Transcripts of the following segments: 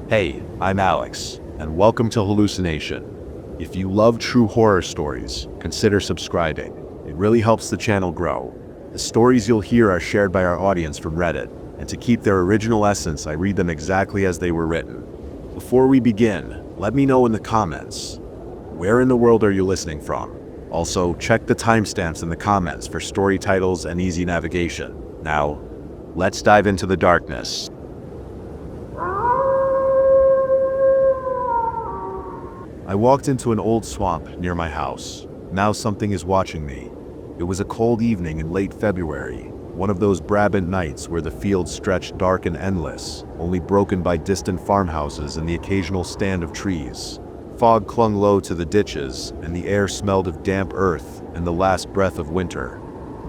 Hey, I'm Alex, and welcome to Hallucination. If you love true horror stories, consider subscribing. It really helps the channel grow. The stories you'll hear are shared by our audience from Reddit, and to keep their original essence, I read them exactly as they were written. Before we begin, let me know in the comments, where in the world are you listening from? Also, check the timestamps in the comments for story titles and easy navigation. Now, let's dive into the darkness. I walked into an old swamp near my house. Now something is watching me. It was a cold evening in late February, one of those Brabant nights where the fields stretched dark and endless, only broken by distant farmhouses and the occasional stand of trees. Fog clung low to the ditches, and the air smelled of damp earth and the last breath of winter.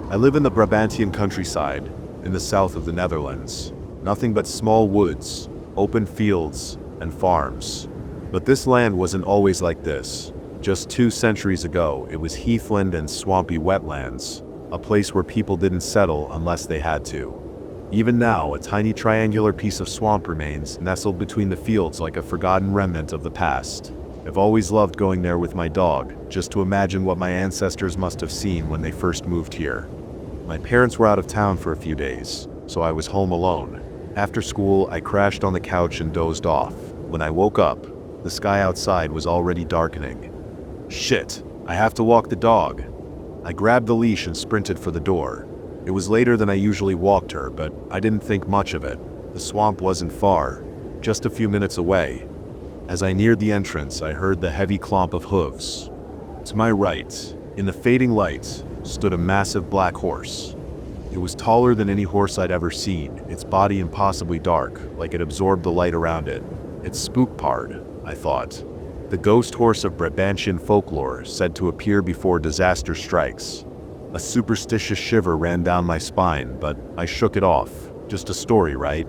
I live in the Brabantian countryside, in the south of the Netherlands. Nothing but small woods, open fields, and farms. But this land wasn't always like this. Just 2 centuries ago, it was heathland and swampy wetlands, a place where people didn't settle unless they had to. Even now, a tiny triangular piece of swamp remains, nestled between the fields like a forgotten remnant of the past. I've always loved going there with my dog, just to imagine what my ancestors must have seen when they first moved here. My parents were out of town for a few days, so I was home alone. After school, I crashed on the couch and dozed off. When I woke up, the sky outside was already darkening. Shit, I have to walk the dog. I grabbed the leash and sprinted for the door. It was later than I usually walked her, but I didn't think much of it. The swamp wasn't far, just a few minutes away. As I neared the entrance, I heard the heavy clomp of hooves. To my right, in the fading light, stood a massive black horse. It was taller than any horse I'd ever seen, its body impossibly dark, like it absorbed the light around it. It's spookpard, I thought. The ghost horse of Brabantian folklore, said to appear before disaster strikes. A superstitious shiver ran down my spine, but I shook it off. Just a story, right?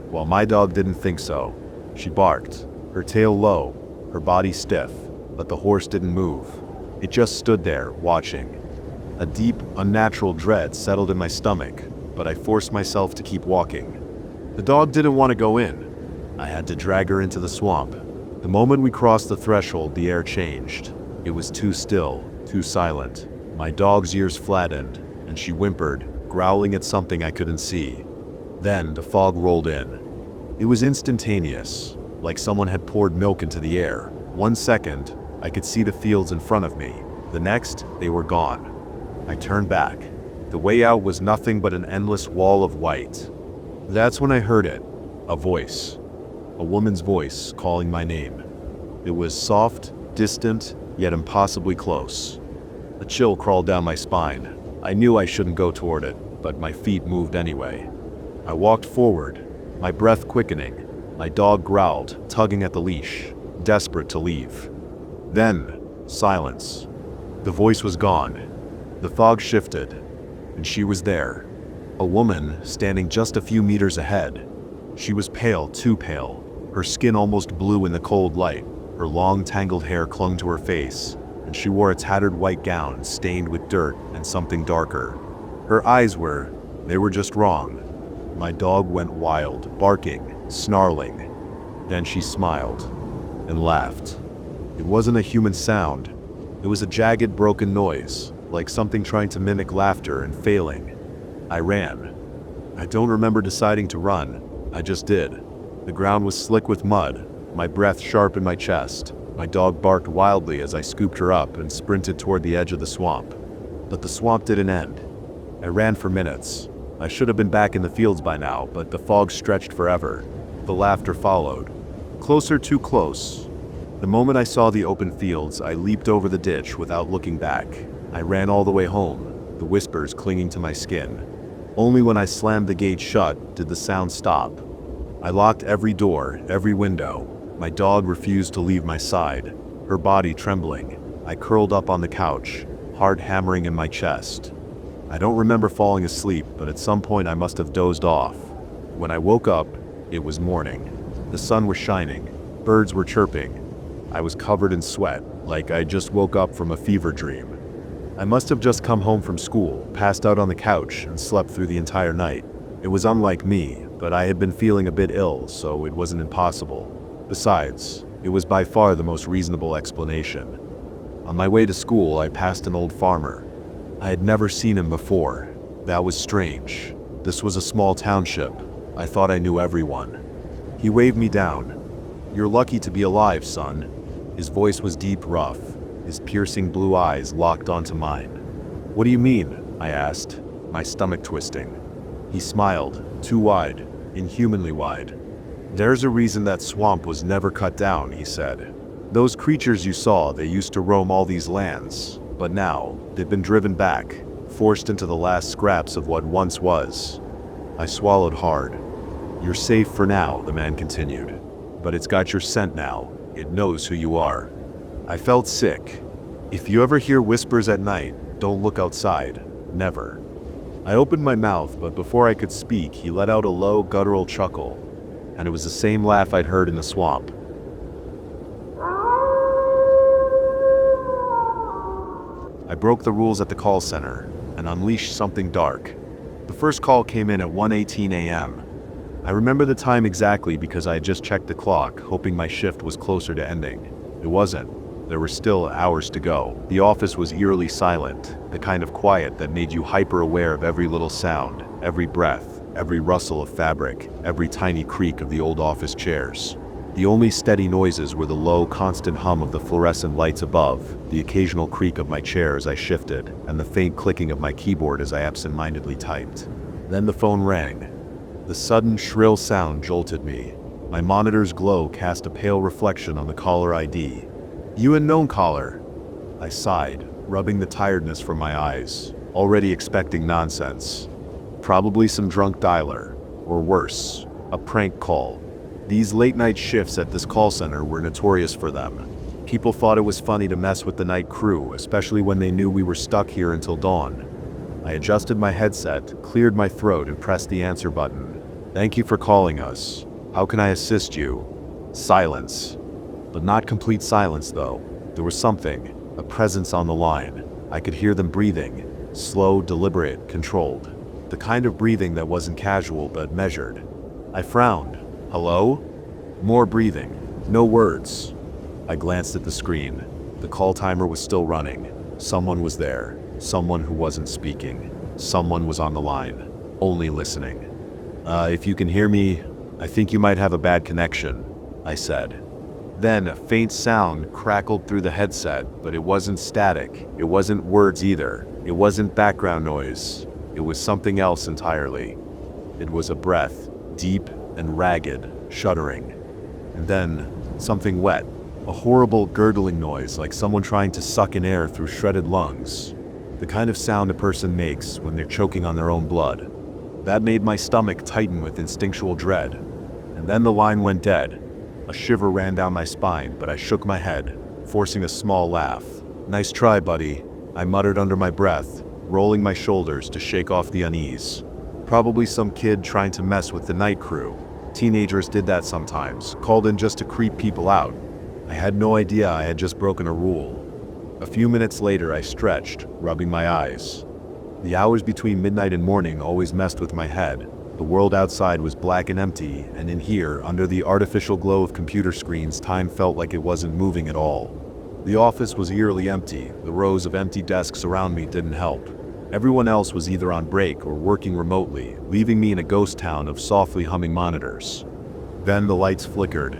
Well, my dog didn't think so. She barked, her tail low, her body stiff, but the horse didn't move. It just stood there, watching. A deep, unnatural dread settled in my stomach, but I forced myself to keep walking. The dog didn't want to go in. I had to drag her into the swamp. The moment we crossed the threshold, the air changed. It was too still, too silent. My dog's ears flattened, and she whimpered, growling at something I couldn't see. Then the fog rolled in. It was instantaneous, like someone had poured milk into the air. 1 second, I could see the fields in front of me. The next, they were gone. I turned back. The way out was nothing but an endless wall of white. That's when I heard it. A voice. A woman's voice calling my name. It was soft, distant, yet impossibly close. A chill crawled down my spine. I knew I shouldn't go toward it, but my feet moved anyway. I walked forward, my breath quickening. My dog growled, tugging at the leash, desperate to leave. Then, silence. The voice was gone. The fog shifted, and she was there. A woman standing just a few meters ahead. She was pale, too pale. Her skin almost blue in the cold light. Her long, tangled hair clung to her face, and she wore a tattered white gown stained with dirt and something darker. Her eyes they were just wrong. My dog went wild, barking, snarling. Then she smiled and laughed. It wasn't a human sound. It was a jagged, broken noise, like something trying to mimic laughter and failing. I ran. I don't remember deciding to run. I just did. The ground was slick with mud, my breath sharp in my chest. My dog barked wildly as I scooped her up and sprinted toward the edge of the swamp. But the swamp didn't end. I ran for minutes. I should have been back in the fields by now, but the fog stretched forever. The laughter followed. Closer, too close. The moment I saw the open fields, I leaped over the ditch without looking back. I ran all the way home, the whispers clinging to my skin. Only when I slammed the gate shut did the sound stop. I locked every door, every window. My dog refused to leave my side, her body trembling. I curled up on the couch, heart hammering in my chest. I don't remember falling asleep, but at some point I must have dozed off. When I woke up, it was morning. The sun was shining, birds were chirping. I was covered in sweat, like I just woke up from a fever dream. I must have just come home from school, passed out on the couch, and slept through the entire night. It was unlike me, but I had been feeling a bit ill, so it wasn't impossible. Besides, it was by far the most reasonable explanation. On my way to school, I passed an old farmer. I had never seen him before. That was strange. This was a small township. I thought I knew everyone. He waved me down. "You're lucky to be alive, son." His voice was deep, rough. His piercing blue eyes locked onto mine. "What do you mean?" I asked, my stomach twisting. He smiled, too wide, inhumanly wide. "There's a reason that swamp was never cut down," he said. "Those creatures you saw, they used to roam all these lands, but now they've been driven back, forced into the last scraps of what once was." I swallowed hard. "You're safe for now," the man continued. "But it's got your scent now. It knows who you are." I felt sick. "If you ever hear whispers at night, don't look outside. Never." I opened my mouth, but before I could speak, he let out a low, guttural chuckle, and it was the same laugh I'd heard in the swamp. I broke the rules at the call center and unleashed something dark. The first call came in at 1:18 a.m. I remember the time exactly because I had just checked the clock, hoping my shift was closer to ending. It wasn't. There were still hours to go. The office was eerily silent, the kind of quiet that made you hyper-aware of every little sound, every breath, every rustle of fabric, every tiny creak of the old office chairs. The only steady noises were the low, constant hum of the fluorescent lights above, the occasional creak of my chair as I shifted, and the faint clicking of my keyboard as I absent-mindedly typed. Then the phone rang. The sudden, shrill sound jolted me. My monitor's glow cast a pale reflection on the caller ID. "You unknown caller." I sighed, rubbing the tiredness from my eyes, already expecting nonsense. Probably some drunk dialer, or worse, a prank call. These late-night shifts at this call center were notorious for them. People thought it was funny to mess with the night crew, especially when they knew we were stuck here until dawn. I adjusted my headset, cleared my throat, and pressed the answer button. "Thank you for calling us. How can I assist you?" Silence. But not complete silence, though. There was something, a presence on the line. I could hear them breathing, slow, deliberate, controlled. The kind of breathing that wasn't casual but measured. I frowned. "Hello?" More breathing. No words. I glanced at the screen. The call timer was still running. Someone was there. Someone who wasn't speaking. Someone was on the line. Only listening. If you can hear me, I think you might have a bad connection," I said. Then a faint sound crackled through the headset, but it wasn't static. It wasn't words either. It wasn't background noise. It was something else entirely. It was a breath, deep and ragged, shuddering. And then, something wet. A horrible gurgling noise, like someone trying to suck in air through shredded lungs. The kind of sound a person makes when they're choking on their own blood. That made my stomach tighten with instinctual dread. And then the line went dead. A shiver ran down my spine, but I shook my head, forcing a small laugh. "Nice try, buddy," I muttered under my breath, rolling my shoulders to shake off the unease. Probably some kid trying to mess with the night crew. Teenagers did that sometimes, called in just to creep people out. I had no idea I had just broken a rule. A few minutes later, I stretched, rubbing my eyes. The hours between midnight and morning always messed with my head. The world outside was black and empty, and in here, under the artificial glow of computer screens, time felt like it wasn't moving at all. The office was eerily empty. The rows of empty desks around me didn't help. Everyone else was either on break or working remotely, leaving me in a ghost town of softly humming monitors. Then the lights flickered.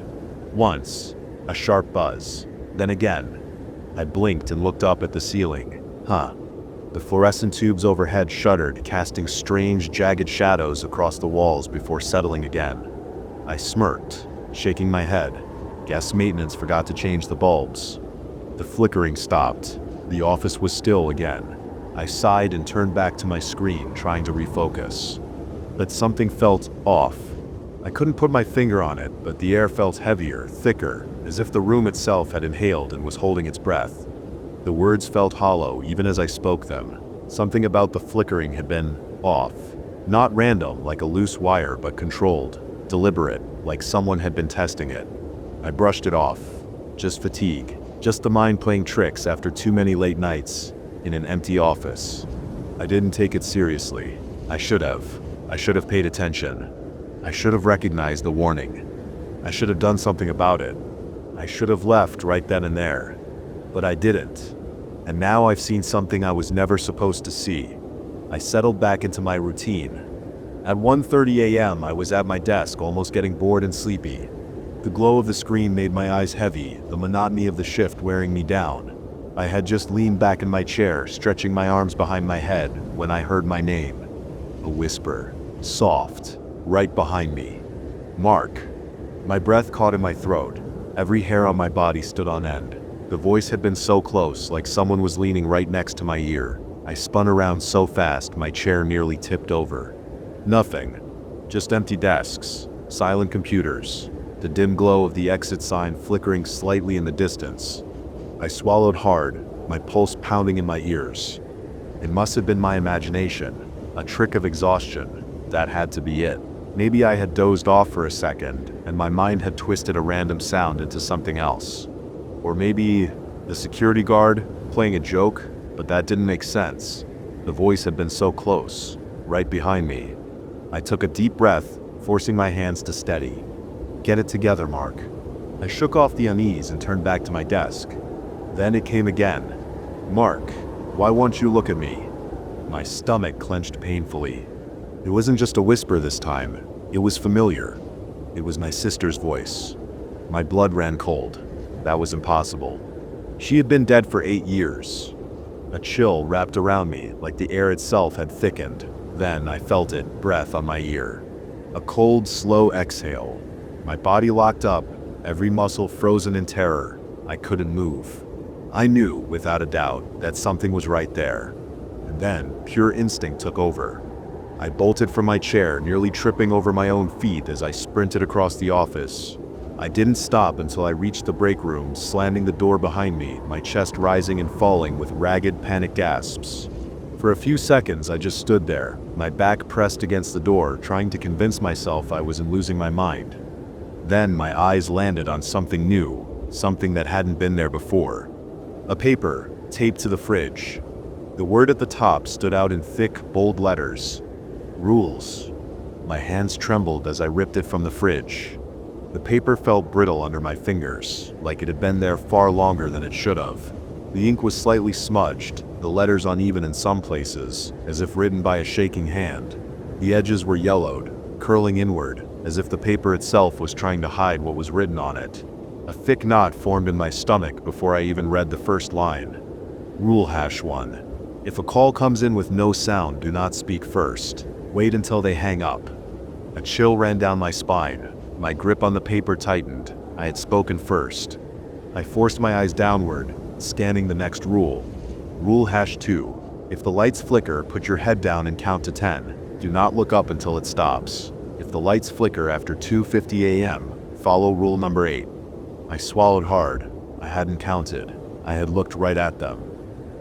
Once, a sharp buzz. Then again. I blinked and looked up at the ceiling. The fluorescent tubes overhead shuddered, casting strange, jagged shadows across the walls before settling again. I smirked, shaking my head. Guess maintenance forgot to change the bulbs. The flickering stopped. The office was still again. I sighed and turned back to my screen, trying to refocus. But something felt off. I couldn't put my finger on it, but the air felt heavier, thicker, as if the room itself had inhaled and was holding its breath. The words felt hollow, even as I spoke them. Something about the flickering had been off. Not random, like a loose wire, but controlled. Deliberate, like someone had been testing it. I brushed it off. Just fatigue. Just the mind playing tricks after too many late nights in an empty office. I didn't take it seriously. I should have. I should have paid attention. I should have recognized the warning. I should have done something about it. I should have left right then and there. But I didn't. And now I've seen something I was never supposed to see. I settled back into my routine. At 1:30 a.m., I was at my desk, almost getting bored and sleepy. The glow of the screen made my eyes heavy, the monotony of the shift wearing me down. I had just leaned back in my chair, stretching my arms behind my head, when I heard my name. A whisper, soft, right behind me. Mark. My breath caught in my throat. Every hair on my body stood on end. The voice had been so close, like someone was leaning right next to my ear. I spun around so fast, my chair nearly tipped over. Nothing. Just empty desks, silent computers, the dim glow of the exit sign flickering slightly in the distance. I swallowed hard, my pulse pounding in my ears. It must have been my imagination, a trick of exhaustion. That had to be it. Maybe I had dozed off for a second, and my mind had twisted a random sound into something else. Or maybe the security guard playing a joke, but that didn't make sense. The voice had been so close, right behind me. I took a deep breath, forcing my hands to steady. Get it together, Mark. I shook off the unease and turned back to my desk. Then it came again. Mark, why won't you look at me? My stomach clenched painfully. It wasn't just a whisper this time. It was familiar. It was my sister's voice. My blood ran cold. That was impossible. She had been dead for 8 years. A chill wrapped around me, like the air itself had thickened. Then I felt it, breath on my ear. A cold, slow exhale. My body locked up, every muscle frozen in terror. I couldn't move. I knew, without a doubt, that something was right there. And then, pure instinct took over. I bolted from my chair, nearly tripping over my own feet as I sprinted across the office. I didn't stop until I reached the break room, slamming the door behind me, my chest rising and falling with ragged, panicked gasps. For a few seconds, I just stood there, my back pressed against the door, trying to convince myself I wasn't losing my mind. Then my eyes landed on something new, something that hadn't been there before. A paper, taped to the fridge. The word at the top stood out in thick, bold letters. Rules. My hands trembled as I ripped it from the fridge. The paper felt brittle under my fingers, like it had been there far longer than it should have. The ink was slightly smudged, the letters uneven in some places, as if written by a shaking hand. The edges were yellowed, curling inward, as if the paper itself was trying to hide what was written on it. A thick knot formed in my stomach before I even read the first line. Rule #1. If a call comes in with no sound, do not speak first. Wait until they hang up. A chill ran down my spine. My grip on the paper tightened. I had spoken first. I forced my eyes downward, scanning the next rule. Rule #2. If the lights flicker, put your head down and count to 10. Do not look up until it stops. If the lights flicker after 2:50 a.m., follow rule number 8. I swallowed hard. I hadn't counted. I had looked right at them.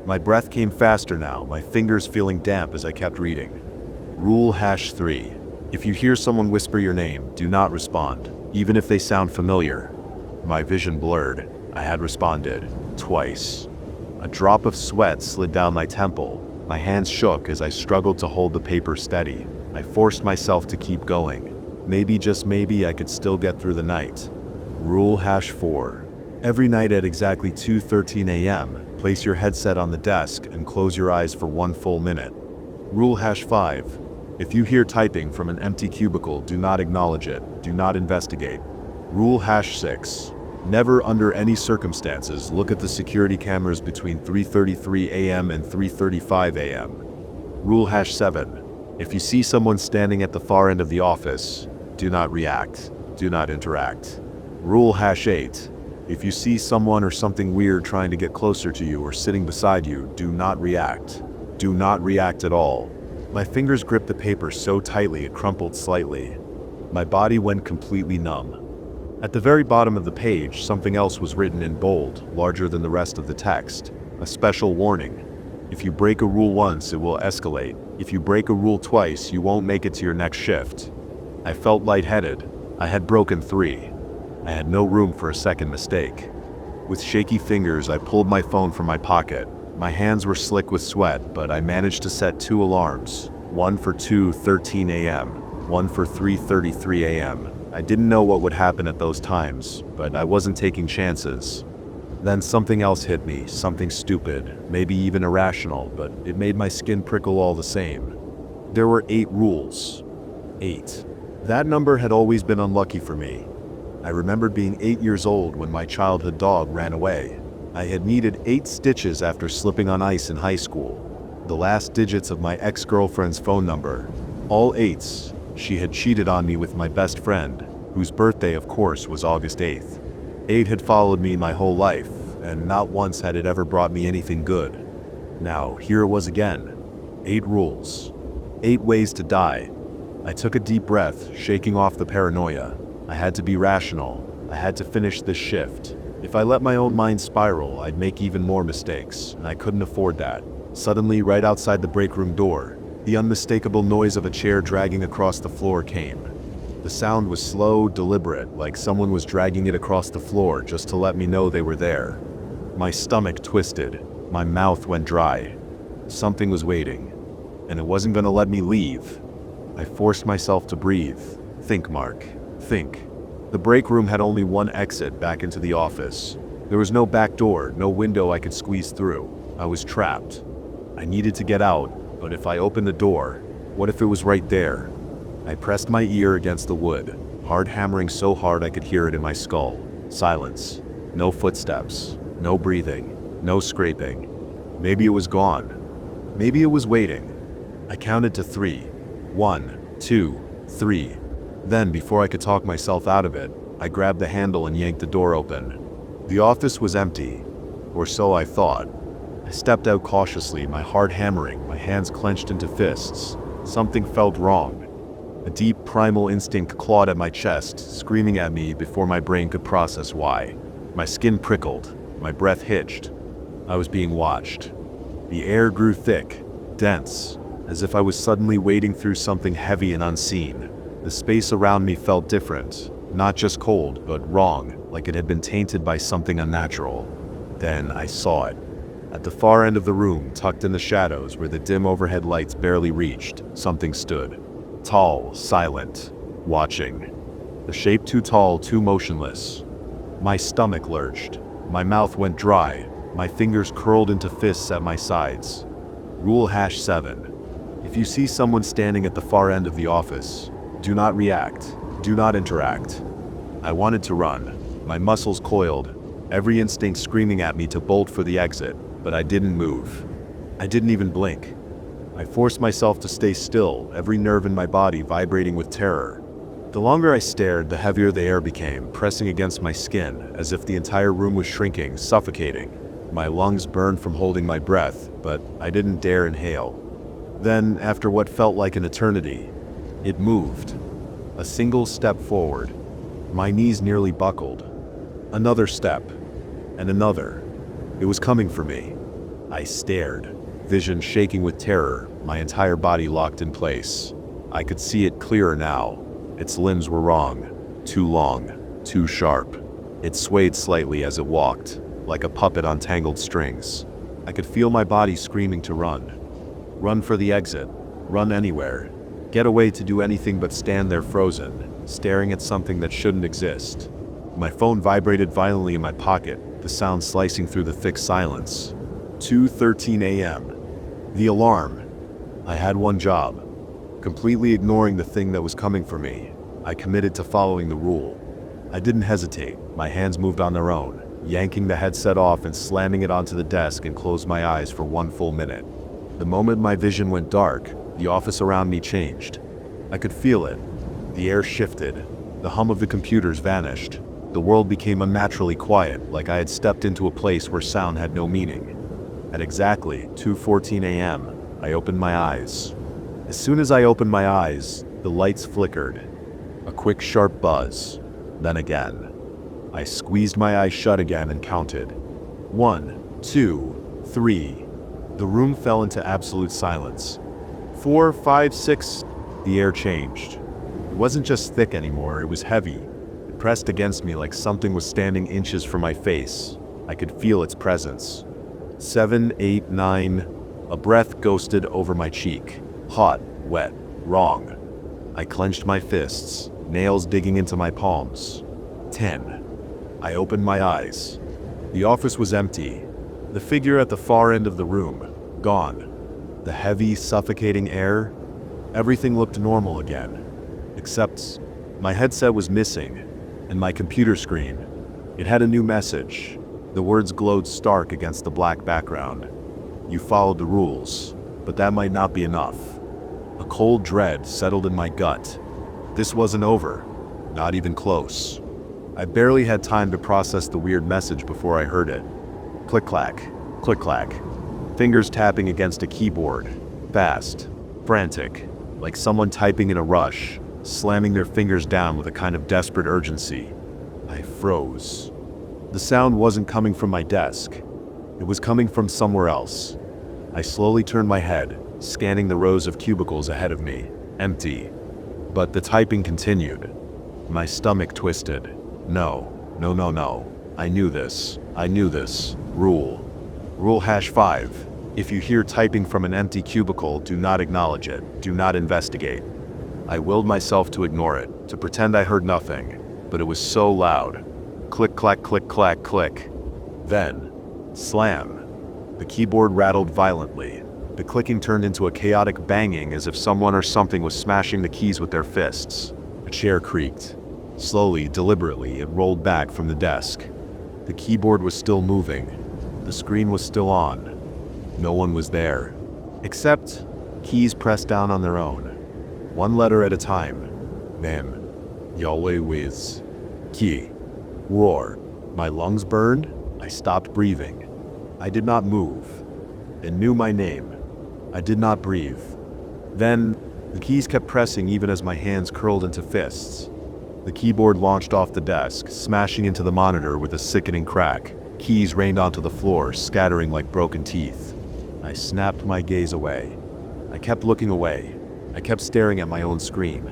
My breath came faster now, my fingers feeling damp as I kept reading. Rule #3. If you hear someone whisper your name, do not respond, even if they sound familiar. My vision blurred. I had responded. Twice. A drop of sweat slid down my temple. My hands shook as I struggled to hold the paper steady. I forced myself to keep going. Maybe, just maybe, I could still get through the night. Rule #4. Every night at exactly 2:13 a.m., place your headset on the desk and close your eyes for 1 full minute. Rule #5. If you hear typing from an empty cubicle, do not acknowledge it. Do not investigate. Rule #6. Never under any circumstances look at the security cameras between 3:33 a.m. and 3:35 a.m. Rule #7. If you see someone standing at the far end of the office, do not react. Do not interact. Rule #8. If you see someone or something weird trying to get closer to you or sitting beside you, do not react. Do not react at all. My fingers gripped the paper so tightly it crumpled slightly. My body went completely numb. At the very bottom of the page, something else was written in bold, larger than the rest of the text. A special warning. If you break a rule once, it will escalate. If you break a rule twice, you won't make it to your next shift. I felt lightheaded. I had broken 3. I had no room for a second mistake. With shaky fingers, I pulled my phone from my pocket. My hands were slick with sweat, but I managed to set 2 alarms. One for 2:13 a.m., one for 3:33 a.m. I didn't know what would happen at those times, but I wasn't taking chances. Then something else hit me, something stupid, maybe even irrational, but it made my skin prickle all the same. There were 8 rules. 8. That number had always been unlucky for me. I remembered being 8 years old when my childhood dog ran away. I had needed 8 stitches after slipping on ice in high school. The last digits of my ex-girlfriend's phone number. All 8s. She had cheated on me with my best friend, whose birthday, of course, was August 8th. 8 had followed me my whole life, and not once had it ever brought me anything good. Now, here it was again. 8 rules. 8 ways to die. I took a deep breath, shaking off the paranoia. I had to be rational. I had to finish this shift. If I let my own mind spiral, I'd make even more mistakes, and I couldn't afford that. Suddenly, right outside the break room door, the unmistakable noise of a chair dragging across the floor came. The sound was slow, deliberate, like someone was dragging it across the floor just to let me know they were there. My stomach twisted. My mouth went dry. Something was waiting, and it wasn't going to let me leave. I forced myself to breathe. Think, Mark. Think. The break room had only one exit back into the office. There was no back door, no window I could squeeze through. I was trapped. I needed to get out. But if I opened the door, what if it was right there? I pressed my ear against the wood, hard hammering so hard I could hear it in my skull. Silence. No footsteps. No breathing. No scraping. Maybe it was gone. Maybe it was waiting. I counted to 3. 1, 2, 3. Then, before I could talk myself out of it, I grabbed the handle and yanked the door open. The office was empty, or so I thought. I stepped out cautiously, my heart hammering, my hands clenched into fists. Something felt wrong. A deep primal instinct clawed at my chest, screaming at me before my brain could process why. My skin prickled, my breath hitched. I was being watched. The air grew thick, dense, as if I was suddenly wading through something heavy and unseen. The space around me felt different, not just cold, but wrong, like it had been tainted by something unnatural. Then I saw it. At the far end of the room, tucked in the shadows where the dim overhead lights barely reached, something stood. Tall, silent, watching. The shape too tall, too motionless. My stomach lurched. My mouth went dry. My fingers curled into fists at my sides. Rule #7. If you see someone standing at the far end of the office, do not react. Do not interact. I wanted to run. My muscles coiled, every instinct screaming at me to bolt for the exit. But I didn't move. I didn't even blink. I forced myself to stay still, every nerve in my body vibrating with terror. The longer I stared, the heavier the air became, pressing against my skin, as if the entire room was shrinking, suffocating. My lungs burned from holding my breath, but I didn't dare inhale. Then, after what felt like an eternity, it moved. A single step forward. My knees nearly buckled. Another step, and another. It was coming for me. I stared, vision shaking with terror, my entire body locked in place. I could see it clearer now. Its limbs were wrong, too long, too sharp. It swayed slightly as it walked, like a puppet on tangled strings. I could feel my body screaming to run. Run for the exit, run anywhere. Get away to do anything but stand there frozen, staring at something that shouldn't exist. My phone vibrated violently in my pocket, the sound slicing through the thick silence. 2:13 a.m. The alarm. I had one job. Completely ignoring the thing that was coming for me, I committed to following the rule. I didn't hesitate. My hands moved on their own, yanking the headset off and slamming it onto the desk, and closed my eyes for 1 full minute. The moment my vision went dark, the office around me changed. I could feel it. The air shifted. The hum of the computers vanished. The world became unnaturally quiet, like I had stepped into a place where sound had no meaning. At exactly 2:14 a.m., I opened my eyes. As soon as I opened my eyes, the lights flickered. A quick, sharp buzz. Then again. I squeezed my eyes shut again and counted. 1, 2, 3. The room fell into absolute silence. 4, 5, 6. The air changed. It wasn't just thick anymore, it was heavy. It pressed against me like something was standing inches from my face. I could feel its presence. 7, 8, 9. A breath ghosted over my cheek. Hot, wet, wrong. I clenched my fists. nails digging into my palms. 10. I opened my eyes. The office was empty. The figure at the far end of the room, gone. The heavy, suffocating air, everything looked normal again. Except my headset was missing, and my computer screen. It had a new message. The words glowed stark against the black background. You followed the rules, but that might not be enough. A cold dread settled in my gut. This wasn't over, not even close. I barely had time to process the weird message before I heard it. Click-clack, click-clack. Fingers tapping against a keyboard. Fast, frantic, like someone typing in a rush, slamming their fingers down with a kind of desperate urgency. I froze. The sound wasn't coming from my desk. It was coming from somewhere else. I slowly turned my head, scanning the rows of cubicles ahead of me. Empty. But the typing continued. My stomach twisted. No. I knew this. Rule. Rule #5. If you hear typing from an empty cubicle, do not acknowledge it. Do not investigate. I willed myself to ignore it, to pretend I heard nothing, but it was so loud. Click, clack, click, clack, click. Then, slam. The keyboard rattled violently. The clicking turned into a chaotic banging as if someone or something was smashing the keys with their fists. A chair creaked. Slowly, deliberately, it rolled back from the desk. The keyboard was still moving. The screen was still on. No one was there. Except keys pressed down on their own. One letter at a time. Mem. Yahweh Wiz. Key. Roar. My lungs burned. I stopped breathing. I did not move. It knew my name. I did not breathe. Then, the keys kept pressing even as my hands curled into fists. The keyboard launched off the desk, smashing into the monitor with a sickening crack. Keys rained onto the floor, scattering like broken teeth. I snapped my gaze away. I kept looking away. I kept staring at my own screen.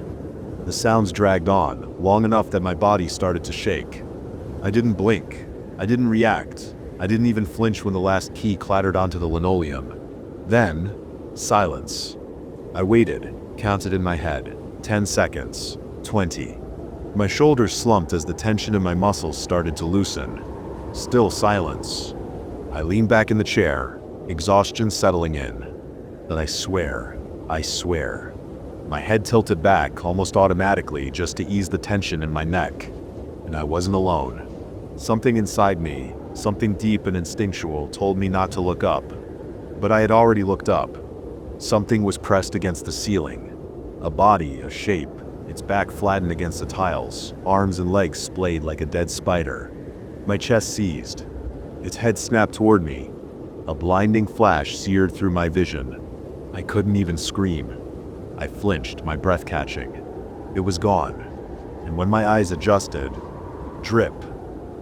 The sounds dragged on, long enough that my body started to shake. I didn't blink. I didn't react. I didn't even flinch when the last key clattered onto the linoleum. Then, silence. I waited, counted in my head. 10 seconds. 20. My shoulders slumped as the tension in my muscles started to loosen. Still silence. I leaned back in the chair, exhaustion settling in. Then I swear. My head tilted back almost automatically just to ease the tension in my neck. And I wasn't alone. Something inside me, something deep and instinctual, told me not to look up. But I had already looked up. Something was pressed against the ceiling. A body, a shape, its back flattened against the tiles, arms and legs splayed like a dead spider. My chest seized. Its head snapped toward me. A blinding flash seared through my vision. I couldn't even scream. I flinched, my breath catching. It was gone. And when my eyes adjusted, drip.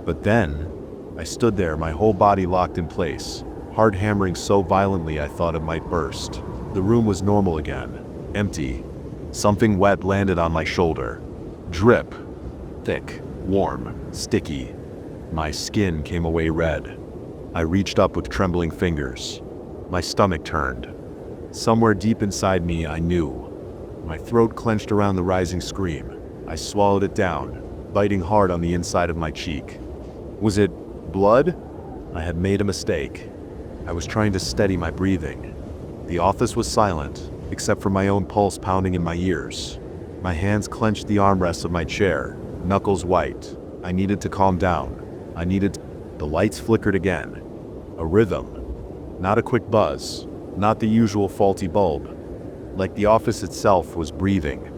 But then, I stood there, my whole body locked in place, heart hammering so violently I thought it might burst. The room was normal again, empty. Something wet landed on my shoulder. Drip. Thick, warm, sticky. My skin came away red. I reached up with trembling fingers. My stomach turned. Somewhere deep inside me, I knew. My throat clenched around the rising scream. I swallowed it down, biting hard on the inside of my cheek. Was it blood? I had made a mistake. I was trying to steady my breathing. The office was silent, except for my own pulse pounding in my ears. My hands clenched the armrests of my chair, knuckles white. I needed to calm down. The lights flickered again. A rhythm. Not a quick buzz. Not the usual faulty bulb. Like the office itself was breathing.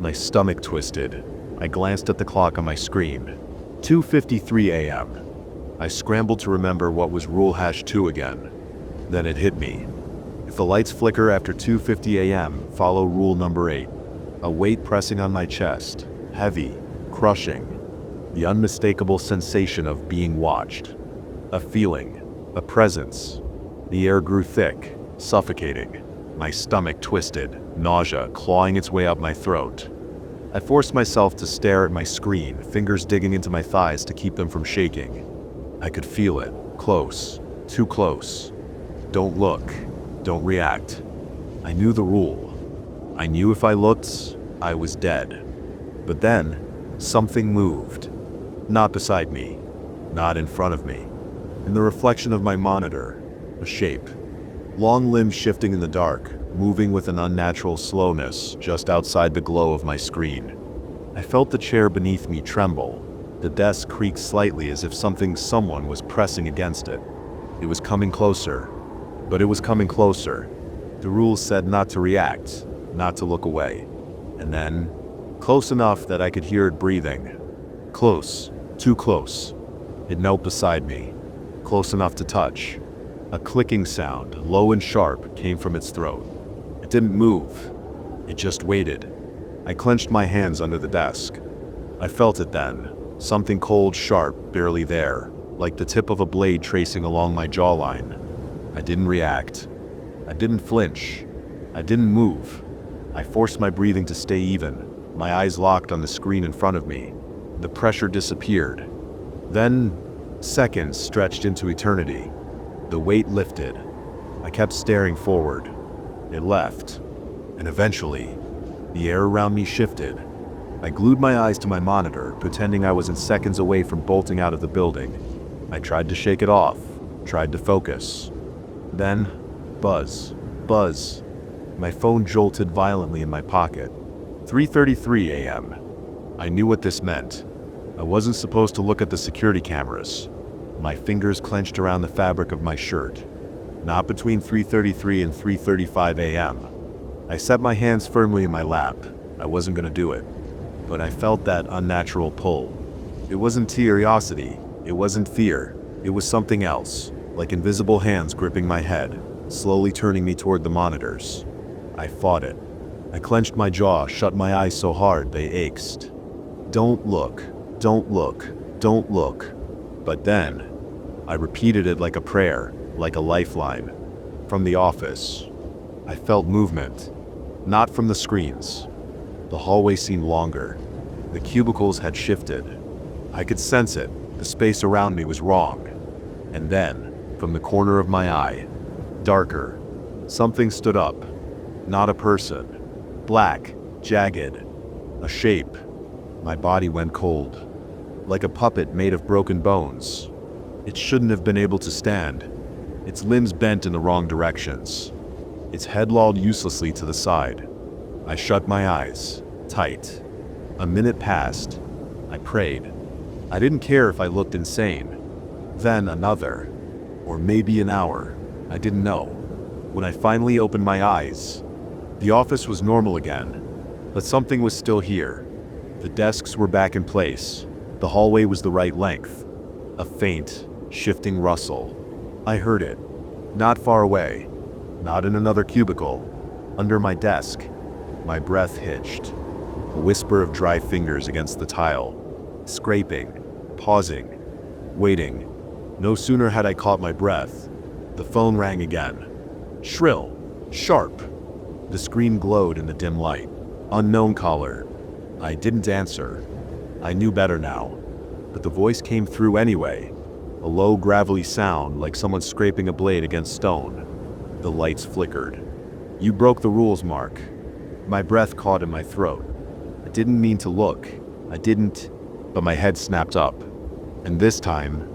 My stomach twisted. I glanced at the clock on my screen. 2:53 a.m. I scrambled to remember what was rule #2 again. Then it hit me. If the lights flicker after 2:50 a.m., follow rule number 8. A weight pressing on my chest. Heavy. Crushing. The unmistakable sensation of being watched. A feeling. A presence. The air grew thick, suffocating. My stomach twisted, nausea clawing its way up my throat. I forced myself to stare at my screen, fingers digging into my thighs to keep them from shaking. I could feel it, close, too close. Don't look, don't react. I knew the rule. I knew if I looked, I was dead. But then, something moved. Not beside me, not in front of me. In the reflection of my monitor, a shape. Long limbs shifting in the dark, moving with an unnatural slowness just outside the glow of my screen. I felt the chair beneath me tremble. The desk creaked slightly as if someone was pressing against it. It was coming closer. But it was coming closer. The rules said not to react, not to look away. And then, close enough that I could hear it breathing. Close, too close. It knelt beside me, close enough to touch. A clicking sound, low and sharp, came from its throat. It didn't move. It just waited. I clenched my hands under the desk. I felt it then, something cold, sharp, barely there, like the tip of a blade tracing along my jawline. I didn't react. I didn't flinch. I didn't move. I forced my breathing to stay even, my eyes locked on the screen in front of me. The pressure disappeared. Then, seconds stretched into eternity. The weight lifted. I kept staring forward. It left. And eventually, the air around me shifted. I glued my eyes to my monitor, pretending I was in seconds away from bolting out of the building. I tried to shake it off, tried to focus. Then, buzz, buzz. My phone jolted violently in my pocket. 3:33 a.m. I knew what this meant. I wasn't supposed to look at the security cameras. My fingers clenched around the fabric of my shirt. Not between 3:33 and 3:35 a.m. I set my hands firmly in my lap. I wasn't going to do it. But I felt that unnatural pull. It wasn't curiosity. It wasn't fear. It was something else, like invisible hands gripping my head, slowly turning me toward the monitors. I fought it. I clenched my jaw, shut my eyes so hard they ached. Don't look, don't look, don't look. But then, I repeated it like a prayer, like a lifeline. From the office, I felt movement. Not from the screens. The hallway seemed longer. The cubicles had shifted. I could sense it. The space around me was wrong. And then, from the corner of my eye, darker, something stood up. Not a person. Black, jagged, a shape. My body went cold. Like a puppet made of broken bones. It shouldn't have been able to stand. Its limbs bent in the wrong directions. Its head lolled uselessly to the side. I shut my eyes, tight. A minute passed. I prayed. I didn't care if I looked insane. Then another. Or maybe an hour. I didn't know. When I finally opened my eyes, the office was normal again. But something was still here. The desks were back in place. The hallway was the right length. A faint, shifting rustle. I heard it. Not far away. Not in another cubicle. Under my desk. My breath hitched. A whisper of dry fingers against the tile. Scraping. Pausing. Waiting. No sooner had I caught my breath. The phone rang again. Shrill. Sharp. The screen glowed in the dim light. Unknown caller. I didn't answer. I knew better now. But the voice came through anyway. A low, gravelly sound like someone scraping a blade against stone. The lights flickered. You broke the rules, Mark. My breath caught in my throat. I didn't mean to look. I didn't, but my head snapped up. And this time,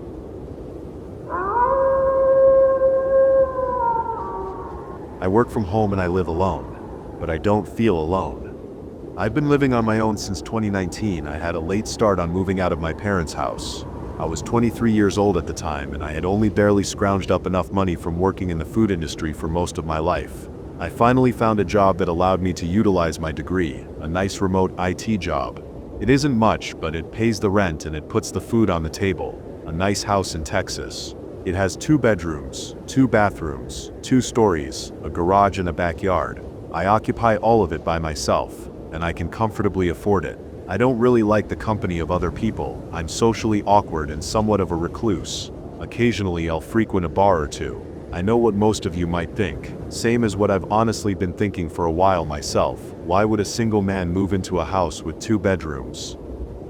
I work from home and I live alone, but I don't feel alone. I've been living on my own since 2019. I had a late start on moving out of my parents' house. I was 23 years old at the time, and I had only barely scrounged up enough money from working in the food industry for most of my life. I finally found a job that allowed me to utilize my degree, a nice remote IT job. It isn't much, but it pays the rent and it puts the food on the table. A nice house in Texas. It has 2 bedrooms, 2 bathrooms, 2 stories, a garage and a backyard. I occupy all of it by myself, and I can comfortably afford it. I don't really like the company of other people. I'm socially awkward and somewhat of a recluse. Occasionally I'll frequent a bar or two. I know what most of you might think. Same as what I've honestly been thinking for a while myself. Why would a single man move into a house with 2 bedrooms?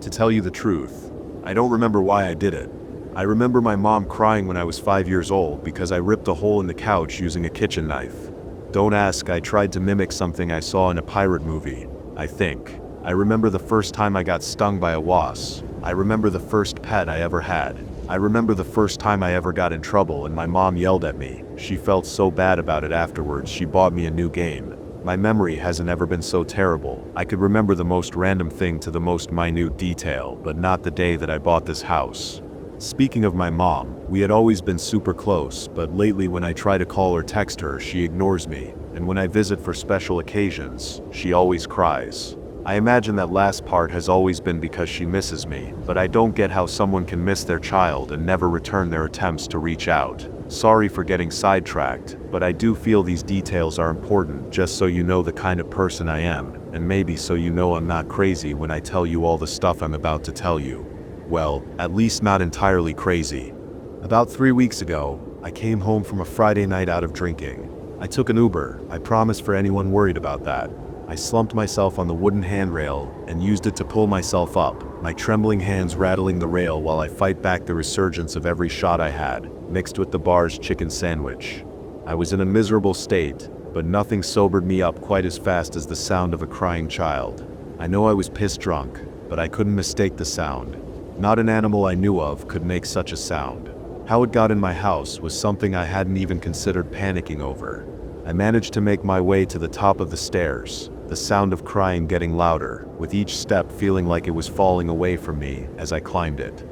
To tell you the truth, I don't remember why I did it. I remember my mom crying when I was 5 years old because I ripped a hole in the couch using a kitchen knife. Don't ask, I tried to mimic something I saw in a pirate movie. I think. I remember the first time I got stung by a wasp. I remember the first pet I ever had. I remember the first time I ever got in trouble and my mom yelled at me. She felt so bad about it afterwards, she bought me a new game. My memory hasn't ever been so terrible. I could remember the most random thing to the most minute detail, but not the day that I bought this house. Speaking of my mom, we had always been super close, but lately when I try to call or text her, she ignores me, and when I visit for special occasions, she always cries. I imagine that last part has always been because she misses me, but I don't get how someone can miss their child and never return their attempts to reach out. Sorry for getting sidetracked, but I do feel these details are important just so you know the kind of person I am, and maybe so you know I'm not crazy when I tell you all the stuff I'm about to tell you. Well, at least not entirely crazy. About 3 weeks ago, I came home from a Friday night out of drinking. I took an Uber, I promise for anyone worried about that. I slumped myself on the wooden handrail and used it to pull myself up, my trembling hands rattling the rail while I fight back the resurgence of every shot I had, mixed with the bar's chicken sandwich. I was in a miserable state, but nothing sobered me up quite as fast as the sound of a crying child. I know I was piss drunk, but I couldn't mistake the sound. Not an animal I knew of could make such a sound. How it got in my house was something I hadn't even considered panicking over. I managed to make my way to the top of the stairs, the sound of crying getting louder, with each step feeling like it was falling away from me as I climbed it.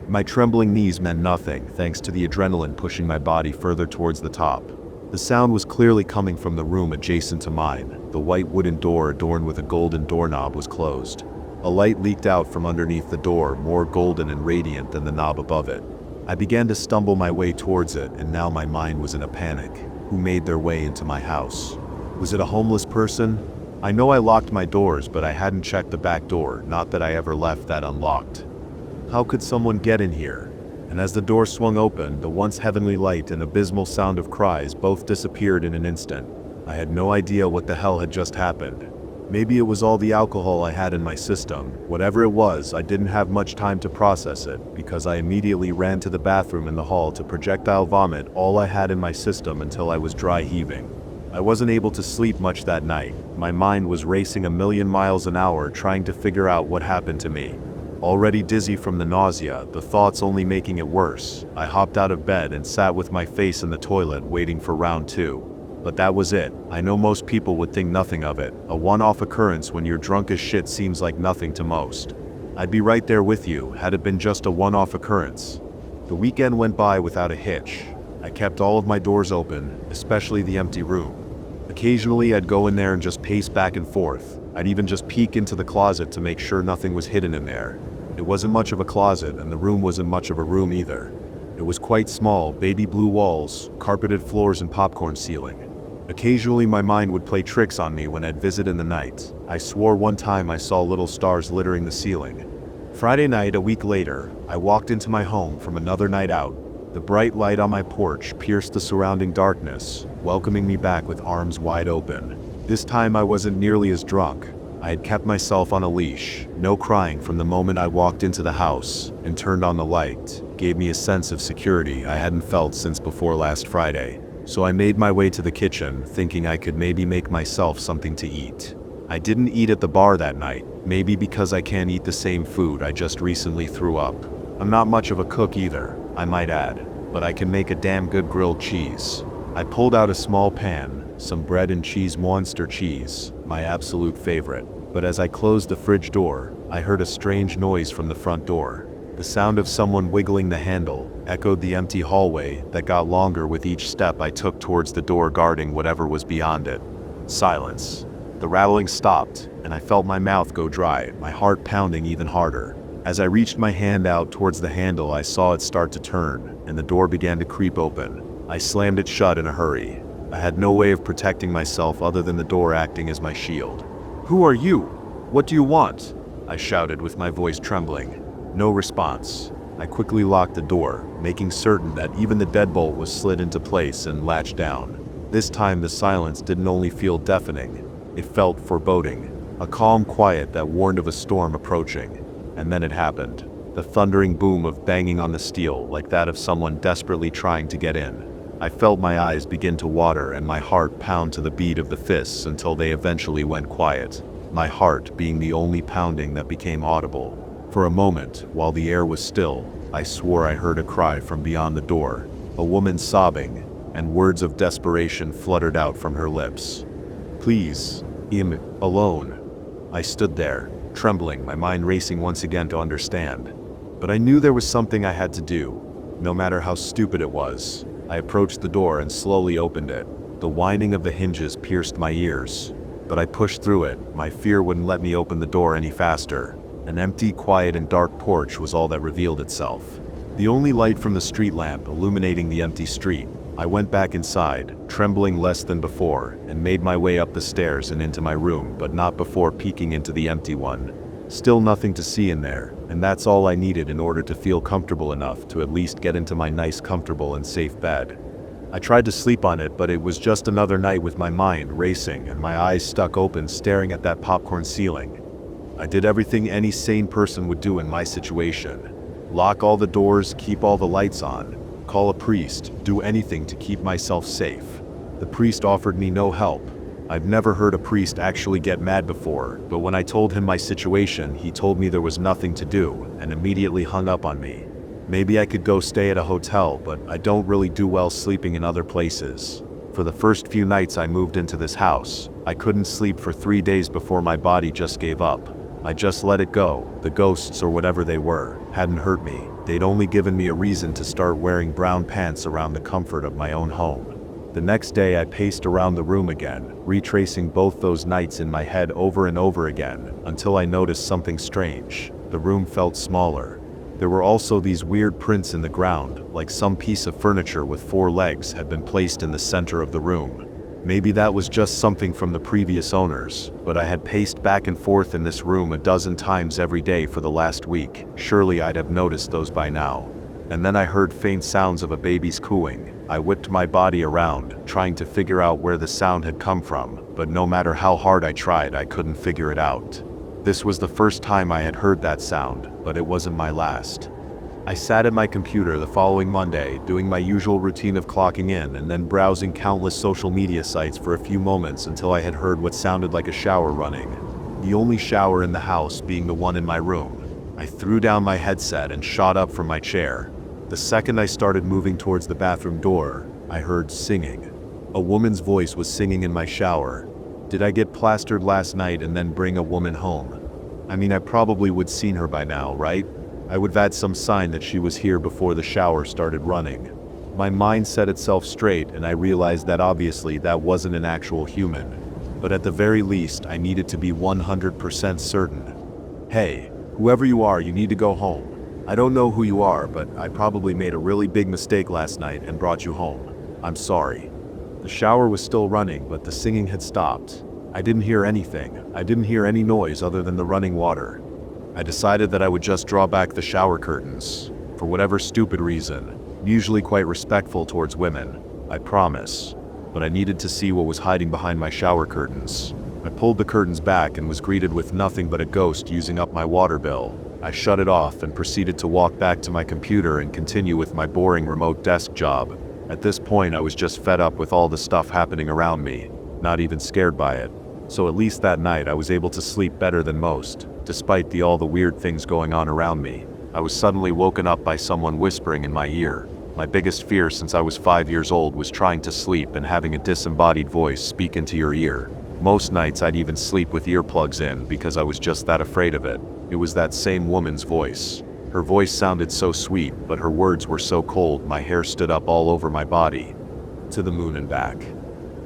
My trembling knees meant nothing thanks to the adrenaline pushing my body further towards the top. The sound was clearly coming from the room adjacent to mine. The white wooden door adorned with a golden doorknob was closed. A light leaked out from underneath the door, more golden and radiant than the knob above it. I began to stumble my way towards it, and now my mind was in a panic. Who made their way into my house? Was it a homeless person? I know I locked my doors, but I hadn't checked the back door, not that I ever left that unlocked. How could someone get in here? And as the door swung open, the once heavenly light and abysmal sound of cries both disappeared in an instant. I had no idea what the hell had just happened. Maybe it was all the alcohol I had in my system. Whatever it was, I didn't have much time to process it, because I immediately ran to the bathroom in the hall to projectile vomit all I had in my system until I was dry heaving. I wasn't able to sleep much that night. My mind was racing a million miles an hour trying to figure out what happened to me. Already dizzy from the nausea, the thoughts only making it worse, I hopped out of bed and sat with my face in the toilet waiting for round 2. But that was it. I know most people would think nothing of it. A one-off occurrence when you're drunk as shit seems like nothing to most. I'd be right there with you had it been just a one-off occurrence. The weekend went by without a hitch. I kept all of my doors open, especially the empty room. Occasionally I'd go in there and just pace back and forth. I'd even just peek into the closet to make sure nothing was hidden in there. It wasn't much of a closet, and the room wasn't much of a room either. It was quite small, baby blue walls, carpeted floors and popcorn ceiling. Occasionally my mind would play tricks on me when I'd visit in the night. I swore one time I saw little stars littering the ceiling. Friday night, a week later, I walked into my home from another night out. The bright light on my porch pierced the surrounding darkness, welcoming me back with arms wide open. This time I wasn't nearly as drunk. I had kept myself on a leash. No crying from the moment I walked into the house and turned on the light gave me a sense of security I hadn't felt since before last Friday. So I made my way to the kitchen, thinking I could maybe make myself something to eat. I didn't eat at the bar that night, maybe because I can't eat the same food I just recently threw up. I'm not much of a cook either, I might add, but I can make a damn good grilled cheese. I pulled out a small pan, some bread and cheese, monster cheese, my absolute favorite. But as I closed the fridge door, I heard a strange noise from the front door. The sound of someone wiggling the handle echoed the empty hallway that got longer with each step I took towards the door, guarding whatever was beyond it. Silence. The rattling stopped, and I felt my mouth go dry, my heart pounding even harder. As I reached my hand out towards the handle, I saw it start to turn, and the door began to creep open. I slammed it shut in a hurry. I had no way of protecting myself other than the door acting as my shield. "Who are you? What do you want?" I shouted with my voice trembling. No response. I quickly locked the door, making certain that even the deadbolt was slid into place and latched down. This time the silence didn't only feel deafening, it felt foreboding. A calm quiet that warned of a storm approaching. And then it happened. The thundering boom of banging on the steel, like that of someone desperately trying to get in. I felt my eyes begin to water and my heart pound to the beat of the fists until they eventually went quiet. my heart being the only pounding that became audible. For a moment, while the air was still, I swore I heard a cry from beyond the door, a woman sobbing, and words of desperation fluttered out from her lips. "Please, I'm alone." I stood there, trembling, my mind racing once again to understand. But I knew there was something I had to do, no matter how stupid it was. I approached the door and slowly opened it. The whining of the hinges pierced my ears, but I pushed through it. My fear wouldn't let me open the door any faster. An empty, quiet, and dark porch was all that revealed itself. The only light from the street lamp illuminating the empty street. I went back inside, trembling less than before, and made my way up the stairs and into my room, but not before peeking into the empty one. Still nothing to see in there, and that's all I needed in order to feel comfortable enough to at least get into my nice, comfortable, and safe bed. I tried to sleep on it, but it was just another night with my mind racing and my eyes stuck open staring at that popcorn ceiling. I did everything any sane person would do in my situation. Lock all the doors, keep all the lights on, call a priest, do anything to keep myself safe. The priest offered me no help. I've never heard a priest actually get mad before, but when I told him my situation, he told me there was nothing to do, and immediately hung up on me. Maybe I could go stay at a hotel, but I don't really do well sleeping in other places. For the first few nights I moved into this house, I couldn't sleep for 3 days before my body just gave up. I just let it go. The ghosts, or whatever they were, hadn't hurt me. They'd only given me a reason to start wearing brown pants around the comfort of my own home. The next day I paced around the room again, retracing both those nights in my head over and over again, until I noticed something strange. The room felt smaller. There were also these weird prints in the ground, like some piece of furniture with 4 legs had been placed in the center of the room. Maybe that was just something from the previous owners, but I had paced back and forth in this room a dozen times every day for the last week. Surely I'd have noticed those by now. And then I heard faint sounds of a baby's cooing. I whipped my body around, trying to figure out where the sound had come from, but no matter how hard I tried, I couldn't figure it out. This was the first time I had heard that sound, but it wasn't my last. I sat at my computer the following Monday, doing my usual routine of clocking in and then browsing countless social media sites for a few moments until I had heard what sounded like a shower running. The only shower in the house being the one in my room. I threw down my headset and shot up from my chair. The second I started moving towards the bathroom door, I heard singing. A woman's voice was singing in my shower. Did I get plastered last night and then bring a woman home? I mean, I probably would seen her by now, right? I would have had some sign that she was here before the shower started running. My mind set itself straight and I realized that obviously that wasn't an actual human. But at the very least, I needed to be 100% certain. Hey, whoever you are, you need to go home. I don't know who you are, but I probably made a really big mistake last night and brought you home. I'm sorry. The shower was still running, but the singing had stopped. I didn't hear anything. I didn't hear any noise other than the running water. I decided that I would just draw back the shower curtains. For whatever stupid reason. I'm usually quite respectful towards women, I promise. But I needed to see what was hiding behind my shower curtains. I pulled the curtains back and was greeted with nothing but a ghost using up my water bill. I shut it off and proceeded to walk back to my computer and continue with my boring remote desk job. At this point I was just fed up with all the stuff happening around me, not even scared by it. So at least that night I was able to sleep better than most. Despite all the weird things going on around me, I was suddenly woken up by someone whispering in my ear. My biggest fear since I was 5 years old was trying to sleep and having a disembodied voice speak into your ear. Most nights I'd even sleep with earplugs in because I was just that afraid of it. It was that same woman's voice. Her voice sounded so sweet, but her words were so cold my hair stood up all over my body. To the moon and back.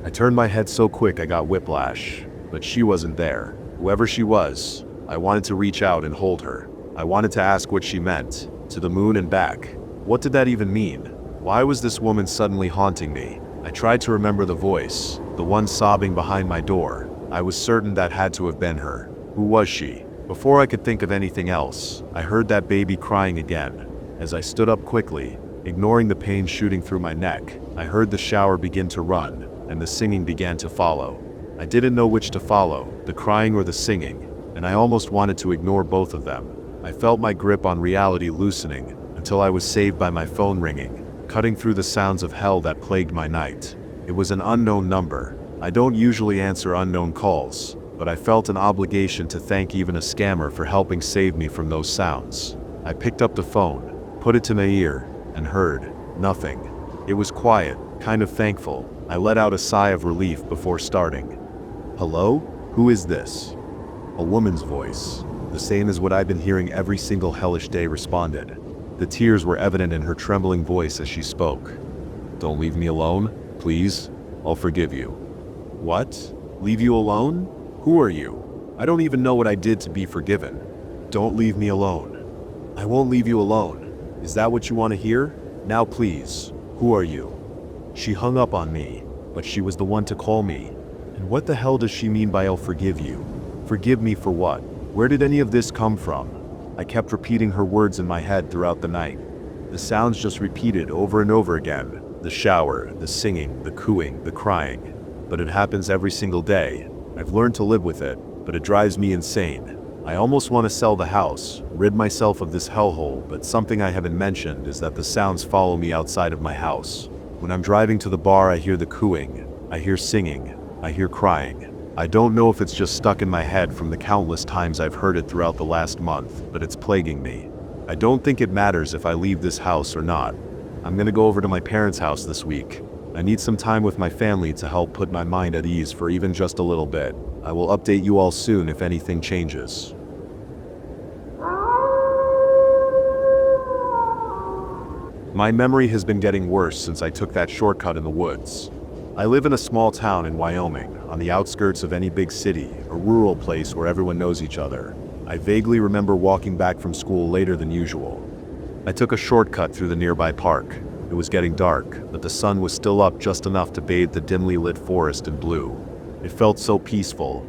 I turned my head so quick I got whiplash, but she wasn't there. Whoever she was, I wanted to reach out and hold her. I wanted to ask what she meant. To the moon and back. What did that even mean? Why was this woman suddenly haunting me? I tried to remember the voice, the one sobbing behind my door. I was certain that had to have been her. Who was she? Before I could think of anything else, I heard that baby crying again. As I stood up quickly, ignoring the pain shooting through my neck, I heard the shower begin to run, and the singing began to follow. I didn't know which to follow, the crying or the singing, and I almost wanted to ignore both of them. I felt my grip on reality loosening, until I was saved by my phone ringing, cutting through the sounds of hell that plagued my night. It was an unknown number. I don't usually answer unknown calls, but I felt an obligation to thank even a scammer for helping save me from those sounds. I picked up the phone, put it to my ear, and heard nothing. It was quiet, kind of thankful. I let out a sigh of relief before starting. "Hello? Who is this?" A woman's voice, the same as what I'd been hearing every single hellish day, responded. The tears were evident in her trembling voice as she spoke. "Don't leave me alone, please. I'll forgive you." "What? Leave you alone? Who are you? I don't even know what I did to be forgiven. Don't leave me alone." "I won't leave you alone. Is that what you want to hear? Now please, who are you?" She hung up on me, but she was the one to call me. And what the hell does she mean by "I'll forgive you"? Forgive me for what? Where did any of this come from? I kept repeating her words in my head throughout the night. The sounds just repeated over and over again. The shower, the singing, the cooing, the crying. But it happens every single day. I've learned to live with it, but it drives me insane. I almost want to sell the house, rid myself of this hellhole, but something I haven't mentioned is that the sounds follow me outside of my house. When I'm driving to the bar, I hear the cooing, I hear singing, I hear crying. I don't know if it's just stuck in my head from the countless times I've heard it throughout the last month, but it's plaguing me. I don't think it matters if I leave this house or not. I'm gonna go over to my parents' house this week. I need some time with my family to help put my mind at ease for even just a little bit. I will update you all soon if anything changes. My memory has been getting worse since I took that shortcut in the woods. I live in a small town in Wyoming, on the outskirts of any big city, a rural place where everyone knows each other. I vaguely remember walking back from school later than usual. I took a shortcut through the nearby park. It was getting dark, but the sun was still up just enough to bathe the dimly lit forest in blue. It felt so peaceful.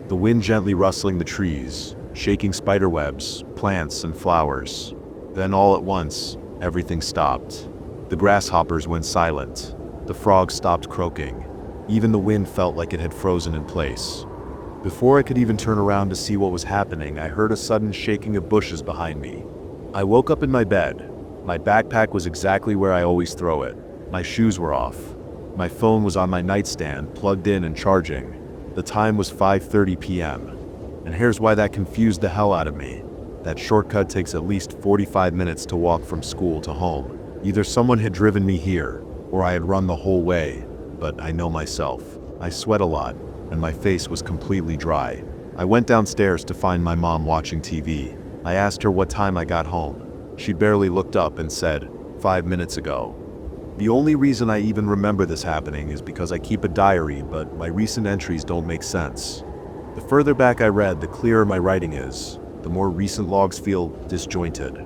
The wind gently rustling the trees, shaking spiderwebs, plants, and flowers. Then all at once, everything stopped. The grasshoppers went silent. The frogs stopped croaking. Even the wind felt like it had frozen in place. Before I could even turn around to see what was happening, I heard a sudden shaking of bushes behind me. I woke up in my bed. My backpack was exactly where I always throw it. My shoes were off. My phone was on my nightstand, plugged in and charging. The time was 5:30 p.m. And here's why that confused the hell out of me. That shortcut takes at least 45 minutes to walk from school to home. Either someone had driven me here, or I had run the whole way, but I know myself. I sweat a lot, and my face was completely dry. I went downstairs to find my mom watching TV. I asked her what time I got home. She barely looked up and said, 5 minutes ago. The only reason I even remember this happening is because I keep a diary, but my recent entries don't make sense. The further back I read, the clearer my writing is. The more recent logs feel disjointed.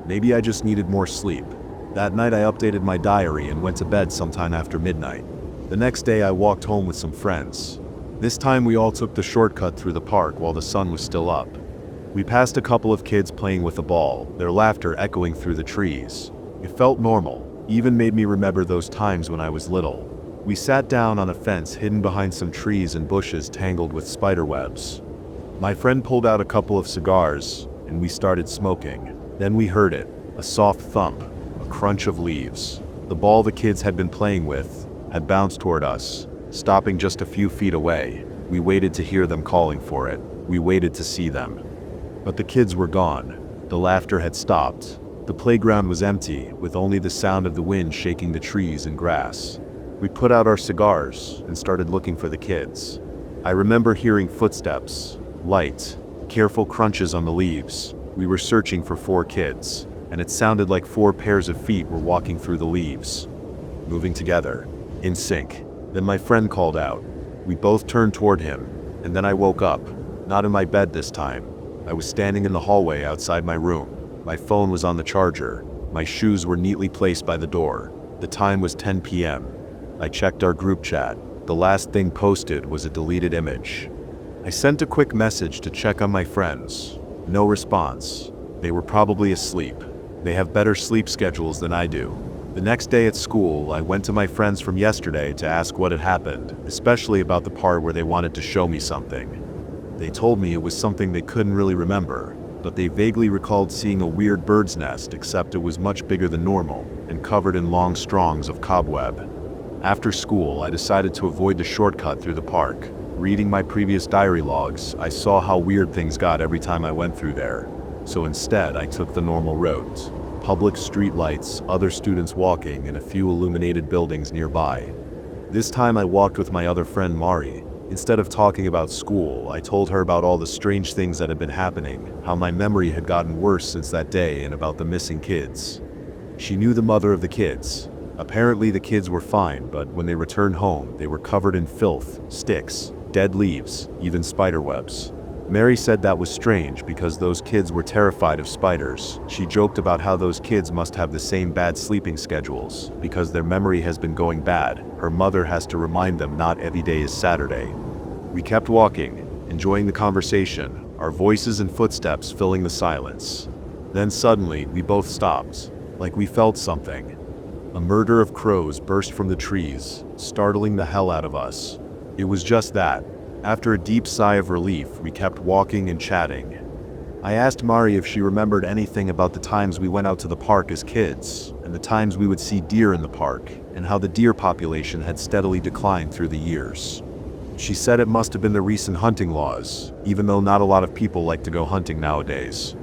Maybe I just needed more sleep. That night I updated my diary and went to bed sometime after midnight. The next day I walked home with some friends. This time we all took the shortcut through the park while the sun was still up. We passed a couple of kids playing with a ball, their laughter echoing through the trees. It felt normal, even made me remember those times when I was little. We sat down on a fence hidden behind some trees and bushes tangled with spiderwebs. My friend pulled out a couple of cigars, and we started smoking. Then we heard it, a soft thump. Crunch of leaves. The ball the kids had been playing with had bounced toward us, stopping just a few feet away. We waited to hear them calling for it. We waited to see them. But the kids were gone. The laughter had stopped. The playground was empty, with only the sound of the wind shaking the trees and grass. We put out our cigars and started looking for the kids. I remember hearing footsteps, light, careful crunches on the leaves. We were searching for 4 kids. And it sounded like 4 pairs of feet were walking through the leaves, moving together, in sync. Then my friend called out. We both turned toward him, and then I woke up, not in my bed this time. I was standing in the hallway outside my room. My phone was on the charger. My shoes were neatly placed by the door. The time was 10 p.m. I checked our group chat. The last thing posted was a deleted image. I sent a quick message to check on my friends. No response. They were probably asleep. They have better sleep schedules than I do. The next day at school, I went to my friends from yesterday to ask what had happened, especially about the part where they wanted to show me something. They told me it was something they couldn't really remember, but they vaguely recalled seeing a weird bird's nest, except it was much bigger than normal and covered in long strongs of cobweb. After school, I decided to avoid the shortcut through the park. Reading my previous diary logs, I saw how weird things got every time I went through there. So instead, I took the normal roads. Public street lights, other students walking, and a few illuminated buildings nearby. This time I walked with my other friend Mari. Instead of talking about school, I told her about all the strange things that had been happening, how my memory had gotten worse since that day, and about the missing kids. She knew the mother of the kids. Apparently the kids were fine, but when they returned home, they were covered in filth, sticks, dead leaves, even spider webs. Mary said that was strange because those kids were terrified of spiders. She joked about how those kids must have the same bad sleeping schedules. Because their memory has been going bad, her mother has to remind them not every day is Saturday. We kept walking, enjoying the conversation, our voices and footsteps filling the silence. Then suddenly, we both stopped, like we felt something. A murder of crows burst from the trees, startling the hell out of us. It was just that. After a deep sigh of relief, we kept walking and chatting. I asked Mari if she remembered anything about the times we went out to the park as kids, and the times we would see deer in the park, and how the deer population had steadily declined through the years. She said it must have been the recent hunting laws, even though not a lot of people like to go hunting nowadays.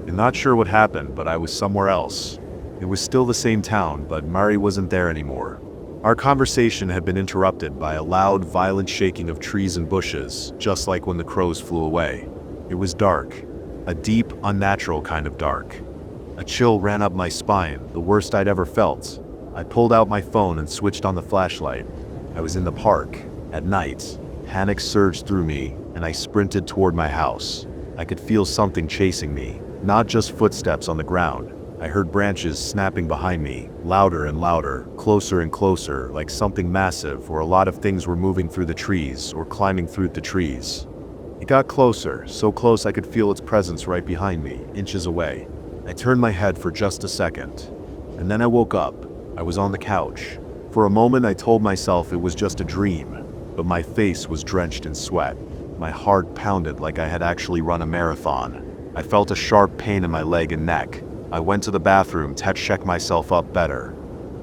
I'm not sure what happened, but I was somewhere else. It was still the same town, but Mari wasn't there anymore. Our conversation had been interrupted by a loud, violent shaking of trees and bushes, just like when the crows flew away. It was dark. A deep, unnatural kind of dark. A chill ran up my spine, the worst I'd ever felt. I pulled out my phone and switched on the flashlight. I was in the park, at night. Panic surged through me, and I sprinted toward my house. I could feel something chasing me, not just footsteps on the ground. I heard branches snapping behind me, louder and louder, closer and closer, like something massive or a lot of things were moving through the trees or climbing through the trees. It got closer, so close I could feel its presence right behind me, inches away. I turned my head for just a second, and then I woke up. I was on the couch. For a moment I told myself it was just a dream, but my face was drenched in sweat. My heart pounded like I had actually run a marathon. I felt a sharp pain in my leg and neck. I went to the bathroom to check myself up better.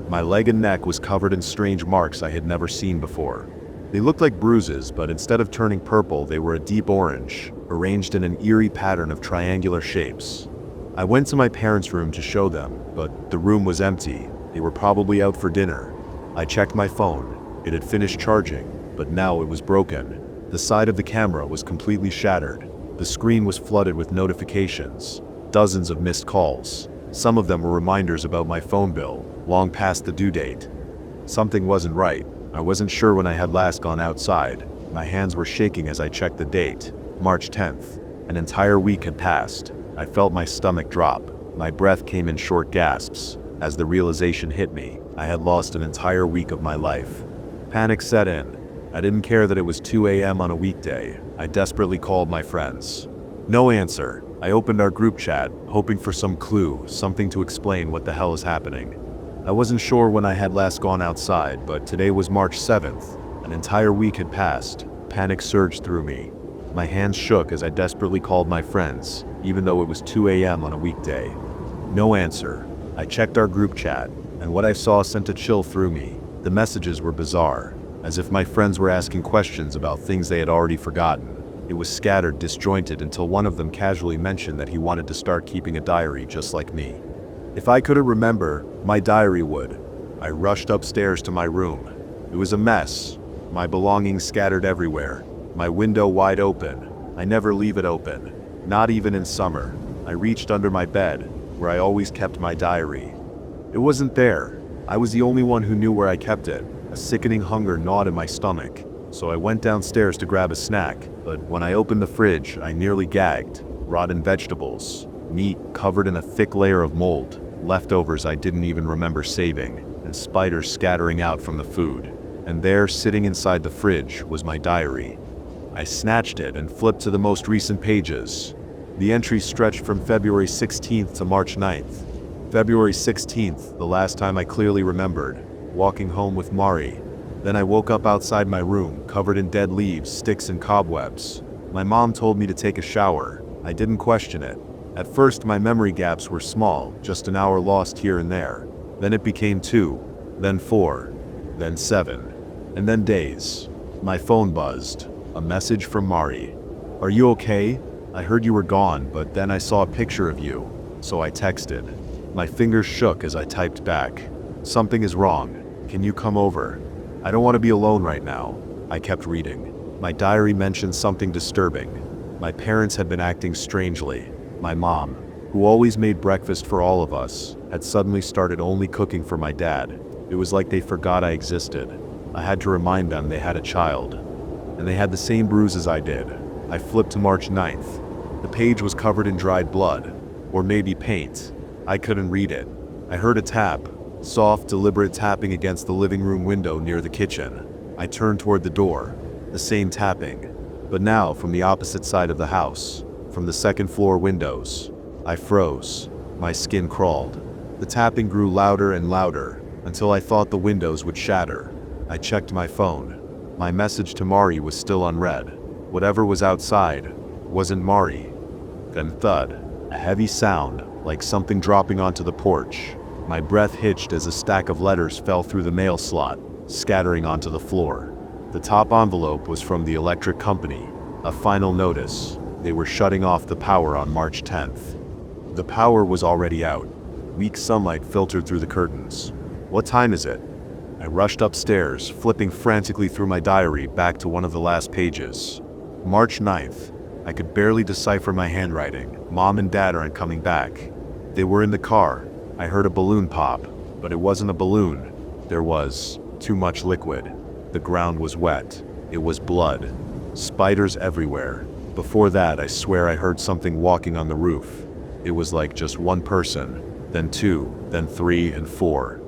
My leg and neck was covered in strange marks I had never seen before. They looked like bruises, but instead of turning purple, they were a deep orange, arranged in an eerie pattern of triangular shapes. I went to my parents' room to show them, but the room was empty. They were probably out for dinner. I checked my phone. It had finished charging, but now it was broken. The side of the camera was completely shattered. The screen was flooded with notifications. Dozens of missed calls. Some of them were reminders about my phone bill, long past the due date. Something wasn't right. I wasn't sure when I had last gone outside. My hands were shaking as I checked the date, March 10th. An entire week had passed. I felt my stomach drop. My breath came in short gasps. As the realization hit me, I had lost an entire week of my life. Panic set in. I didn't care that it was 2 a.m. on a weekday. I desperately called my friends. No answer. I opened our group chat, hoping for some clue, something to explain what the hell is happening. I wasn't sure when I had last gone outside, but today was March 7th. An entire week had passed. Panic surged through me. My hands shook as I desperately called my friends, even though it was 2 a.m. on a weekday. No answer. I checked our group chat, and what I saw sent a chill through me. The messages were bizarre, as if my friends were asking questions about things they had already forgotten. It was scattered, disjointed, until one of them casually mentioned that he wanted to start keeping a diary just like me. If I couldn't remember, my diary would. I rushed upstairs to my room. It was a mess. My belongings scattered everywhere. My window wide open. I never leave it open, not even in summer. I reached under my bed, where I always kept my diary. It wasn't there. I was the only one who knew where I kept it. A sickening hunger gnawed in my stomach. So I went downstairs to grab a snack, but when I opened the fridge, I nearly gagged. Rotten vegetables, meat covered in a thick layer of mold, leftovers I didn't even remember saving, and spiders scattering out from the food. And there, sitting inside the fridge, was my diary. I snatched it and flipped to the most recent pages. The entry stretched from February 16th to March 9th. February 16th, the last time I clearly remembered, walking home with Mari. Then I woke up outside my room, covered in dead leaves, sticks, and cobwebs. My mom told me to take a shower. I didn't question it. At first, my memory gaps were small, just an hour lost here and there. Then it became 2, then 4, then 7, and then days. My phone buzzed. A message from Mari. "Are you okay? I heard you were gone, but then I saw a picture of you, so I texted." My fingers shook as I typed back. "Something is wrong. Can you come over? I don't want to be alone right now." I kept reading. My diary mentioned something disturbing. My parents had been acting strangely. My mom, who always made breakfast for all of us, had suddenly started only cooking for my dad. It was like they forgot I existed. I had to remind them they had a child. And they had the same bruises I did. I flipped to March 9th. The page was covered in dried blood. Or maybe paint. I couldn't read it. I heard a tap. Soft, deliberate tapping against the living room window near the kitchen. I turned toward the door. The same tapping. But now from the opposite side of the house. From the second floor windows. I froze. My skin crawled. The tapping grew louder and louder, until I thought the windows would shatter. I checked my phone. My message to Mari was still unread. Whatever was outside wasn't Mari. Then thud. A heavy sound, like something dropping onto the porch. My breath hitched as a stack of letters fell through the mail slot, scattering onto the floor. The top envelope was from the electric company. A final notice. They were shutting off the power on March 10th. The power was already out. Weak sunlight filtered through the curtains. "What time is it?" I rushed upstairs, flipping frantically through my diary back to one of the last pages. March 9th. I could barely decipher my handwriting. Mom and Dad aren't coming back. They were in the car. I heard a balloon pop, but it wasn't a balloon. There was too much liquid. The ground was wet. It was blood. Spiders everywhere. Before that, I swear I heard something walking on the roof. It was like just one person, then two, then three, and four.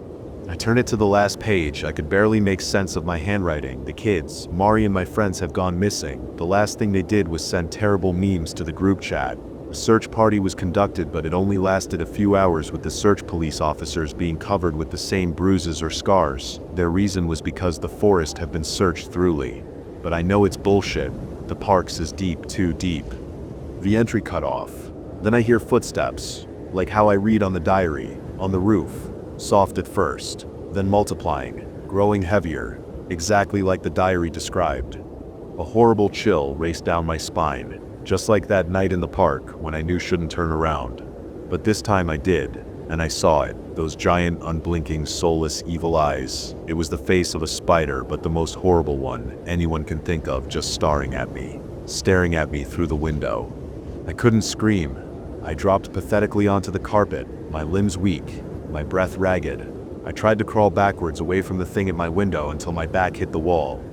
I turned it to the last page. I could barely make sense of my handwriting. The kids, Mari and my friends, have gone missing. The last thing they did was send terrible memes to the group chat. A search party was conducted, but it only lasted a few hours, with the search police officers being covered with the same bruises or scars. Their reason was because the forest had been searched thoroughly. But I know it's bullshit. The parks is deep, too deep. The entry cut off. Then I hear footsteps, like how I read on the diary, on the roof. Soft at first, then multiplying, growing heavier, exactly like the diary described. A horrible chill raced down my spine, just like that night in the park when I knew shouldn't turn around. But this time I did, and I saw it, those giant, unblinking, soulless, evil eyes. It was the face of a spider, but the most horrible one anyone can think of, just staring at me through the window. I couldn't scream. I dropped pathetically onto the carpet, my limbs weak, my breath ragged. I tried to crawl backwards away from the thing at my window until my back hit the wall.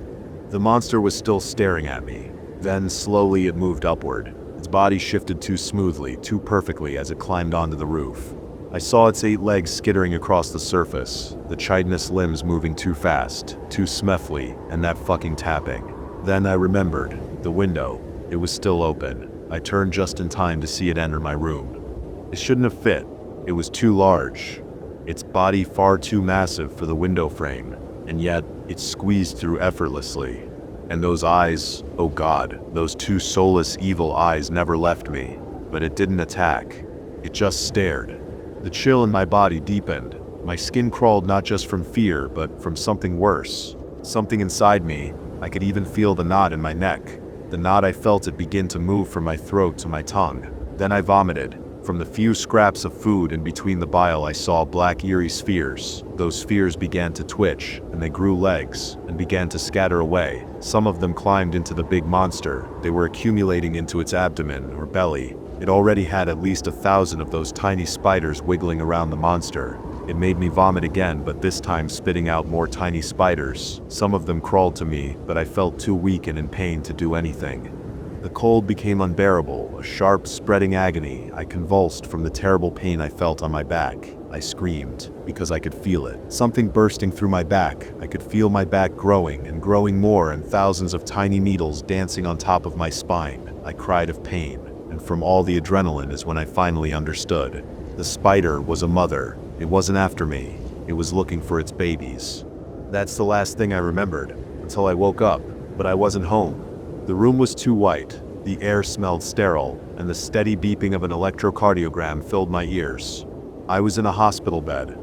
The monster was still staring at me. Then, slowly, it moved upward. Its body shifted too smoothly, too perfectly as it climbed onto the roof. I saw its 8 legs skittering across the surface, the chitinous limbs moving too fast, too swiftly, and that fucking tapping. Then I remembered. The window. It was still open. I turned just in time to see it enter my room. It shouldn't have fit. It was too large. Its body far too massive for the window frame, and yet it squeezed through effortlessly. And those eyes, oh God, those 2 soulless evil eyes never left me. But it didn't attack. It just stared. The chill in my body deepened. My skin crawled not just from fear, but from something worse. Something inside me. I could even feel the knot in my neck. The knot, I felt it begin to move from my throat to my tongue. Then I vomited. From the few scraps of food in between the bile, I saw black eerie spheres. Those spheres began to twitch, and they grew legs, and began to scatter away. Some of them climbed into the big monster. They were accumulating into its abdomen, or belly. It already had at least 1,000 of those tiny spiders wiggling around the monster. It made me vomit again, but this time spitting out more tiny spiders. Some of them crawled to me, but I felt too weak and in pain to do anything. The cold became unbearable, a sharp, spreading agony. I convulsed from the terrible pain I felt on my back. I screamed, because I could feel it. Something bursting through my back. I could feel my back growing and growing more, and thousands of tiny needles dancing on top of my spine. I cried of pain, and from all the adrenaline is when I finally understood. The spider was a mother. It wasn't after me. It was looking for its babies. That's the last thing I remembered, until I woke up, but I wasn't home. The room was too white, the air smelled sterile, and the steady beeping of an electrocardiogram filled my ears. I was in a hospital bed.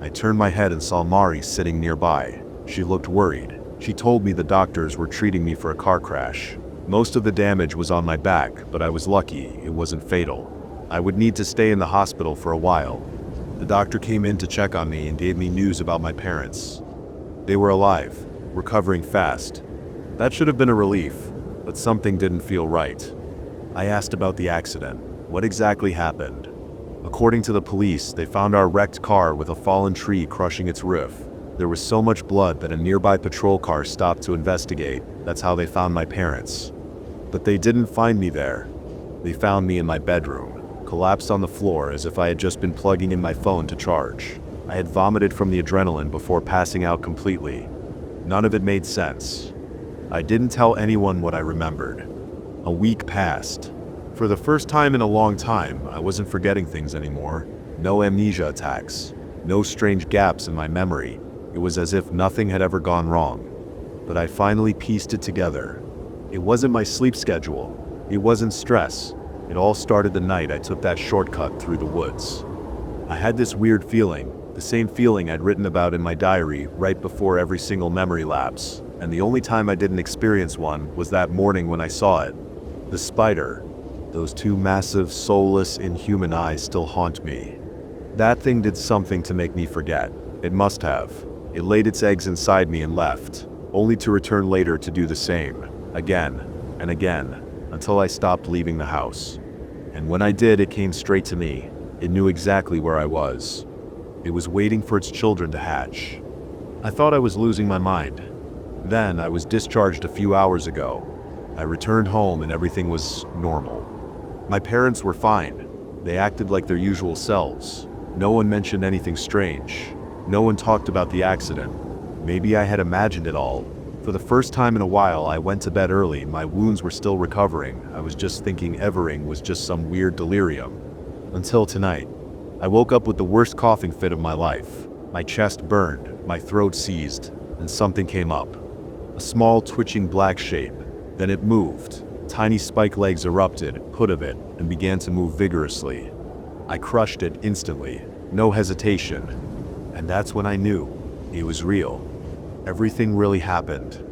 I turned my head and saw Mari sitting nearby. She looked worried. She told me the doctors were treating me for a car crash. Most of the damage was on my back, but I was lucky it wasn't fatal. I would need to stay in the hospital for a while. The doctor came in to check on me and gave me news about my parents. They were alive, recovering fast. That should have been a relief, but something didn't feel right. I asked about the accident. What exactly happened? According to the police, they found our wrecked car with a fallen tree crushing its roof. There was so much blood that a nearby patrol car stopped to investigate. That's how they found my parents. But they didn't find me there. They found me in my bedroom, collapsed on the floor as if I had just been plugging in my phone to charge. I had vomited from the adrenaline before passing out completely. None of it made sense. I didn't tell anyone what I remembered. A week passed. For the first time in a long time, I wasn't forgetting things anymore. No amnesia attacks. No strange gaps in my memory. It was as if nothing had ever gone wrong. But I finally pieced it together. It wasn't my sleep schedule. It wasn't stress. It all started the night I took that shortcut through the woods. I had this weird feeling, the same feeling I'd written about in my diary right before every single memory lapse. And the only time I didn't experience one was that morning when I saw it. The spider. Those two massive, soulless, inhuman eyes still haunt me. That thing did something to make me forget. It must have. It laid its eggs inside me and left, only to return later to do the same, again and again, until I stopped leaving the house. And when I did, it came straight to me. It knew exactly where I was. It was waiting for its children to hatch. I thought I was losing my mind. Then I was discharged a few hours ago. I returned home and everything was normal. My parents were fine. They acted like their usual selves. No one mentioned anything strange. No one talked about the accident. Maybe I had imagined it all. For the first time in a while, I went to bed early. My wounds were still recovering. I was just thinking Evering was just some weird delirium. Until tonight. I woke up with the worst coughing fit of my life. My chest burned, my throat seized, and something came up. A small twitching black shape. Then it moved. Tiny spike legs erupted, put of it, and began to move vigorously. I crushed it instantly, no hesitation. And that's when I knew it was real. Everything really happened.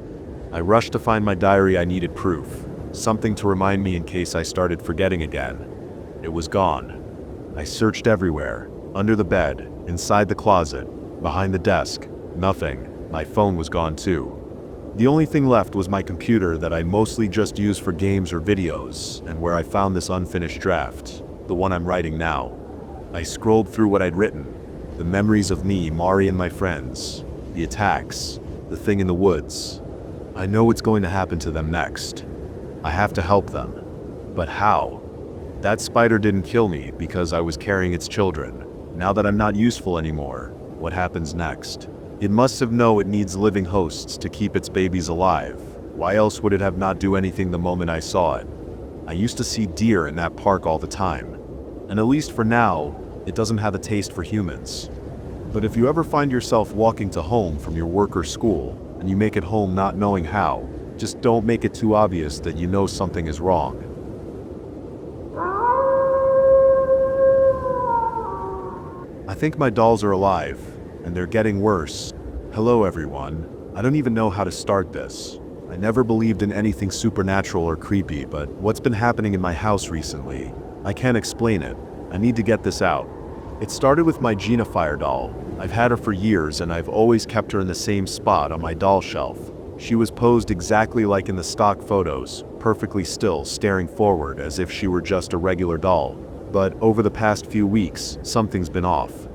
I rushed to find my diary. I needed proof, something to remind me in case I started forgetting again. It was gone. I searched everywhere, under the bed, inside the closet, behind the desk, nothing. My phone was gone too. The only thing left was my computer that I mostly just use for games or videos, and where I found this unfinished draft, the one I'm writing now. I scrolled through what I'd written, the memories of me, Mari, and my friends, the attacks, the thing in the woods. I know what's going to happen to them next. I have to help them. But how? That spider didn't kill me because I was carrying its children. Now that I'm not useful anymore, what happens next? It must have known it needs living hosts to keep its babies alive. Why else would it have not do anything the moment I saw it? I used to see deer in that park all the time. And at least for now, it doesn't have a taste for humans. But if you ever find yourself walking to home from your work or school, and you make it home not knowing how, just don't make it too obvious that you know something is wrong. I think my dolls are alive, and they're getting worse. Hello everyone. I don't even know how to start this. I never believed in anything supernatural or creepy, but what's been happening in my house recently? I can't explain it. I need to get this out. It started with my Gina Fire doll. I've had her for years and I've always kept her in the same spot on my doll shelf. She was posed exactly like in the stock photos, perfectly still, staring forward as if she were just a regular doll. But over the past few weeks, something's been off.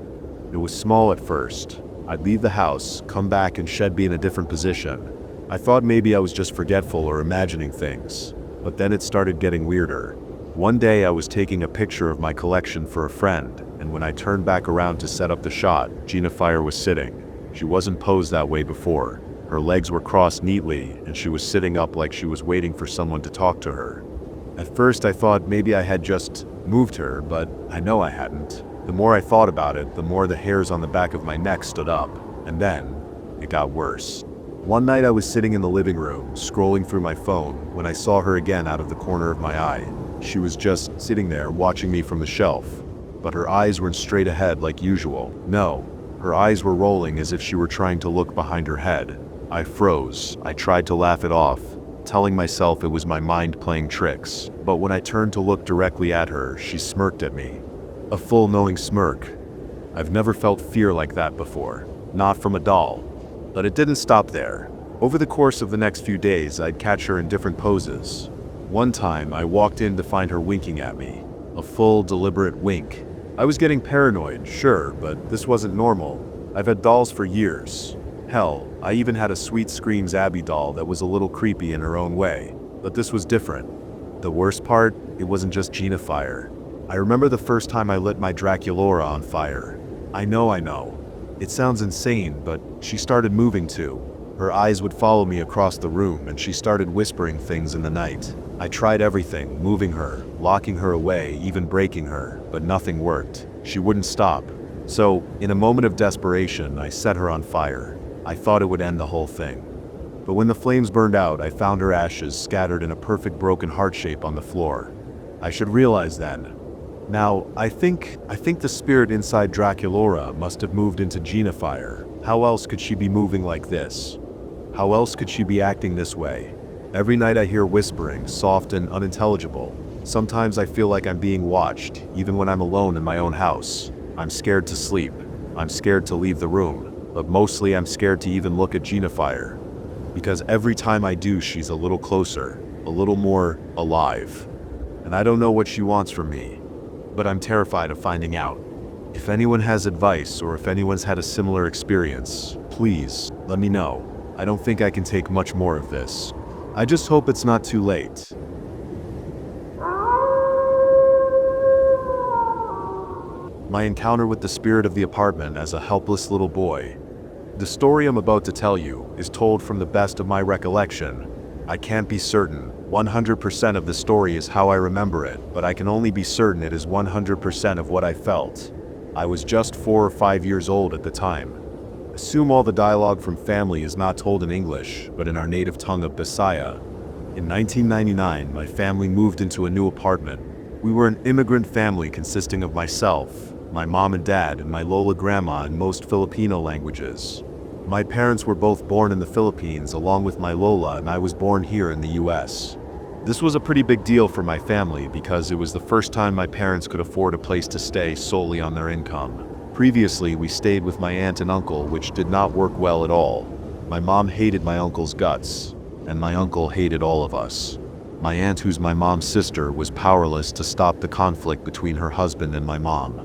It was small at first. I'd leave the house, come back, and she'd be in a different position. I thought maybe I was just forgetful or imagining things. But then it started getting weirder. One day I was taking a picture of my collection for a friend, and when I turned back around to set up the shot, Gina Fire was sitting. She wasn't posed that way before. Her legs were crossed neatly, and she was sitting up like she was waiting for someone to talk to her. At first I thought maybe I had just moved her, but I know I hadn't. The more I thought about it, the more the hairs on the back of my neck stood up. And then, it got worse. One night I was sitting in the living room, scrolling through my phone, when I saw her again out of the corner of my eye. She was just sitting there, watching me from the shelf. But her eyes weren't straight ahead like usual. No, her eyes were rolling as if she were trying to look behind her head. I froze. I tried to laugh it off, telling myself it was my mind playing tricks. But when I turned to look directly at her, she smirked at me. A full knowing smirk. I've never felt fear like that before. Not from a doll. But it didn't stop there. Over the course of the next few days, I'd catch her in different poses. One time, I walked in to find her winking at me. A full, deliberate wink. I was getting paranoid, sure, but this wasn't normal. I've had dolls for years. Hell, I even had a Sweet Screams Abby doll that was a little creepy in her own way. But this was different. The worst part, it wasn't just Gina fire. I remember the first time I lit my Draculaura on fire. I know. It sounds insane, but she started moving too. Her eyes would follow me across the room, and she started whispering things in the night. I tried everything, moving her, locking her away, even breaking her, but nothing worked. She wouldn't stop. So, in a moment of desperation, I set her on fire. I thought it would end the whole thing. But when the flames burned out, I found her ashes scattered in a perfect broken heart shape on the floor. I should realize then. Now, I think the spirit inside Draculaura must have moved into Gina fire. How else could she be moving like this? How else could she be acting this way? Every night I hear whispering, soft and unintelligible. Sometimes I feel like I'm being watched, even when I'm alone in my own house. I'm scared to sleep. I'm scared to leave the room. But mostly I'm scared to even look at Gina fire. Because every time I do, she's a little closer, a little more alive. And I don't know what she wants from me. But I'm terrified of finding out. If anyone has advice, or if anyone's had a similar experience, please, let me know. I don't think I can take much more of this. I just hope it's not too late. My encounter with the spirit of the apartment as a helpless little boy. The story I'm about to tell you is told from the best of my recollection. I can't be certain. 100% of the story is how I remember it, but I can only be certain it is 100% of what I felt. I was just 4 or 5 years old at the time. Assume all the dialogue from family is not told in English, but in our native tongue of Bisaya. In 1999, my family moved into a new apartment. We were an immigrant family consisting of myself, my mom and dad, and my Lola grandma in most Filipino languages. My parents were both born in the Philippines along with my Lola, and I was born here in the US. This was a pretty big deal for my family because it was the first time my parents could afford a place to stay solely on their income. Previously, we stayed with my aunt and uncle, which did not work well at all. My mom hated my uncle's guts, and my uncle hated all of us. My aunt, who's my mom's sister, was powerless to stop the conflict between her husband and my mom.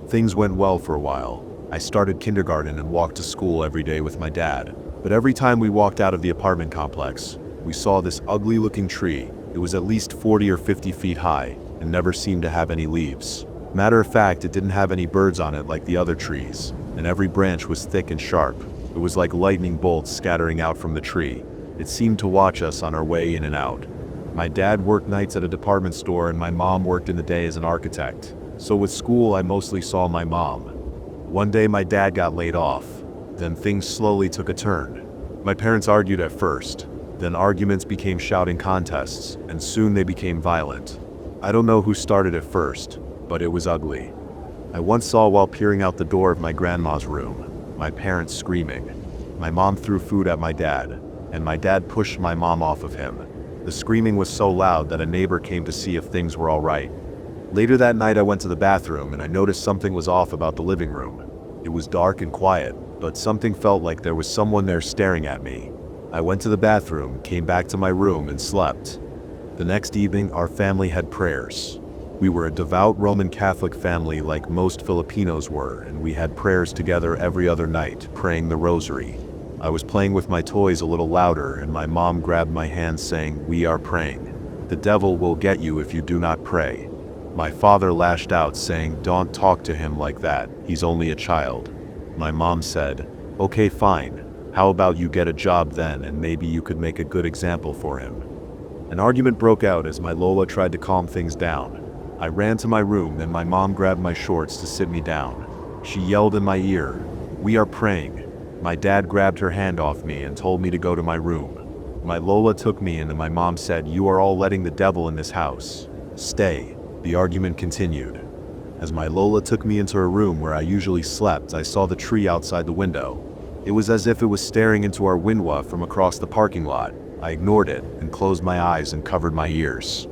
Things went well for a while. I started kindergarten and walked to school every day with my dad. But every time we walked out of the apartment complex, we saw this ugly-looking tree. It was at least 40 or 50 feet high and never seemed to have any leaves. Matter of fact, it didn't have any birds on it like the other trees, and every branch was thick and sharp. It was like lightning bolts scattering out from the tree. It seemed to watch us on our way in and out. My dad worked nights at a department store and my mom worked in the day as an architect. So with school, I mostly saw my mom. One day my dad got laid off. Then things slowly took a turn. My parents argued at first. Then arguments became shouting contests, and soon they became violent. I don't know who started it first, but it was ugly. I once saw while peering out the door of my grandma's room, my parents screaming. My mom threw food at my dad, and my dad pushed my mom off of him. The screaming was so loud that a neighbor came to see if things were all right. Later that night I went to the bathroom and I noticed something was off about the living room. It was dark and quiet, but something felt like there was someone there staring at me. I went to the bathroom, came back to my room and slept. The next evening our family had prayers. We were a devout Roman Catholic family like most Filipinos were, and we had prayers together every other night, praying the rosary. I was playing with my toys a little louder and my mom grabbed my hand saying, "We are praying. The devil will get you if you do not pray." My father lashed out saying, "Don't talk to him like that, he's only a child." My mom said, "Okay, fine. How about you get a job then and maybe you could make a good example for him." An argument broke out as my Lola tried to calm things down. I ran to my room and my mom grabbed my shorts to sit me down. She yelled in my ear, "We are praying." My dad grabbed her hand off me and told me to go to my room. My Lola took me in and my mom said, "You are all letting the devil in this house. Stay." The argument continued. As my Lola took me into her room where I usually slept, I saw the tree outside the window. It was as if it was staring into our window from across the parking lot. I ignored it and closed my eyes and covered my ears.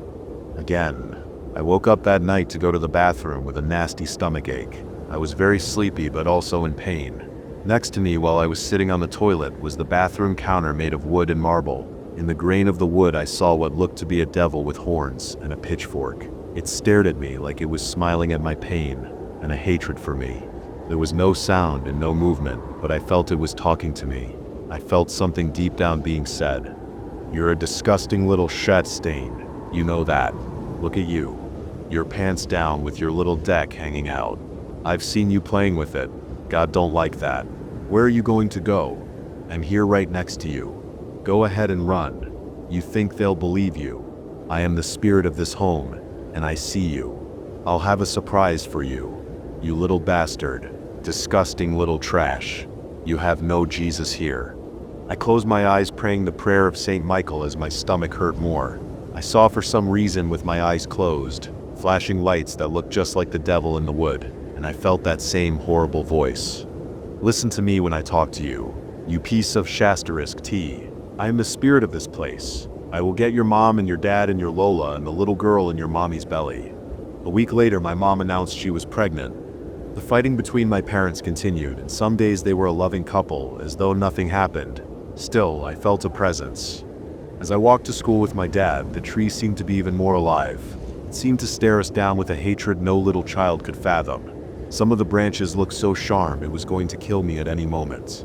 Again, I woke up that night to go to the bathroom with a nasty stomachache. I was very sleepy but also in pain. Next to me while I was sitting on the toilet was the bathroom counter made of wood and marble. In the grain of the wood I saw what looked to be a devil with horns and a pitchfork. It stared at me like it was smiling at my pain and a hatred for me. There was no sound and no movement, but I felt it was talking to me. I felt something deep down being said. "You're a disgusting little shat stain. You know that. Look at you. Your pants down with your little deck hanging out. I've seen you playing with it. God don't like that. Where are you going to go? I'm here right next to you. Go ahead and run. You think they'll believe you? I am the spirit of this home, and I see you. I'll have a surprise for you. You little bastard. Disgusting little trash. You have no Jesus here." I closed my eyes praying the prayer of Saint Michael as my stomach hurt more. I saw for some reason with my eyes closed, flashing lights that looked just like the devil in the wood, and I felt that same horrible voice. "Listen to me when I talk to you, you piece of Shasterisk tea. I am the spirit of this place. I will get your mom and your dad and your Lola and the little girl in your mommy's belly." A week later, my mom announced she was pregnant. The fighting between my parents continued, and some days they were a loving couple, as though nothing happened. Still, I felt a presence. As I walked to school with my dad, the tree seemed to be even more alive. It seemed to stare us down with a hatred no little child could fathom. Some of the branches looked so sharp it was going to kill me at any moment.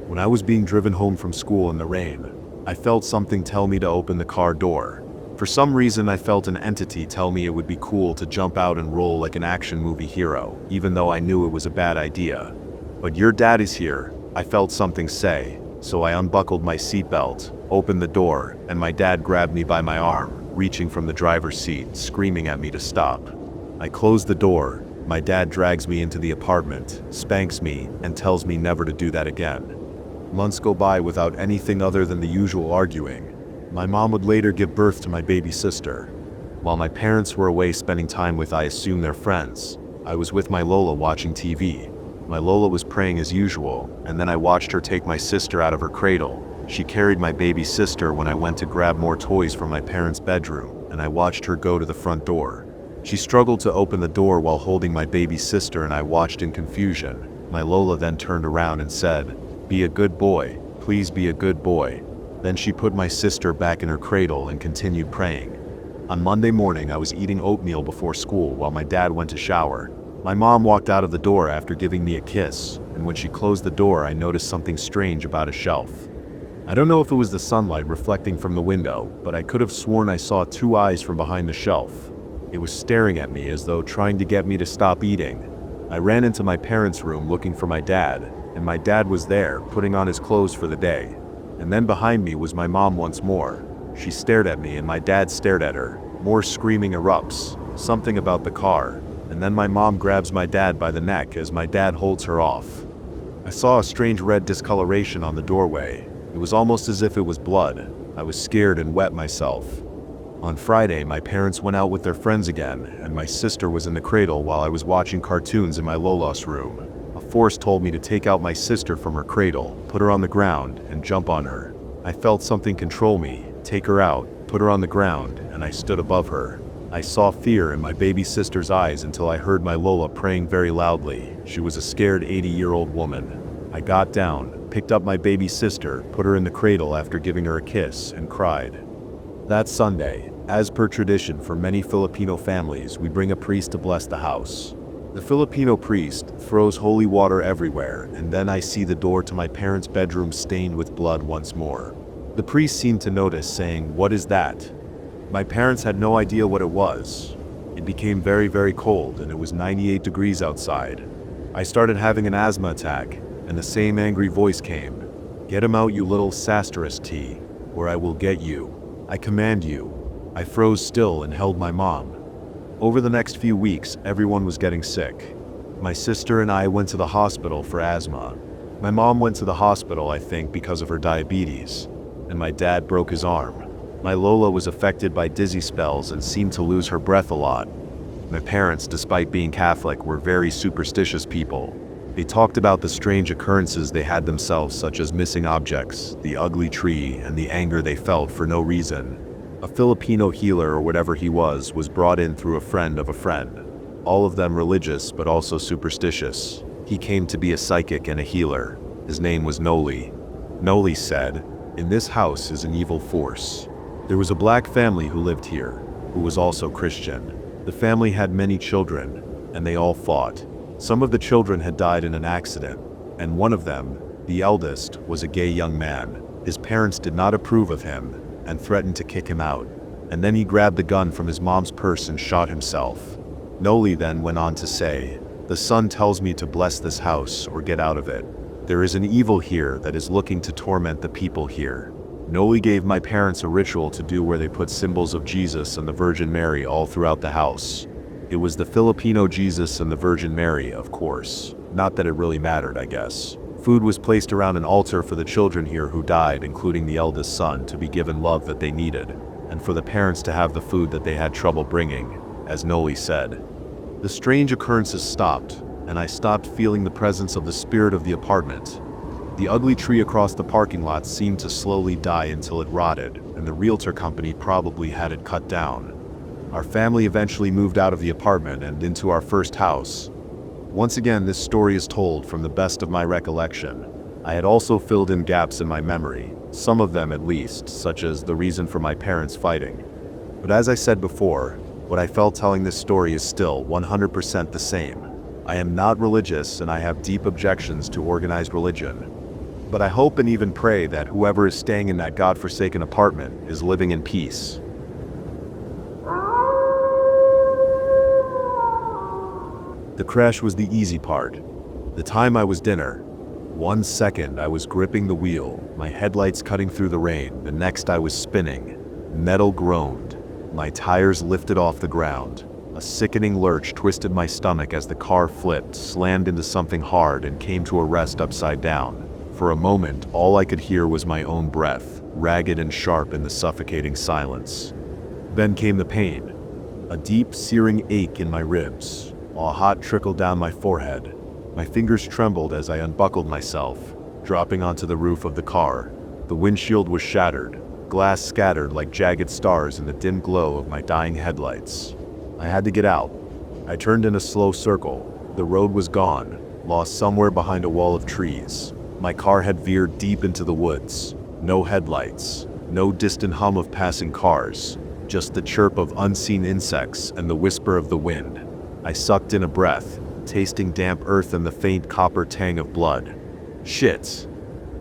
When I was being driven home from school in the rain, I felt something tell me to open the car door. For some reason, I felt an entity tell me it would be cool to jump out and roll like an action movie hero, even though I knew it was a bad idea. "But your dad is here," I felt something say, so I unbuckled my seatbelt, opened the door, and my dad grabbed me by my arm, reaching from the driver's seat, screaming at me to stop. I closed the door. My dad drags me into the apartment, spanks me, and tells me never to do that again. Months go by without anything other than the usual arguing. My mom would later give birth to my baby sister. While my parents were away spending time with, I assume, their friends, I was with my Lola watching TV. My Lola was praying as usual, and then I watched her take my sister out of her cradle. She carried my baby sister when I went to grab more toys from my parents' bedroom, and I watched her go to the front door. She struggled to open the door while holding my baby sister, and I watched in confusion. My Lola then turned around and said, "Be a good boy, please be a good boy." Then she put my sister back in her cradle and continued praying. On Monday morning, I was eating oatmeal before school while my dad went to shower. My mom walked out of the door after giving me a kiss, and when she closed the door, I noticed something strange about a shelf. I don't know if it was the sunlight reflecting from the window, but I could have sworn I saw two eyes from behind the shelf. It was staring at me as though trying to get me to stop eating. I ran into my parents' room looking for my dad, and my dad was there, putting on his clothes for the day. And then behind me was my mom once more. She stared at me and my dad stared at her. More screaming erupts, something about the car, and then my mom grabs my dad by the neck as my dad holds her off. I saw a strange red discoloration on the doorway. It was almost as if it was blood. I was scared and wet myself. On Friday, my parents went out with their friends again, and my sister was in the cradle while I was watching cartoons in my Lola's room. A force told me to take out my sister from her cradle, put her on the ground, and jump on her. I felt something control me, take her out, put her on the ground, and I stood above her. I saw fear in my baby sister's eyes until I heard my Lola praying very loudly. She was a scared 80-year-old woman. I got down, picked up my baby sister, put her in the cradle after giving her a kiss, and cried. That Sunday, as per tradition for many Filipino families, we bring a priest to bless the house. The Filipino priest throws holy water everywhere, and then I see the door to my parents' bedroom stained with blood once more. The priest seemed to notice, saying, "What is that?" My parents had no idea what it was. It became very, very cold, and it was 98 degrees outside. I started having an asthma attack, and the same angry voice came. "Get him out, you little sasterist tea, or I will get you. I command you." I froze still and held my mom. Over the next few weeks, everyone was getting sick. My sister and I went to the hospital for asthma. My mom went to the hospital, I think, because of her diabetes, and my dad broke his arm. My Lola was affected by dizzy spells and seemed to lose her breath a lot. My parents, despite being Catholic, were very superstitious people. They talked about the strange occurrences they had themselves, such as missing objects, the ugly tree, and the anger they felt for no reason. A Filipino healer, or whatever he was brought in through a friend of a friend. All of them religious but also superstitious. He came to be a psychic and a healer. His name was Noli. Noli said, "In this house is an evil force." There was a black family who lived here, who was also Christian. The family had many children, and they all fought. Some of the children had died in an accident, and one of them, the eldest, was a gay young man. His parents did not approve of him, and threatened to kick him out. And then he grabbed the gun from his mom's purse and shot himself. Noli then went on to say, "The son tells me to bless this house or get out of it. There is an evil here that is looking to torment the people here." Noli gave my parents a ritual to do where they put symbols of Jesus and the Virgin Mary all throughout the house. It was the Filipino Jesus and the Virgin Mary, of course. Not that it really mattered, I guess. Food was placed around an altar for the children here who died, including the eldest son, to be given love that they needed, and for the parents to have the food that they had trouble bringing, as Noli said. The strange occurrences stopped, and I stopped feeling the presence of the spirit of the apartment. The ugly tree across the parking lot seemed to slowly die until it rotted, and the realtor company probably had it cut down. Our family eventually moved out of the apartment and into our first house. Once again, this story is told from the best of my recollection. I had also filled in gaps in my memory, some of them at least, such as the reason for my parents fighting. But as I said before, what I felt telling this story is still 100% the same. I am not religious and I have deep objections to organized religion. But I hope and even pray that whoever is staying in that godforsaken apartment is living in peace. The crash was the easy part. The time I was dinner. 1 second I was gripping the wheel, my headlights cutting through the rain. The next I was spinning. Metal groaned. My tires lifted off the ground. A sickening lurch twisted my stomach as the car flipped, slammed into something hard, and came to a rest upside down. For a moment, all I could hear was my own breath, ragged and sharp in the suffocating silence. Then came the pain. A deep, searing ache in my ribs, while hot trickled down my forehead. My fingers trembled as I unbuckled myself, dropping onto the roof of the car. The windshield was shattered, glass scattered like jagged stars in the dim glow of my dying headlights. I had to get out. I turned in a slow circle. The road was gone, lost somewhere behind a wall of trees. My car had veered deep into the woods. No headlights, no distant hum of passing cars, just the chirp of unseen insects and the whisper of the wind. I sucked in a breath, tasting damp earth and the faint copper tang of blood. Shit.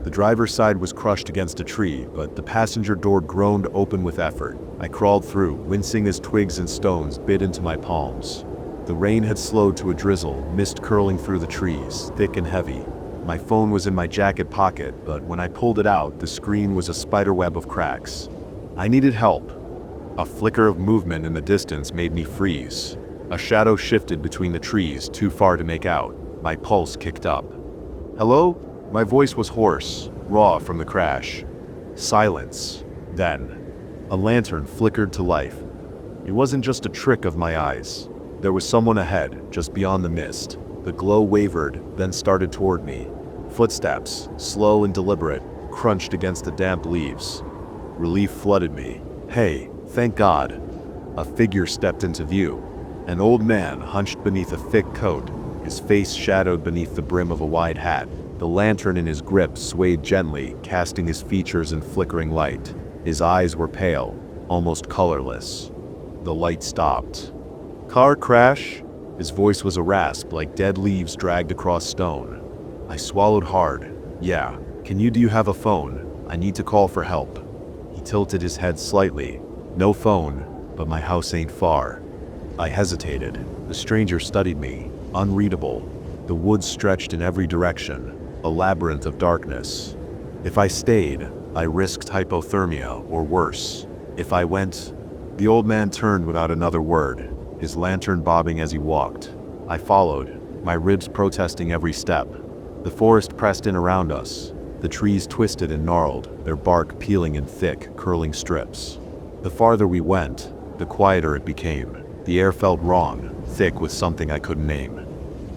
The driver's side was crushed against a tree, but the passenger door groaned open with effort. I crawled through, wincing as twigs and stones bit into my palms. The rain had slowed to a drizzle, mist curling through the trees, thick and heavy. My phone was in my jacket pocket, but when I pulled it out, the screen was a spiderweb of cracks. I needed help. A flicker of movement in the distance made me freeze. A shadow shifted between the trees, too far to make out. My pulse kicked up. "Hello?" My voice was hoarse, raw from the crash. Silence. Then, a lantern flickered to life. It wasn't just a trick of my eyes. There was someone ahead, just beyond the mist. The glow wavered, then started toward me. Footsteps, slow and deliberate, crunched against the damp leaves. Relief flooded me. Hey, thank God. A figure stepped into view. An old man hunched beneath a thick coat, his face shadowed beneath the brim of a wide hat. The lantern in his grip swayed gently, casting his features in flickering light. His eyes were pale, almost colorless. The light stopped. "Car crash?" His voice was a rasp, like dead leaves dragged across stone. I swallowed hard. "Yeah. Do you have a phone? I need to call for help." He tilted his head slightly. "No phone, but my house ain't far." I hesitated. The stranger studied me, unreadable. The woods stretched in every direction, a labyrinth of darkness. If I stayed, I risked hypothermia or worse. If I went... The old man turned without another word, his lantern bobbing as he walked. I followed, my ribs protesting every step. The forest pressed in around us, the trees twisted and gnarled, their bark peeling in thick, curling strips. The farther we went, the quieter it became. The air felt wrong, thick with something I couldn't name.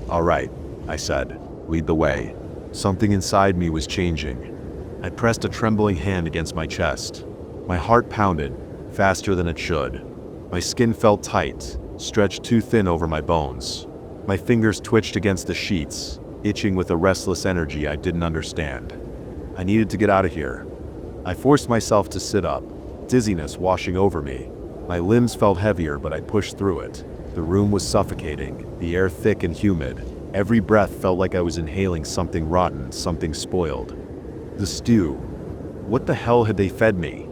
"All right," I said. lead the way. Something inside me was changing. I pressed a trembling hand against my chest. My heart pounded, faster than it should. My skin felt tight, stretched too thin over my bones. My fingers twitched against the sheets, itching with a restless energy I didn't understand. I needed to get out of here. I forced myself to sit up, dizziness washing over me. My limbs felt heavier, but I pushed through it. The room was suffocating, the air thick and humid. Every breath felt like I was inhaling something rotten, something spoiled. The stew. What the hell had they fed me?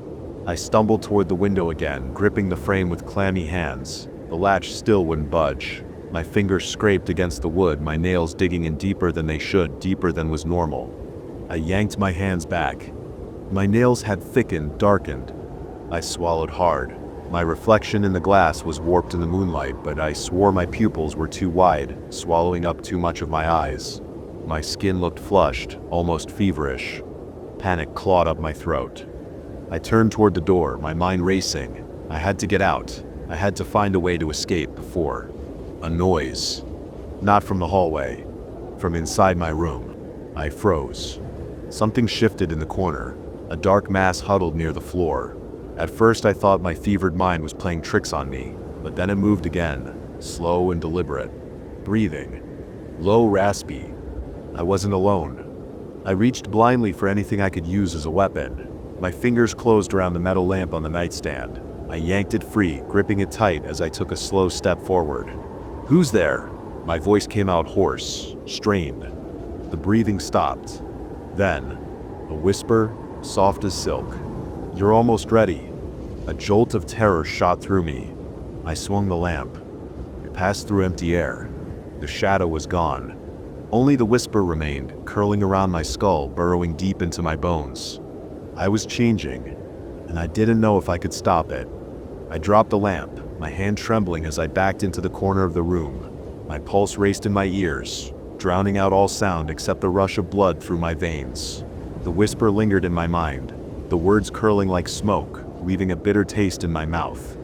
I stumbled toward the window again, gripping the frame with clammy hands. The latch still wouldn't budge. My fingers scraped against the wood, my nails digging in deeper than they should, deeper than was normal. I yanked my hands back. My nails had thickened, darkened. I swallowed hard. My reflection in the glass was warped in the moonlight, but I swore my pupils were too wide, swallowing up too much of my eyes. My skin looked flushed, almost feverish. Panic clawed up my throat. I turned toward the door, my mind racing. I had to get out. I had to find a way to escape before. A noise. Not from the hallway. From inside my room. I froze. Something shifted in the corner. A dark mass huddled near the floor. At first I thought my fevered mind was playing tricks on me, but then it moved again, slow and deliberate. Breathing. Low, raspy. I wasn't alone. I reached blindly for anything I could use as a weapon. My fingers closed around the metal lamp on the nightstand. I yanked it free, gripping it tight as I took a slow step forward. "Who's there?" My voice came out hoarse, strained. The breathing stopped. Then, a whisper, soft as silk. "You're almost ready." A jolt of terror shot through me. I swung the lamp. It passed through empty air. The shadow was gone. Only the whisper remained, curling around my skull, burrowing deep into my bones. I was changing, and I didn't know if I could stop it. I dropped the lamp, my hand trembling as I backed into the corner of the room. My pulse raced in my ears, drowning out all sound except the rush of blood through my veins. The whisper lingered in my mind, the words curling like smoke, leaving a bitter taste in my mouth.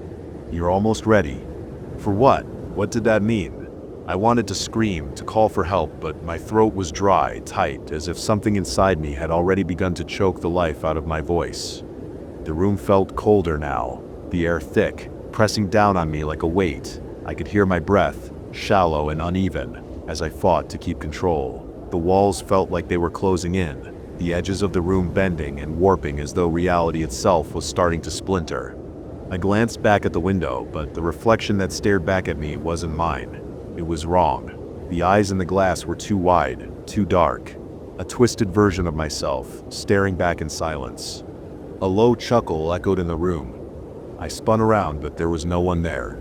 "You're almost ready." For what? What did that mean? I wanted to scream, to call for help, but my throat was dry, tight, as if something inside me had already begun to choke the life out of my voice. The room felt colder now, the air thick, pressing down on me like a weight. I could hear my breath, shallow and uneven, as I fought to keep control. The walls felt like they were closing in, the edges of the room bending and warping as though reality itself was starting to splinter. I glanced back at the window, but the reflection that stared back at me wasn't mine. It was wrong. The eyes in the glass were too wide, too dark. A twisted version of myself, staring back in silence. A low chuckle echoed in the room. I spun around, but there was no one there.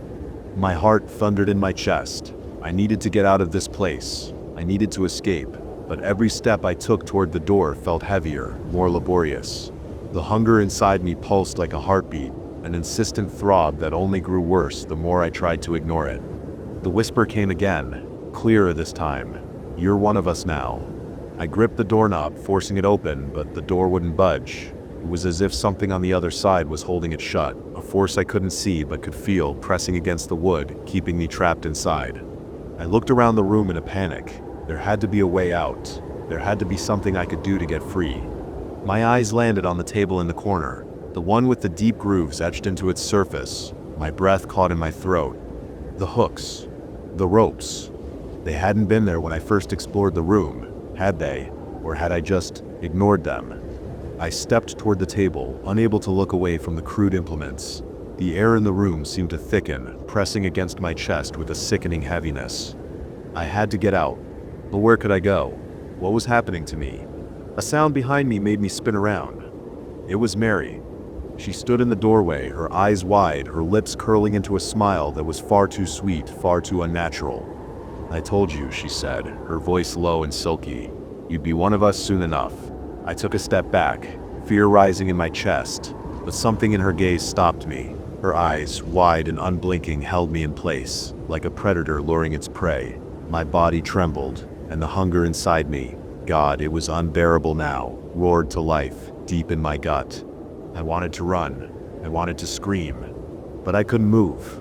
My heart thundered in my chest. I needed to get out of this place. I needed to escape, but every step I took toward the door felt heavier, more laborious. The hunger inside me pulsed like a heartbeat, an insistent throb that only grew worse the more I tried to ignore it. The whisper came again, clearer this time. "You're one of us now." I gripped the doorknob, forcing it open, but the door wouldn't budge. It was as if something on the other side was holding it shut, a force I couldn't see but could feel pressing against the wood, keeping me trapped inside. I looked around the room in a panic. There had to be a way out. There had to be something I could do to get free. My eyes landed on the table in the corner, the one with the deep grooves etched into its surface. My breath caught in my throat. The hooks. The ropes. They hadn't been there when I first explored the room, had they? Or had I just ignored them? I stepped toward the table, unable to look away from the crude implements. The air in the room seemed to thicken, pressing against my chest with a sickening heaviness. I had to get out. But where could I go? What was happening to me? A sound behind me made me spin around. It was Mary. She stood in the doorway, her eyes wide, her lips curling into a smile that was far too sweet, far too unnatural. "I told you," she said, her voice low and silky. "You'd be one of us soon enough." I took a step back, fear rising in my chest, but something in her gaze stopped me. Her eyes, wide and unblinking, held me in place, like a predator luring its prey. My body trembled, and the hunger inside me, God, it was unbearable now, roared to life, deep in my gut. I wanted to run. I wanted to scream. But I couldn't move.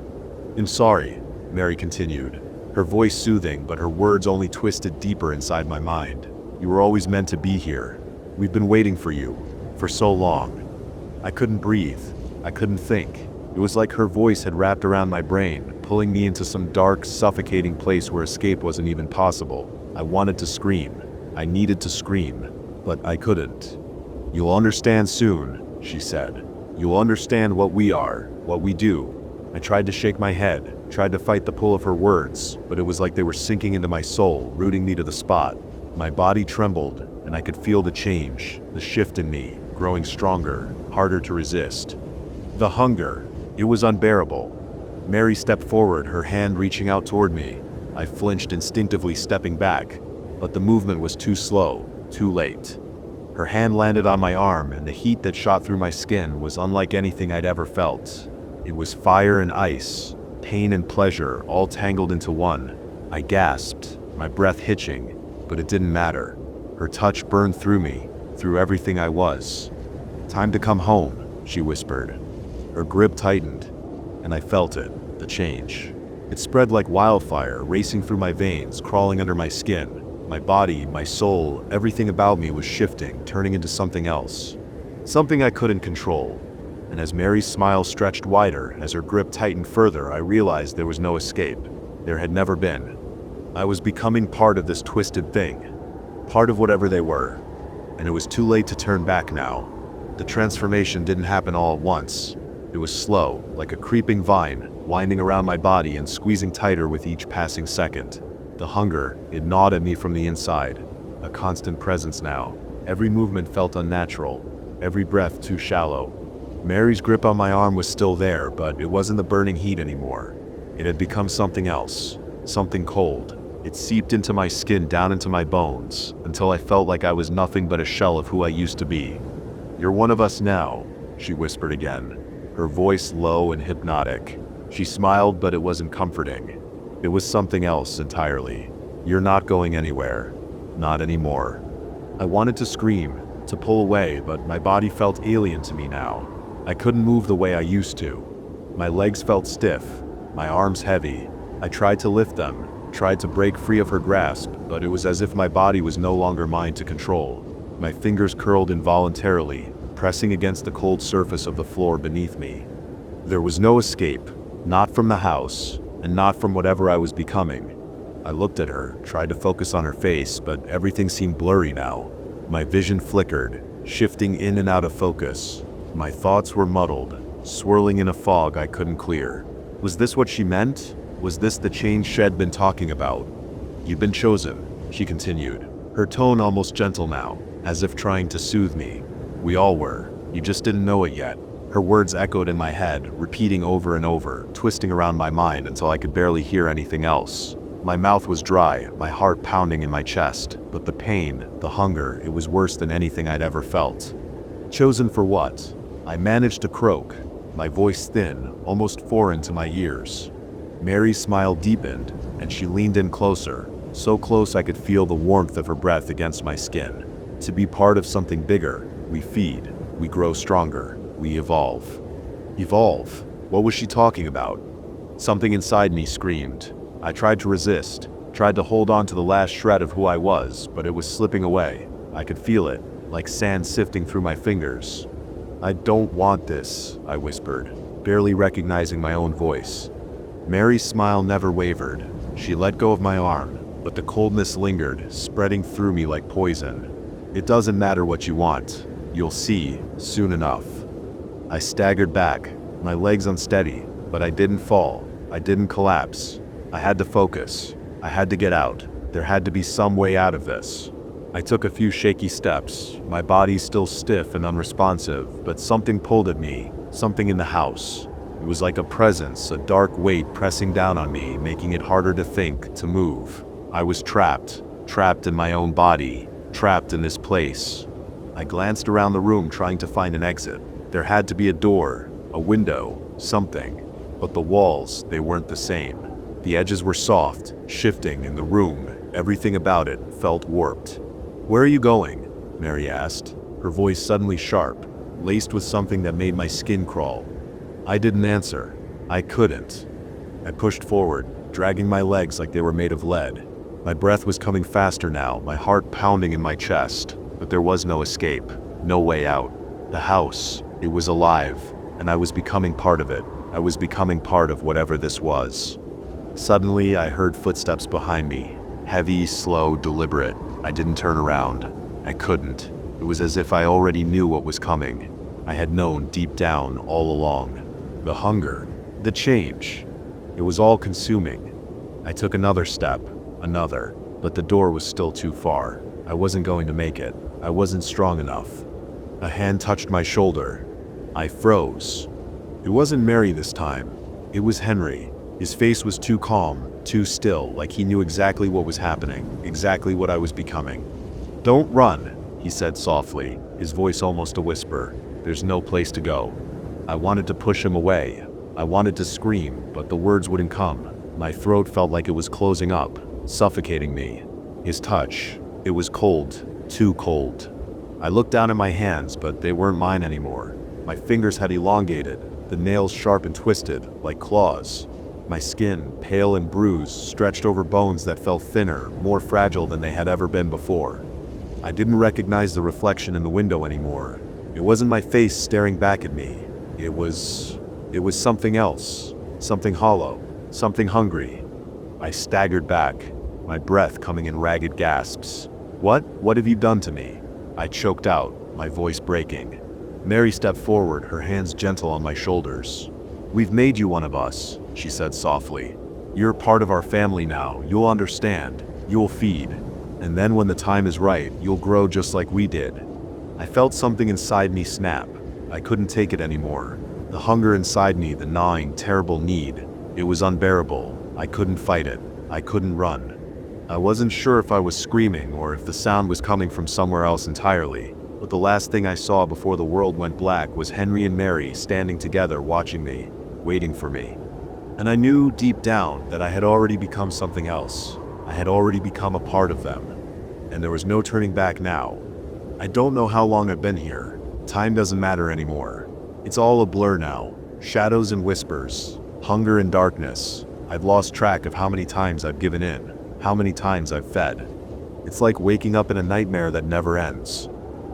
"I'm sorry," Mary continued. her voice soothing, but her words only twisted deeper inside my mind. "You were always meant to be here. We've been waiting for you, for so long." I couldn't breathe. I couldn't think. It was like her voice had wrapped around my brain, pulling me into some dark, suffocating place where escape wasn't even possible. I wanted to scream. I needed to scream, but I couldn't. "You'll understand soon," she said. "You'll understand what we are, what we do." I tried to shake my head, tried to fight the pull of her words, but it was like they were sinking into my soul, rooting me to the spot. My body trembled, and I could feel the change, the shift in me, growing stronger, harder to resist. The hunger, it was unbearable. Mary stepped forward, her hand reaching out toward me. I flinched, instinctively stepping back, but the movement was too slow, too late. Her hand landed on my arm, and the heat that shot through my skin was unlike anything I'd ever felt. It was fire and ice, pain and pleasure, all tangled into one. I gasped, my breath hitching, but it didn't matter. Her touch burned through me, through everything I was. "Time to come home," she whispered. Her grip tightened, and I felt it, the change. It spread like wildfire, racing through my veins, crawling under my skin. My body, my soul, everything about me was shifting, turning into something else. Something I couldn't control. And as Mary's smile stretched wider, as her grip tightened further, I realized there was no escape. There had never been. I was becoming part of this twisted thing. Part of whatever they were. And it was too late to turn back now. The transformation didn't happen all at once. It was slow, like a creeping vine, winding around my body and squeezing tighter with each passing second. The hunger, it gnawed at me from the inside. A constant presence now. Every movement felt unnatural. Every breath too shallow. Mary's grip on my arm was still there, but it wasn't the burning heat anymore. It had become something else. Something cold. It seeped into my skin, down into my bones, until I felt like I was nothing but a shell of who I used to be. "You're one of us now," she whispered again, her voice low and hypnotic. She smiled, but it wasn't comforting. It was something else entirely. "You're not going anywhere. Not anymore." I wanted to scream, to pull away, but my body felt alien to me now. I couldn't move the way I used to. My legs felt stiff, my arms heavy. I tried to lift them, tried to break free of her grasp, but it was as if my body was no longer mine to control. My fingers curled involuntarily, pressing against the cold surface of the floor beneath me. There was no escape, not from the house, and not from whatever I was becoming. I looked at her, tried to focus on her face, but everything seemed blurry now. My vision flickered, shifting in and out of focus. My thoughts were muddled, swirling in a fog I couldn't clear. Was this what she meant? Was this the change she'd been talking about? "You've been chosen," she continued, her tone almost gentle now, as if trying to soothe me. "We all were. You just didn't know it yet." Her words echoed in my head, repeating over and over, twisting around my mind until I could barely hear anything else. My mouth was dry, my heart pounding in my chest, but the pain, the hunger, it was worse than anything I'd ever felt. Chosen for what? I managed to croak, my voice thin, almost foreign to my ears. Mary's smile deepened, and she leaned in closer, so close I could feel the warmth of her breath against my skin. To be part of something bigger, we feed, we grow stronger, we evolve. Evolve? What was she talking about? Something inside me screamed. I tried to resist, tried to hold on to the last shred of who I was, but it was slipping away. I could feel it, like sand sifting through my fingers. "I don't want this," I whispered, barely recognizing my own voice. Mary's smile never wavered. She let go of my arm, but the coldness lingered, spreading through me like poison. "It doesn't matter what you want. You'll see, soon enough." I staggered back, my legs unsteady, but I didn't fall. I didn't collapse. I had to focus. I had to get out. There had to be some way out of this. I took a few shaky steps, my body still stiff and unresponsive, but something pulled at me, something in the house. It was like a presence, a dark weight pressing down on me, making it harder to think, to move. I was trapped in my own body, trapped in this place. I glanced around the room trying to find an exit. There had to be a door, a window, something. But the walls, they weren't the same. The edges were soft, shifting in the room. Everything about it felt warped. "Where are you going?" Mary asked, her voice suddenly sharp, laced with something that made my skin crawl. I didn't answer. I couldn't. I pushed forward, dragging my legs like they were made of lead. My breath was coming faster now, my heart pounding in my chest, but there was no escape, no way out. The house, it was alive, and I was becoming part of it. I was becoming part of whatever this was. Suddenly, I heard footsteps behind me. Heavy, slow, deliberate. I didn't turn around. I couldn't. It was as if I already knew what was coming. I had known deep down all along. The hunger, the change. It was all consuming. I took another step, another, but the door was still too far. I wasn't going to make it. I wasn't strong enough. A hand touched my shoulder. I froze. It wasn't Mary this time. It was Henry. His face was too calm, too still, like he knew exactly what was happening, exactly what I was becoming. "Don't run," he said softly, his voice almost a whisper. "There's no place to go." I wanted to push him away. I wanted to scream, but the words wouldn't come. My throat felt like it was closing up, suffocating me. His touch, it was cold, too cold. I looked down at my hands, but they weren't mine anymore. My fingers had elongated, the nails sharp and twisted, like claws. My skin, pale and bruised, stretched over bones that felt thinner, more fragile than they had ever been before. I didn't recognize the reflection in the window anymore. It wasn't my face staring back at me. It was something else, something hollow, something hungry. I staggered back, my breath coming in ragged gasps. What have you done to me?" I choked out, my voice breaking. Mary stepped forward, her hands gentle on my shoulders. "We've made you one of us," she said softly. "You're part of our family now. You'll understand. You'll feed. And then when the time is right, you'll grow just like we did." I felt something inside me snap. I couldn't take it anymore. The hunger inside me, the gnawing, terrible need. It was unbearable. I couldn't fight it. I couldn't run. I wasn't sure if I was screaming or if the sound was coming from somewhere else entirely. But the last thing I saw before the world went black was Henry and Mary standing together watching me, waiting for me. And I knew deep down that I had already become something else. I had already become a part of them. And there was no turning back now. I don't know how long I've been here. Time doesn't matter anymore. It's all a blur now. Shadows and whispers. Hunger and darkness. I've lost track of how many times I've given in. How many times I've fed. It's like waking up in a nightmare that never ends.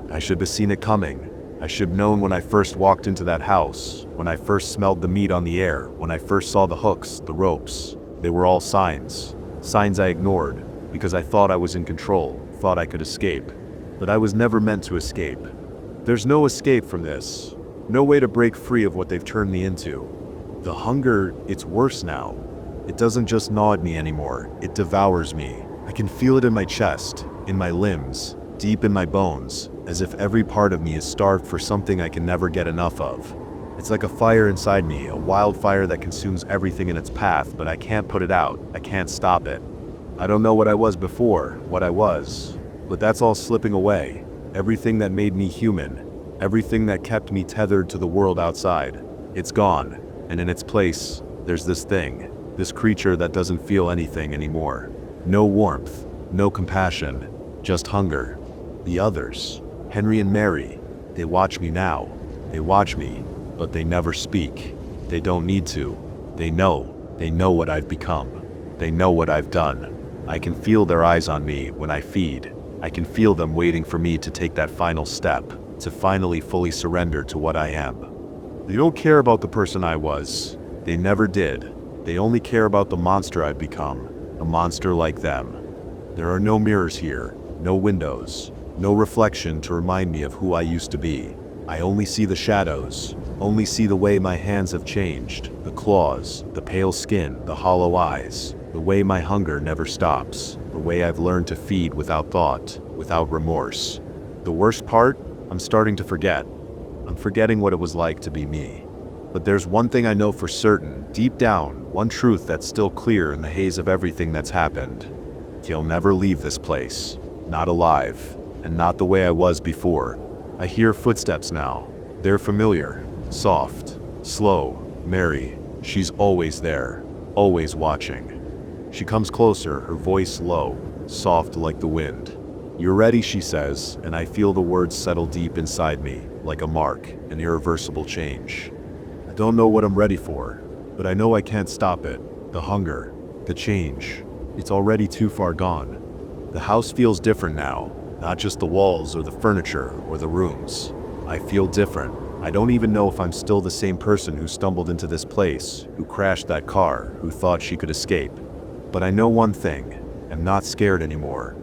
I should have seen it coming. I should have known when I first walked into that house, when I first smelled the meat on the air, when I first saw the hooks, the ropes. They were all signs. Signs I ignored, because I thought I was in control, thought I could escape. But I was never meant to escape. There's no escape from this. No way to break free of what they've turned me into. The hunger, it's worse now. It doesn't just gnaw at me anymore, it devours me. I can feel it in my chest, in my limbs, deep in my bones, as if every part of me is starved for something I can never get enough of. It's like a fire inside me, a wildfire that consumes everything in its path, but I can't put it out, I can't stop it. I don't know what I was before, what I was, but that's all slipping away. Everything that made me human, everything that kept me tethered to the world outside, it's gone, and in its place, there's this thing, this creature that doesn't feel anything anymore. No warmth, no compassion, just hunger. The others, Henry and Mary, they watch me now. They watch me, but they never speak. They don't need to. They know what I've become. They know what I've done. I can feel their eyes on me when I feed. I can feel them waiting for me to take that final step, to finally fully surrender to what I am. They don't care about the person I was. They never did. They only care about the monster I've become, a monster like them. There are no mirrors here, no windows, no reflection to remind me of who I used to be. I only see the shadows, only see the way my hands have changed, the claws, the pale skin, the hollow eyes, the way my hunger never stops, the way I've learned to feed without thought, without remorse. The worst part? I'm starting to forget. I'm forgetting what it was like to be me. But there's one thing I know for certain, deep down, one truth that's still clear in the haze of everything that's happened. He'll never leave this place. Not alive, and not the way I was before. I hear footsteps now. They're familiar, soft, slow. Mary, she's always there, always watching. She comes closer, her voice low, soft like the wind. "You're ready," she says, and I feel the words settle deep inside me, like a mark, an irreversible change. I don't know what I'm ready for, but I know I can't stop it. The hunger. The change. It's already too far gone. The house feels different now, not just the walls or the furniture or the rooms. I feel different. I don't even know if I'm still the same person who stumbled into this place, who crashed that car, who thought she could escape. But I know one thing, I'm not scared anymore.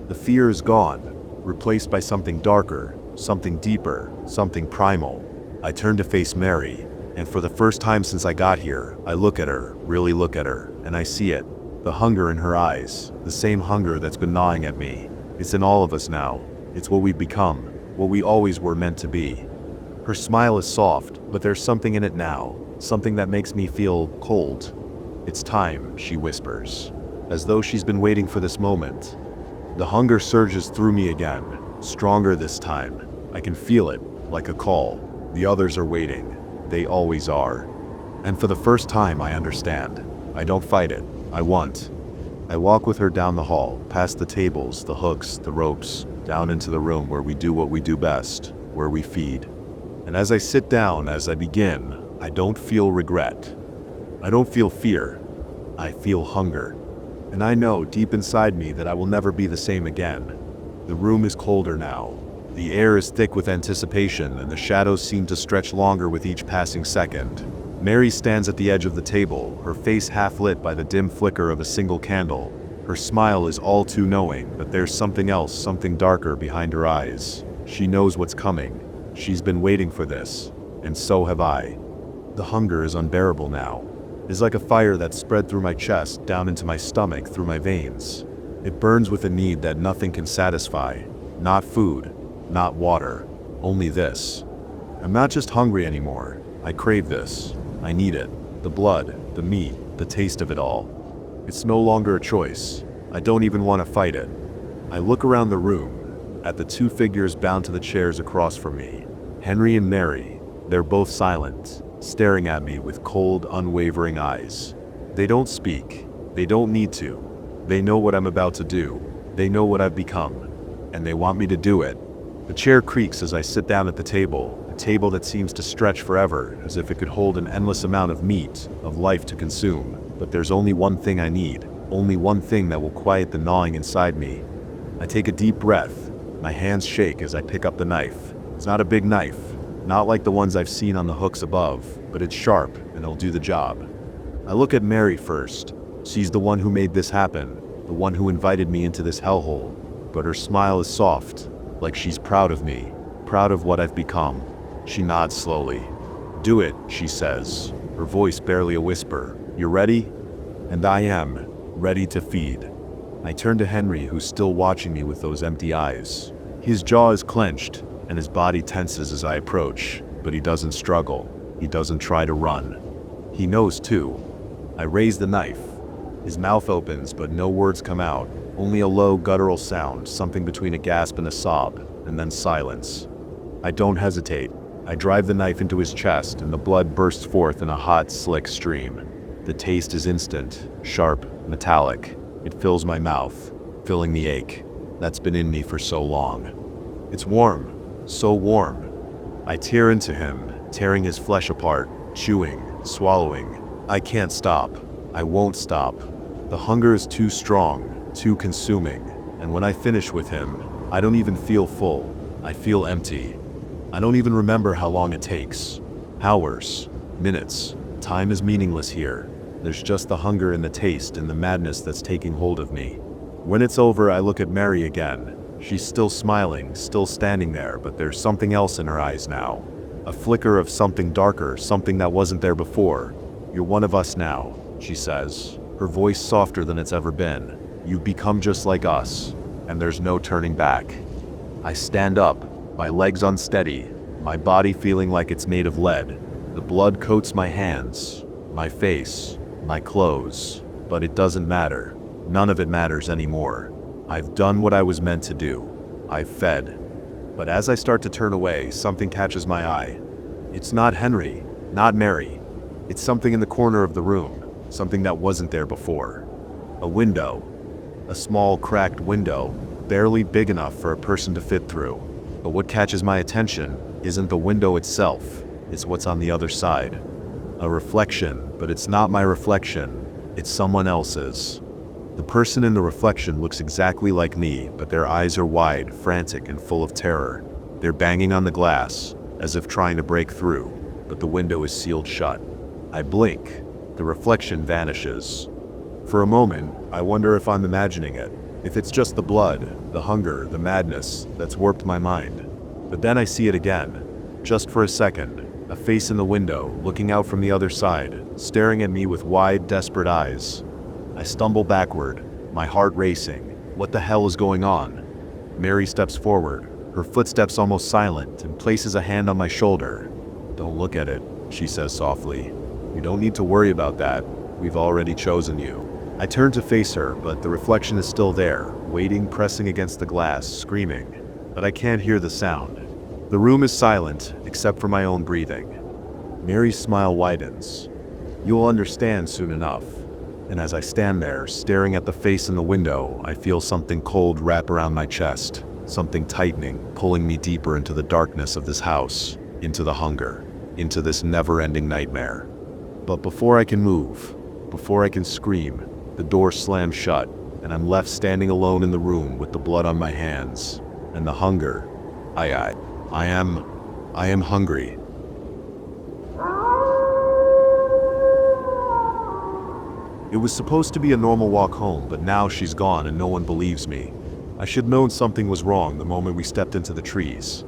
The fear is gone, replaced by something darker, something deeper, something primal. I turn to face Mary, and for the first time since I got here, I look at her, really look at her, and I see it. The hunger in her eyes, the same hunger that's been gnawing at me. It's in all of us now. It's what we've become, what we always were meant to be. Her smile is soft, but there's something in it now, something that makes me feel cold. It's time, she whispers, as though she's been waiting for this moment. The hunger surges through me again, stronger this time. I can feel it, like a call. The others are waiting. They always are. And for the first time, I understand. I don't fight it. I want. I walk with her down the hall, past the tables, the hooks, the ropes, down into the room where we do what we do best, where we feed. And as I sit down, as I begin, I don't feel regret. I don't feel fear. I feel hunger. And I know deep inside me that I will never be the same again. The room is colder now. The air is thick with anticipation, and the shadows seem to stretch longer with each passing second. Mary stands at the edge of the table, her face half lit by the dim flicker of a single candle. Her smile is all too knowing, but there's something else, something darker behind her eyes. She knows what's coming. She's been waiting for this, and so have I. The hunger is unbearable now. It's like a fire that's spread through my chest, down into my stomach, through my veins. It burns with a need that nothing can satisfy. Not food, not water, only this. I'm not just hungry anymore. I crave this. I need it. The blood, the meat, the taste of it all. It's no longer a choice. I don't even want to fight it. I look around the room, at the two figures bound to the chairs across from me. Henry and Mary. They're both silent, staring at me with cold, unwavering eyes. They don't speak. They don't need to. They know what I'm about to do. They know what I've become. And they want me to do it. The chair creaks as I sit down at the table, a table that seems to stretch forever, as if it could hold an endless amount of meat, of life to consume. But there's only one thing I need, only one thing that will quiet the gnawing inside me. I take a deep breath. My hands shake as I pick up the knife. It's not a big knife, not like the ones I've seen on the hooks above, but it's sharp and it'll do the job. I look at Mary first. She's the one who made this happen, the one who invited me into this hellhole. But her smile is soft, like she's proud of me, proud of what I've become. She nods slowly. "Do it," she says, her voice barely a whisper. "You ready?" And I am, ready to feed. I turn to Henry, who's still watching me with those empty eyes. His jaw is clenched, and his body tenses as I approach, but he doesn't struggle. He doesn't try to run. He knows too. I raise the knife. His mouth opens, but no words come out. Only a low, guttural sound, something between a gasp and a sob, and then silence. I don't hesitate. I drive the knife into his chest, and the blood bursts forth in a hot, slick stream. The taste is instant, sharp, metallic. It fills my mouth, filling the ache that's been in me for so long. It's warm, so warm. I tear into him, tearing his flesh apart, chewing, swallowing. I can't stop. I won't stop. The hunger is too strong, too consuming, and when I finish with him, I don't even feel full. I feel empty. I don't even remember how long it takes. Hours, minutes. Time is meaningless here. There's just the hunger and the taste and the madness that's taking hold of me. When it's over, I look at Mary again. She's still smiling, still standing there, but there's something else in her eyes now. A flicker of something darker, something that wasn't there before. "You're one of us now," she says, her voice softer than it's ever been. "You've become just like us, and there's no turning back." I stand up, my legs unsteady, my body feeling like it's made of lead. The blood coats my hands, my face, my clothes, but it doesn't matter. None of it matters anymore. I've done what I was meant to do. I've fed. But as I start to turn away, something catches my eye. It's not Henry, not Mary. It's something in the corner of the room, something that wasn't there before. A window. A small, cracked window, barely big enough for a person to fit through. But what catches my attention isn't the window itself, it's what's on the other side. A reflection, but it's not my reflection. It's someone else's. The person in the reflection looks exactly like me, but their eyes are wide, frantic, and full of terror. They're banging on the glass, as if trying to break through, but the window is sealed shut. I blink. The reflection vanishes. For a moment, I wonder if I'm imagining it, if it's just the blood, the hunger, the madness that's warped my mind. But then I see it again, just for a second, a face in the window, looking out from the other side, staring at me with wide, desperate eyes. I stumble backward, my heart racing. What the hell is going on? Mary steps forward, her footsteps almost silent, and places a hand on my shoulder. "Don't look at it," she says softly. "You don't need to worry about that. We've already chosen you." I turn to face her, but the reflection is still there, waiting, pressing against the glass, screaming. But I can't hear the sound. The room is silent, except for my own breathing. Mary's smile widens. "You'll understand soon enough." And as I stand there, staring at the face in the window, I feel something cold wrap around my chest, something tightening, pulling me deeper into the darkness of this house, into the hunger, into this never-ending nightmare. But before I can move, before I can scream, the door slams shut, and I'm left standing alone in the room with the blood on my hands, and the hunger. I am hungry. It was supposed to be a normal walk home, but now she's gone and no one believes me. I should have known something was wrong the moment we stepped into the trees.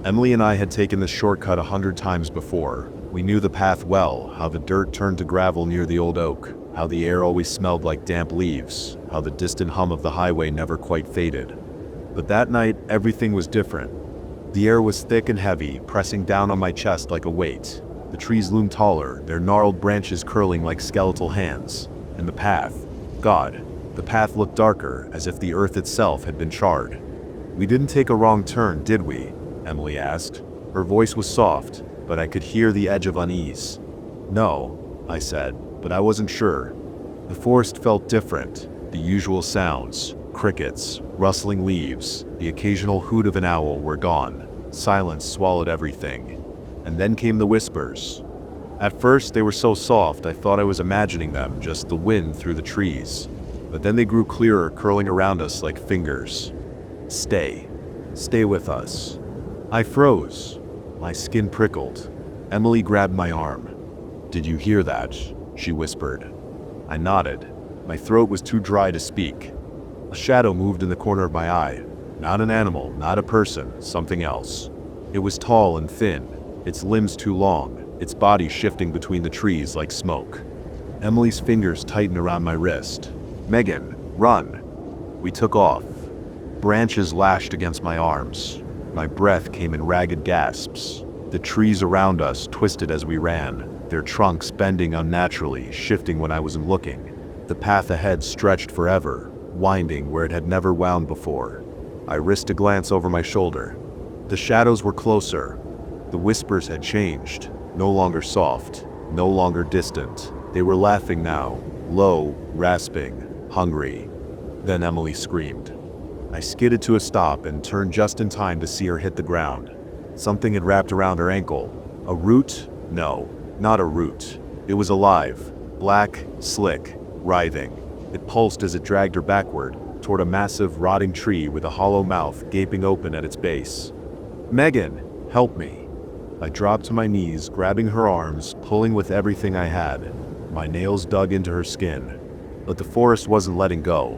Emily and I had taken this shortcut 100 times before. We knew the path well, how the dirt turned to gravel near the old oak, how the air always smelled like damp leaves, how the distant hum of the highway never quite faded. But that night, everything was different. The air was thick and heavy, pressing down on my chest like a weight. The trees loomed taller, their gnarled branches curling like skeletal hands. And the path, the path looked darker, as if the earth itself had been charred. "We didn't take a wrong turn, did we?" Emily asked. Her voice was soft, but I could hear the edge of unease. "No," I said, but I wasn't sure. The forest felt different. The usual sounds, crickets, rustling leaves, the occasional hoot of an owl were gone. Silence swallowed everything. And then came the whispers. At first they were so soft I thought I was imagining them, just the wind through the trees. But then they grew clearer, curling around us like fingers. "Stay. Stay with us." I froze. My skin prickled. Emily grabbed my arm. "Did you hear that?" she whispered. I nodded. My throat was too dry to speak. A shadow moved in the corner of my eye. Not an animal, not a person, something else. It was tall and thin, its limbs too long, its body shifting between the trees like smoke. Emily's fingers tightened around my wrist. "Megan, run!" We took off. Branches lashed against my arms. My breath came in ragged gasps. The trees around us twisted as we ran, their trunks bending unnaturally, shifting when I wasn't looking. The path ahead stretched forever, winding where it had never wound before. I risked a glance over my shoulder. The shadows were closer. The whispers had changed, no longer soft, no longer distant. They were laughing now, low, rasping, hungry. Then Emily screamed. I skidded to a stop and turned just in time to see her hit the ground. Something had wrapped around her ankle. A root? No, not a root. It was alive, black, slick, writhing. It pulsed as it dragged her backward, toward a massive, rotting tree with a hollow mouth gaping open at its base. "Megan, help me." I dropped to my knees, grabbing her arms, pulling with everything I had. My nails dug into her skin. But the forest wasn't letting go.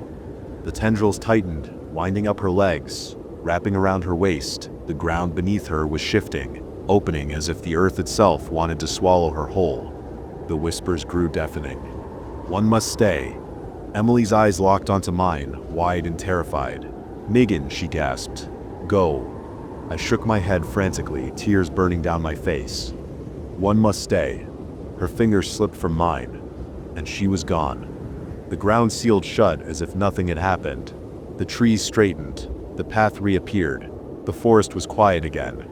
The tendrils tightened, winding up her legs, wrapping around her waist. The ground beneath her was shifting, opening as if the earth itself wanted to swallow her whole. The whispers grew deafening. "One must stay." Emily's eyes locked onto mine, wide and terrified. "Megan," she gasped. "Go." I shook my head frantically, tears burning down my face. "One must stay." Her fingers slipped from mine, and she was gone. The ground sealed shut as if nothing had happened. The trees straightened. The path reappeared. The forest was quiet again.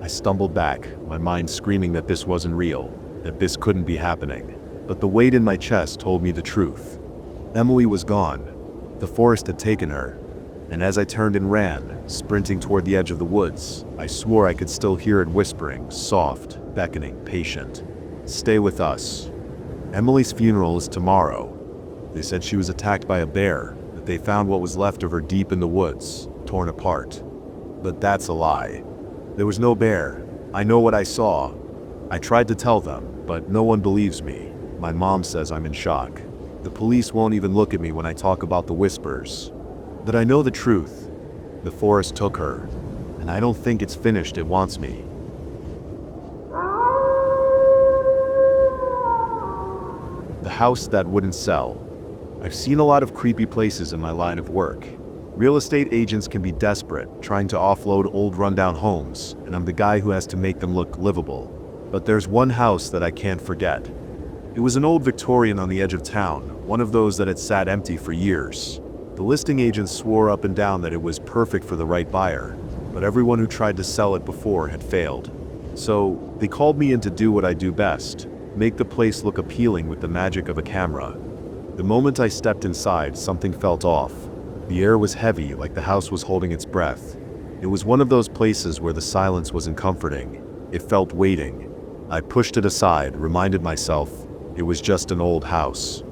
I stumbled back, my mind screaming that this wasn't real, that this couldn't be happening. But the weight in my chest told me the truth. Emily was gone. The forest had taken her. And as I turned and ran, sprinting toward the edge of the woods, I swore I could still hear it whispering, soft, beckoning, patient. "Stay with us. Emily's funeral is tomorrow. They said she was attacked by a bear, that they found what was left of her deep in the woods, torn apart. But that's a lie. There was no bear. I know what I saw. I tried to tell them, but no one believes me. My mom says I'm in shock. The police won't even look at me when I talk about the whispers. That I know the truth. The forest took her, and I don't think it's finished. It wants me. The house that wouldn't sell. I've seen a lot of creepy places in my line of work. Real estate agents can be desperate, trying to offload old rundown homes, and I'm the guy who has to make them look livable. But there's one house that I can't forget. It was an old Victorian on the edge of town, one of those that had sat empty for years. The listing agents swore up and down that it was perfect for the right buyer, but everyone who tried to sell it before had failed. So they called me in to do what I do best, make the place look appealing with the magic of a camera. The moment I stepped inside, something felt off. The air was heavy, like the house was holding its breath. It was one of those places where the silence wasn't comforting. It felt waiting. I pushed it aside, reminded myself it was just an old house.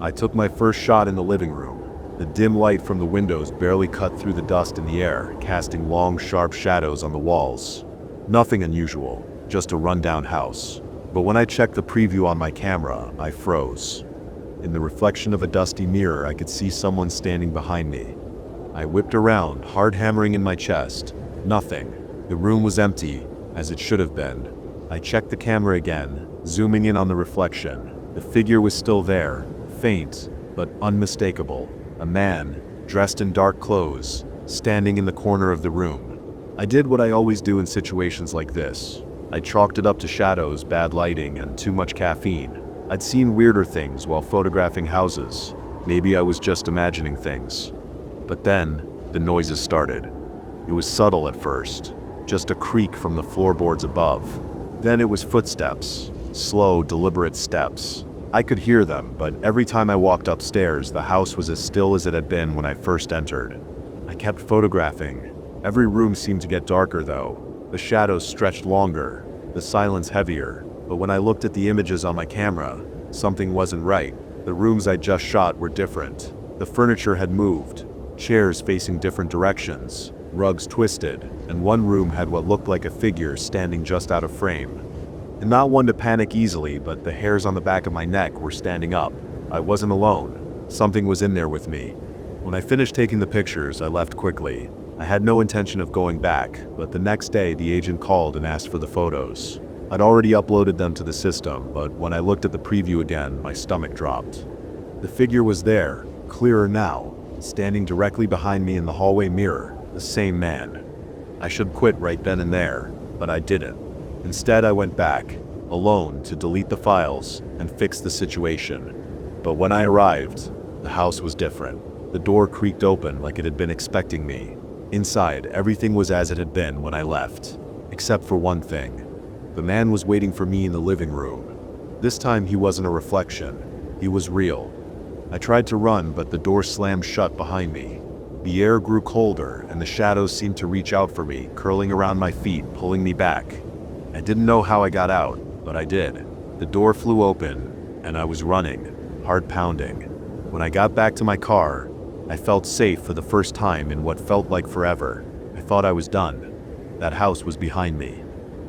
I took my first shot in the living room. The dim light from the windows barely cut through the dust in the air, casting long, sharp shadows on the walls. Nothing unusual, just a rundown house. But when I checked the preview on my camera, I froze. In the reflection of a dusty mirror, I could see someone standing behind me. I whipped around, hard hammering in my chest. Nothing. The room was empty, as it should have been. I checked the camera again, zooming in on the reflection. The figure was still there, faint, but unmistakable. A man, dressed in dark clothes, standing in the corner of the room. I did what I always do in situations like this. I chalked it up to shadows, bad lighting, and too much caffeine. I'd seen weirder things while photographing houses. Maybe I was just imagining things. But then, the noises started. It was subtle at first, just a creak from the floorboards above. Then it was footsteps, slow, deliberate steps. I could hear them, but every time I walked upstairs, the house was as still as it had been when I first entered. I kept photographing. Every room seemed to get darker though. The shadows stretched longer, the silence heavier. But when I looked at the images on my camera, something wasn't right. The rooms I just shot were different. The furniture had moved, chairs facing different directions, rugs twisted, and one room had what looked like a figure standing just out of frame. And not one to panic easily, but the hairs on the back of my neck were standing up. I wasn't alone. Something was in there with me. When I finished taking the pictures, I left quickly. I had no intention of going back, but the next day the agent called and asked for the photos. I'd already uploaded them to the system, but when I looked at the preview again, my stomach dropped. The figure was there, clearer now, standing directly behind me in the hallway mirror, the same man. I should quit right then and there, but I didn't. Instead, I went back, alone, to delete the files and fix the situation. But when I arrived, the house was different. The door creaked open like it had been expecting me. Inside, everything was as it had been when I left, except for one thing. The man was waiting for me in the living room. This time he wasn't a reflection. He was real. I tried to run, but the door slammed shut behind me. The air grew colder, and the shadows seemed to reach out for me, curling around my feet, pulling me back. I didn't know how I got out, but I did. The door flew open, and I was running, heart pounding. When I got back to my car, I felt safe for the first time in what felt like forever. I thought I was done. That house was behind me.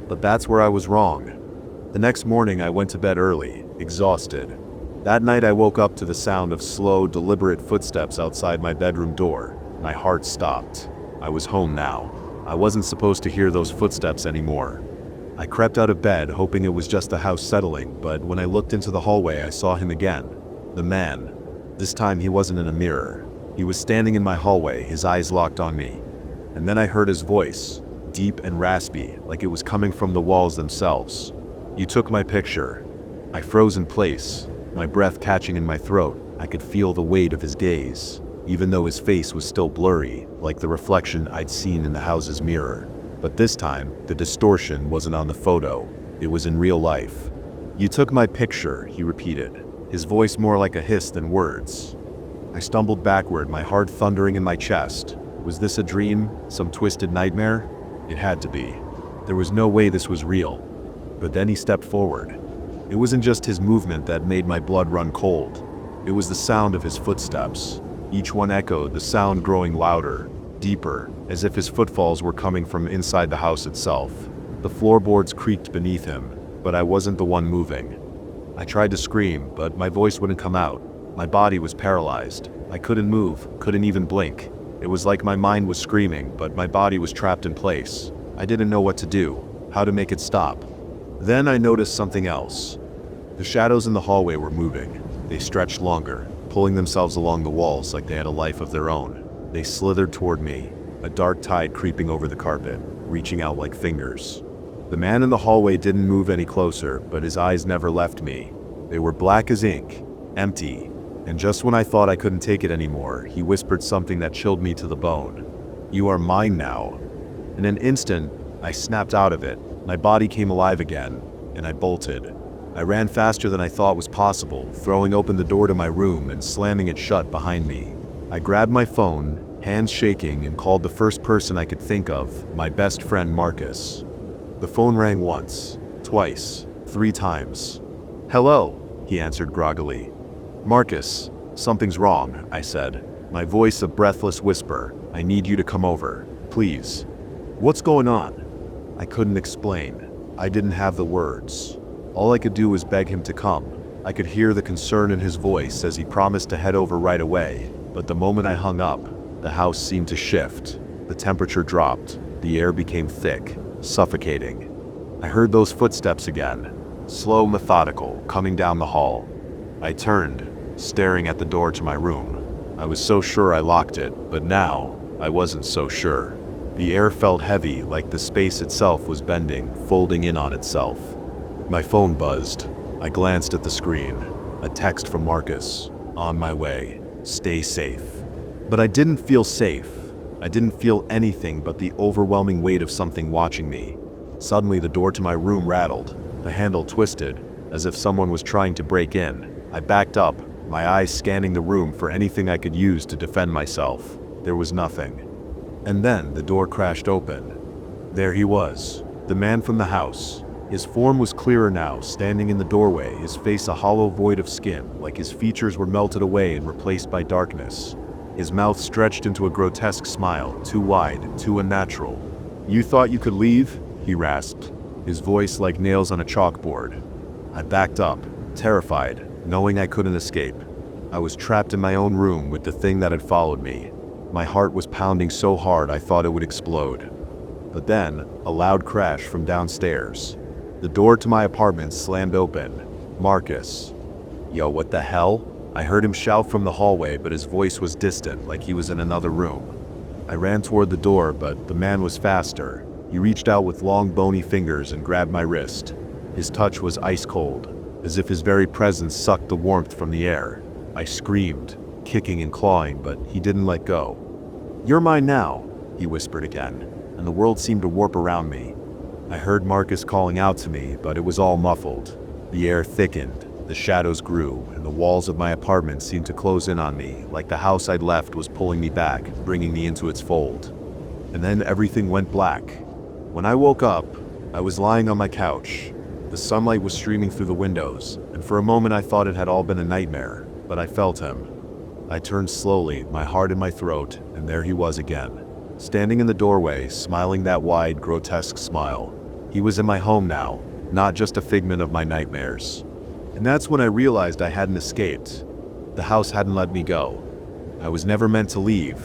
But that's where I was wrong. The next morning I went to bed early, exhausted. That night I woke up to the sound of slow, deliberate footsteps outside my bedroom door. My heart stopped. I was home now. I wasn't supposed to hear those footsteps anymore. I crept out of bed, hoping it was just the house settling, but when I looked into the hallway I saw him again. The man. This time he wasn't in a mirror. He was standing in my hallway, his eyes locked on me. And then I heard his voice. Deep and raspy, like it was coming from the walls themselves. "You took my picture." I froze in place, my breath catching in my throat. I could feel the weight of his gaze, even though his face was still blurry, like the reflection I'd seen in the house's mirror. But this time, the distortion wasn't on the photo, it was in real life. "You took my picture," he repeated, his voice more like a hiss than words. I stumbled backward, my heart thundering in my chest. Was this a dream? Some twisted nightmare? It had to be. There was no way this was real. But then he stepped forward. It wasn't just his movement that made my blood run cold. It was the sound of his footsteps. Each one echoed, the sound growing louder, deeper, as if his footfalls were coming from inside the house itself. The floorboards creaked beneath him, but I wasn't the one moving. I tried to scream, but my voice wouldn't come out. My body was paralyzed. I couldn't move, couldn't even blink. It was like my mind was screaming, but my body was trapped in place. I didn't know what to do, how to make it stop. Then I noticed something else. The shadows in the hallway were moving. They stretched longer, pulling themselves along the walls like they had a life of their own. They slithered toward me, a dark tide creeping over the carpet, reaching out like fingers. The man in the hallway didn't move any closer, but his eyes never left me. They were black as ink, empty, and just when I thought I couldn't take it anymore, he whispered something that chilled me to the bone. "You are mine now." In an instant, I snapped out of it. My body came alive again, and I bolted. I ran faster than I thought was possible, throwing open the door to my room and slamming it shut behind me. I grabbed my phone, hands shaking, and called the first person I could think of, my best friend Marcus. The phone rang once, twice, 3 times. "Hello," he answered groggily. "Marcus, something's wrong," I said, my voice a breathless whisper. "I need you to come over, please." "What's going on?" I couldn't explain. I didn't have the words. All I could do was beg him to come. I could hear the concern in his voice as he promised to head over right away, but the moment I hung up, the house seemed to shift. The temperature dropped. The air became thick, suffocating. I heard those footsteps again, slow, methodical, coming down the hall. I turned, staring at the door to my room. I was so sure I locked it, but now I wasn't so sure. The air felt heavy, like the space itself was bending, folding in on itself. My phone buzzed. I glanced at the screen. A text from Marcus. "On my way. Stay safe." But I didn't feel safe. I didn't feel anything but the overwhelming weight of something watching me. Suddenly the door to my room rattled. The handle twisted, as if someone was trying to break in. I backed up, my eyes scanning the room for anything I could use to defend myself. There was nothing. And then the door crashed open. There he was, the man from the house. His form was clearer now, standing in the doorway, his face a hollow void of skin, like his features were melted away and replaced by darkness. His mouth stretched into a grotesque smile, too wide, too unnatural. "You thought you could leave?" he rasped, his voice like nails on a chalkboard. I backed up, terrified, knowing I couldn't escape. I was trapped in my own room with the thing that had followed me. My heart was pounding so hard I thought it would explode. But then, a loud crash from downstairs. The door to my apartment slammed open. Marcus. "Yo, what the hell?" I heard him shout from the hallway, but his voice was distant, like he was in another room. I ran toward the door, but the man was faster. He reached out with long, bony fingers and grabbed my wrist. His touch was ice cold, as if his very presence sucked the warmth from the air. I screamed, kicking and clawing, but he didn't let go. "You're mine now," he whispered again, and the world seemed to warp around me. I heard Marcus calling out to me, but it was all muffled. The air thickened, the shadows grew, and the walls of my apartment seemed to close in on me, like the house I'd left was pulling me back, bringing me into its fold. And then everything went black. When I woke up, I was lying on my couch. The sunlight was streaming through the windows, and for a moment I thought it had all been a nightmare, but I felt him. I turned slowly, my heart in my throat, and there he was again. Standing in the doorway, smiling that wide, grotesque smile. He was in my home now, not just a figment of my nightmares. And that's when I realized I hadn't escaped. The house hadn't let me go. I was never meant to leave.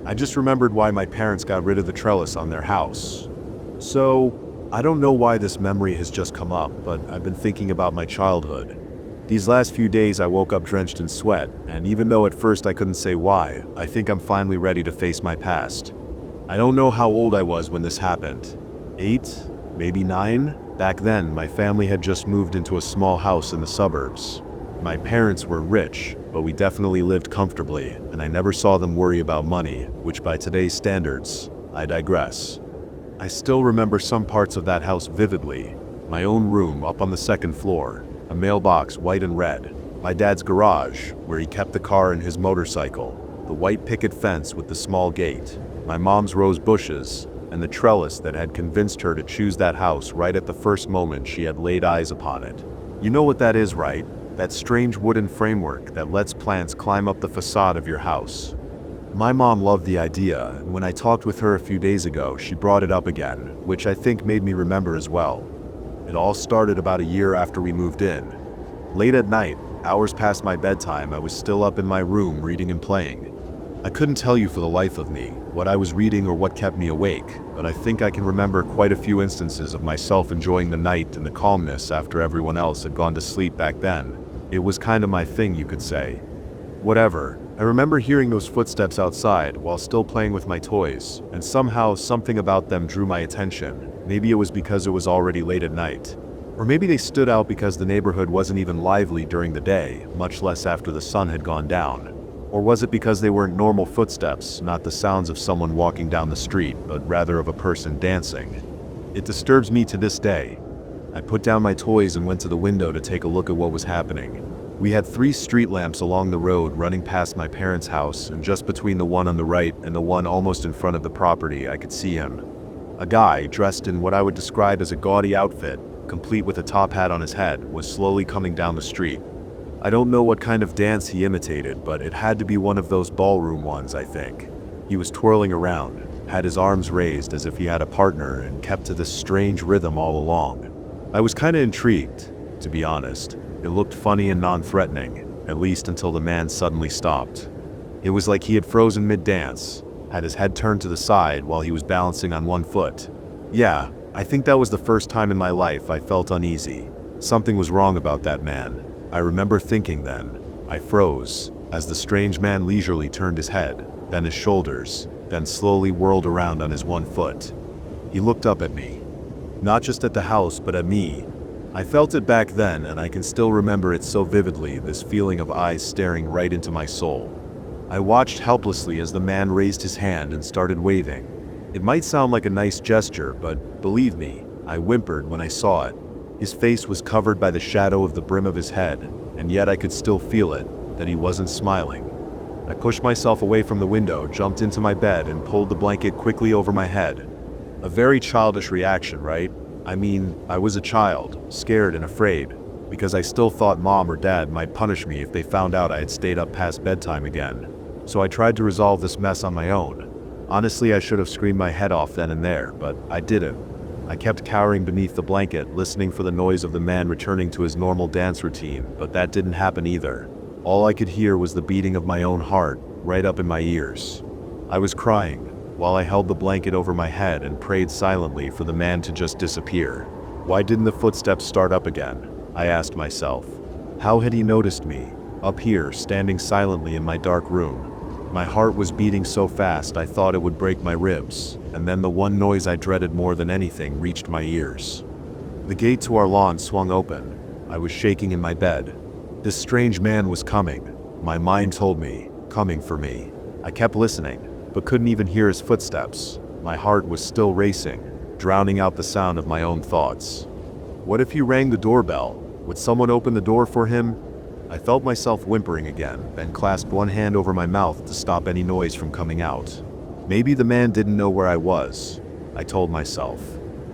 I just remembered why my parents got rid of the trellis on their house. So, I don't know why this memory has just come up, but I've been thinking about my childhood. These last few days I woke up drenched in sweat, and even though at first I couldn't say why, I think I'm finally ready to face my past. I don't know how old I was when this happened. 8? Maybe 9? Back then, my family had just moved into a small house in the suburbs. My parents were rich, but we definitely lived comfortably, and I never saw them worry about money, which by today's standards, I digress. I still remember some parts of that house vividly. My own room up on the 2nd floor, a mailbox white and red, my dad's garage, where he kept the car and his motorcycle, the white picket fence with the small gate, my mom's rose bushes, and the trellis that had convinced her to choose that house right at the first moment she had laid eyes upon it. You know what that is, right? That strange wooden framework that lets plants climb up the facade of your house. My mom loved the idea, and when I talked with her a few days ago, she brought it up again, which I think made me remember as well. It all started about a year after we moved in. Late at night, hours past my bedtime, I was still up in my room reading and playing. I couldn't tell you for the life of me what I was reading or what kept me awake, but I think I can remember quite a few instances of myself enjoying the night and the calmness after everyone else had gone to sleep back then. It was kind of my thing, you could say. Whatever. I remember hearing those footsteps outside while still playing with my toys, and somehow something about them drew my attention. Maybe it was because it was already late at night. Or maybe they stood out because the neighborhood wasn't even lively during the day, much less after the sun had gone down. Or was it because they weren't normal footsteps, not the sounds of someone walking down the street, but rather of a person dancing? It disturbs me to this day. I put down my toys and went to the window to take a look at what was happening. We had 3 street lamps along the road running past my parents' house, and just between the one on the right and the one almost in front of the property, I could see him. A guy, dressed in what I would describe as a gaudy outfit, complete with a top hat on his head, was slowly coming down the street. I don't know what kind of dance he imitated, but it had to be one of those ballroom ones, I think. He was twirling around, had his arms raised as if he had a partner, and kept to this strange rhythm all along. I was kinda intrigued, to be honest. It looked funny and non-threatening, at least until the man suddenly stopped. It was like he had frozen mid-dance, had his head turned to the side while he was balancing on one foot. Yeah, I think that was the first time in my life I felt uneasy. Something was wrong about that man. I remember thinking then. I froze, as the strange man leisurely turned his head, then his shoulders, then slowly whirled around on his one foot. He looked up at me. Not just at the house, but at me. I felt it back then, and I can still remember it so vividly, this feeling of eyes staring right into my soul. I watched helplessly as the man raised his hand and started waving. It might sound like a nice gesture, but believe me, I whimpered when I saw it. His face was covered by the shadow of the brim of his head, and yet I could still feel it, that he wasn't smiling. I pushed myself away from the window, jumped into my bed, and pulled the blanket quickly over my head. A very childish reaction, right? I mean, I was a child, scared and afraid, because I still thought Mom or Dad might punish me if they found out I had stayed up past bedtime again. So I tried to resolve this mess on my own. Honestly, I should have screamed my head off then and there, but I didn't. I kept cowering beneath the blanket, listening for the noise of the man returning to his normal dance routine, but that didn't happen either. All I could hear was the beating of my own heart, right up in my ears. I was crying, while I held the blanket over my head and prayed silently for the man to just disappear. Why didn't the footsteps start up again? I asked myself. How had he noticed me, up here, standing silently in my dark room? My heart was beating so fast I thought it would break my ribs, and then the one noise I dreaded more than anything reached my ears. The gate to our lawn swung open. I was shaking in my bed. This strange man was coming. My mind told me, coming for me. I kept listening, but couldn't even hear his footsteps. My heart was still racing, drowning out the sound of my own thoughts. What if he rang the doorbell? Would someone open the door for him? I felt myself whimpering again, then clasped one hand over my mouth to stop any noise from coming out. Maybe the man didn't know where I was, I told myself.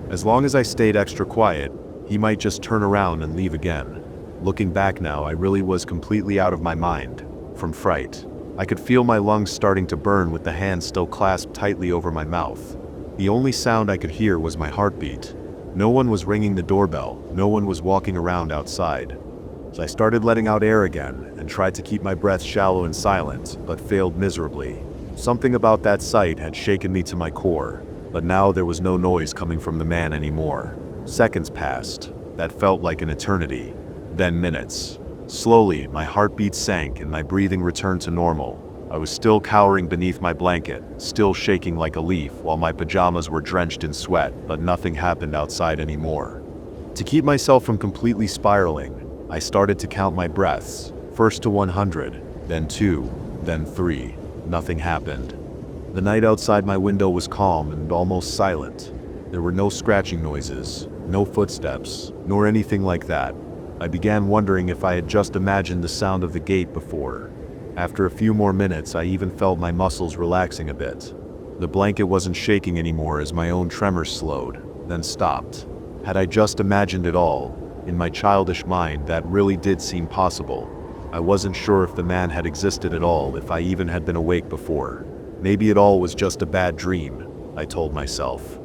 As long as I stayed extra quiet, he might just turn around and leave again. Looking back now, I really was completely out of my mind, from fright. I could feel my lungs starting to burn with the hand still clasped tightly over my mouth. The only sound I could hear was my heartbeat. No one was ringing the doorbell, no one was walking around outside. So I started letting out air again, and tried to keep my breath shallow and silent, but failed miserably. Something about that sight had shaken me to my core, but now there was no noise coming from the man anymore. Seconds passed. That felt like an eternity. Then minutes. Slowly, my heartbeat sank and my breathing returned to normal. I was still cowering beneath my blanket, still shaking like a leaf while my pajamas were drenched in sweat, but nothing happened outside anymore. To keep myself from completely spiraling, I started to count my breaths, first to 100, then 2, then 3. Nothing happened. The night outside my window was calm and almost silent. There were no scratching noises, no footsteps, nor anything like that. I began wondering if I had just imagined the sound of the gate before. After a few more minutes, I even felt my muscles relaxing a bit. The blanket wasn't shaking anymore as my own tremors slowed, then stopped. Had I just imagined it all? In my childish mind, that really did seem possible. I wasn't sure if the man had existed at all, if I even had been awake before. Maybe it all was just a bad dream, I told myself.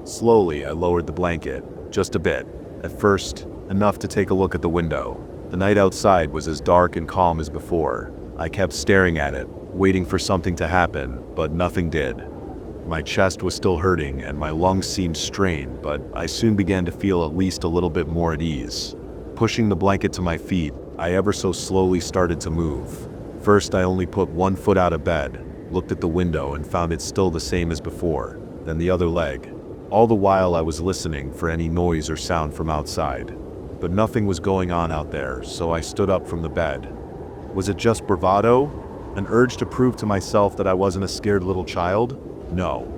Slowly, I lowered the blanket, just a bit. At first, enough to take a look at the window. The night outside was as dark and calm as before. I kept staring at it, waiting for something to happen, but nothing did. My chest was still hurting and my lungs seemed strained, but I soon began to feel at least a little bit more at ease. Pushing the blanket to my feet, I ever so slowly started to move. First, I only put one foot out of bed, looked at the window and found it still the same as before, then the other leg. All the while I was listening for any noise or sound from outside. But nothing was going on out there, so I stood up from the bed. Was it just bravado? An urge to prove to myself that I wasn't a scared little child? No.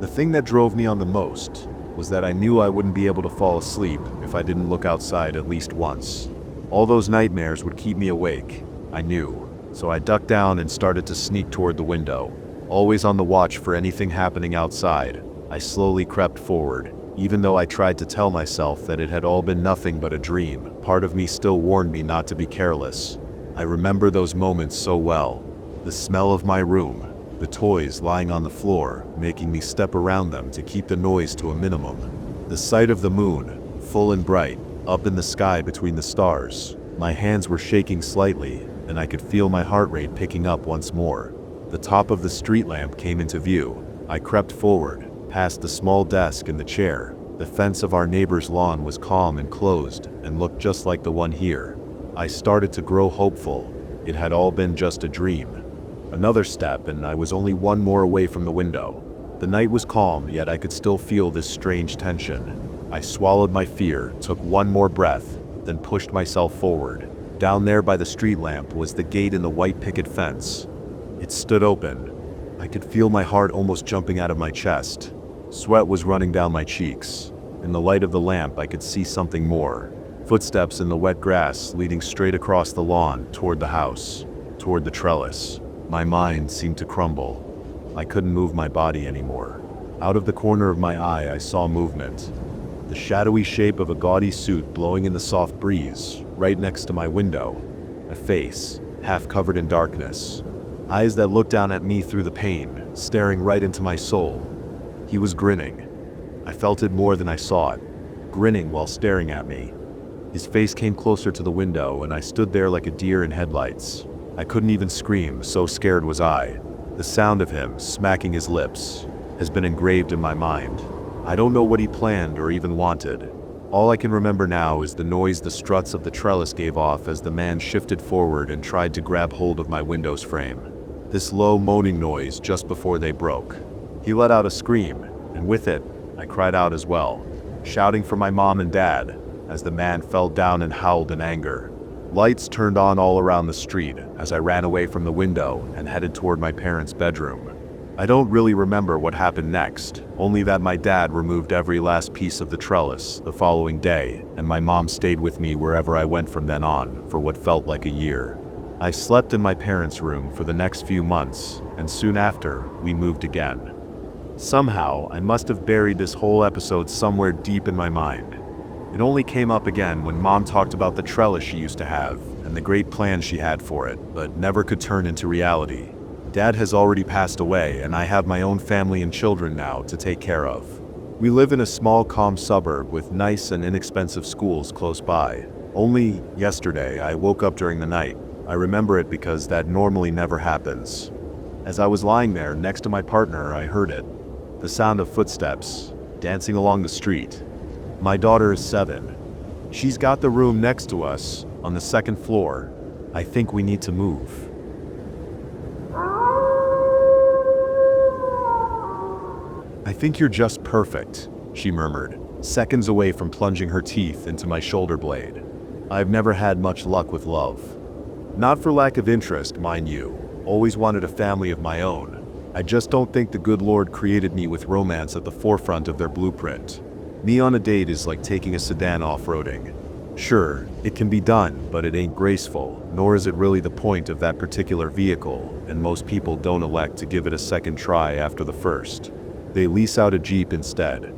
The thing that drove me on the most was that I knew I wouldn't be able to fall asleep if I didn't look outside at least once. All those nightmares would keep me awake, I knew. So I ducked down and started to sneak toward the window. Always on the watch for anything happening outside, I slowly crept forward. Even though I tried to tell myself that it had all been nothing but a dream, part of me still warned me not to be careless. I remember those moments so well. The smell of my room, the toys lying on the floor, making me step around them to keep the noise to a minimum. The sight of the moon, full and bright, up in the sky between the stars. My hands were shaking slightly, and I could feel my heart rate picking up once more. The top of the street lamp came into view. I crept forward, past the small desk and the chair. The fence of our neighbor's lawn was calm and closed, and looked just like the one here. I started to grow hopeful. It had all been just a dream. Another step, and I was only one more away from the window. The night was calm, yet I could still feel this strange tension. I swallowed my fear, took one more breath, then pushed myself forward. Down there by the street lamp was the gate in the white picket fence. It stood open. I could feel my heart almost jumping out of my chest. Sweat was running down my cheeks. In the light of the lamp, I could see something more. Footsteps in the wet grass leading straight across the lawn toward the house, toward the trellis. My mind seemed to crumble. I couldn't move my body anymore. Out of the corner of my eye, I saw movement. The shadowy shape of a gaudy suit blowing in the soft breeze, right next to my window. A face, half covered in darkness. Eyes that looked down at me through the pane, staring right into my soul. He was grinning. I felt it more than I saw it, grinning while staring at me. His face came closer to the window, and I stood there like a deer in headlights. I couldn't even scream, so scared was I. The sound of him smacking his lips has been engraved in my mind. I don't know what he planned or even wanted. All I can remember now is the noise the struts of the trellis gave off as the man shifted forward and tried to grab hold of my window's frame. This low moaning noise just before they broke. He let out a scream, and with it, I cried out as well, shouting for my mom and dad, as the man fell down and howled in anger. Lights turned on all around the street as I ran away from the window and headed toward my parents' bedroom. I don't really remember what happened next, only that my dad removed every last piece of the trellis the following day, and my mom stayed with me wherever I went from then on for what felt like a year. I slept in my parents' room for the next few months, and soon after, we moved again. Somehow, I must have buried this whole episode somewhere deep in my mind. It only came up again when Mom talked about the trellis she used to have and the great plans she had for it, but never could turn into reality. Dad has already passed away, and I have my own family and children now to take care of. We live in a small, calm suburb with nice and inexpensive schools close by. Only yesterday, I woke up during the night. I remember it because that normally never happens. As I was lying there next to my partner, I heard it. The sound of footsteps, dancing along the street. My daughter is 7. She's got the room next to us, on the 2nd floor. I think we need to move. I think you're just perfect, she murmured, seconds away from plunging her teeth into my shoulder blade. I've never had much luck with love. Not for lack of interest, mind you. Always wanted a family of my own. I just don't think the good Lord created me with romance at the forefront of their blueprint. Me on a date is like taking a sedan off-roading. Sure, it can be done, but it ain't graceful, nor is it really the point of that particular vehicle, and most people don't elect to give it a second try after the first. They lease out a Jeep instead.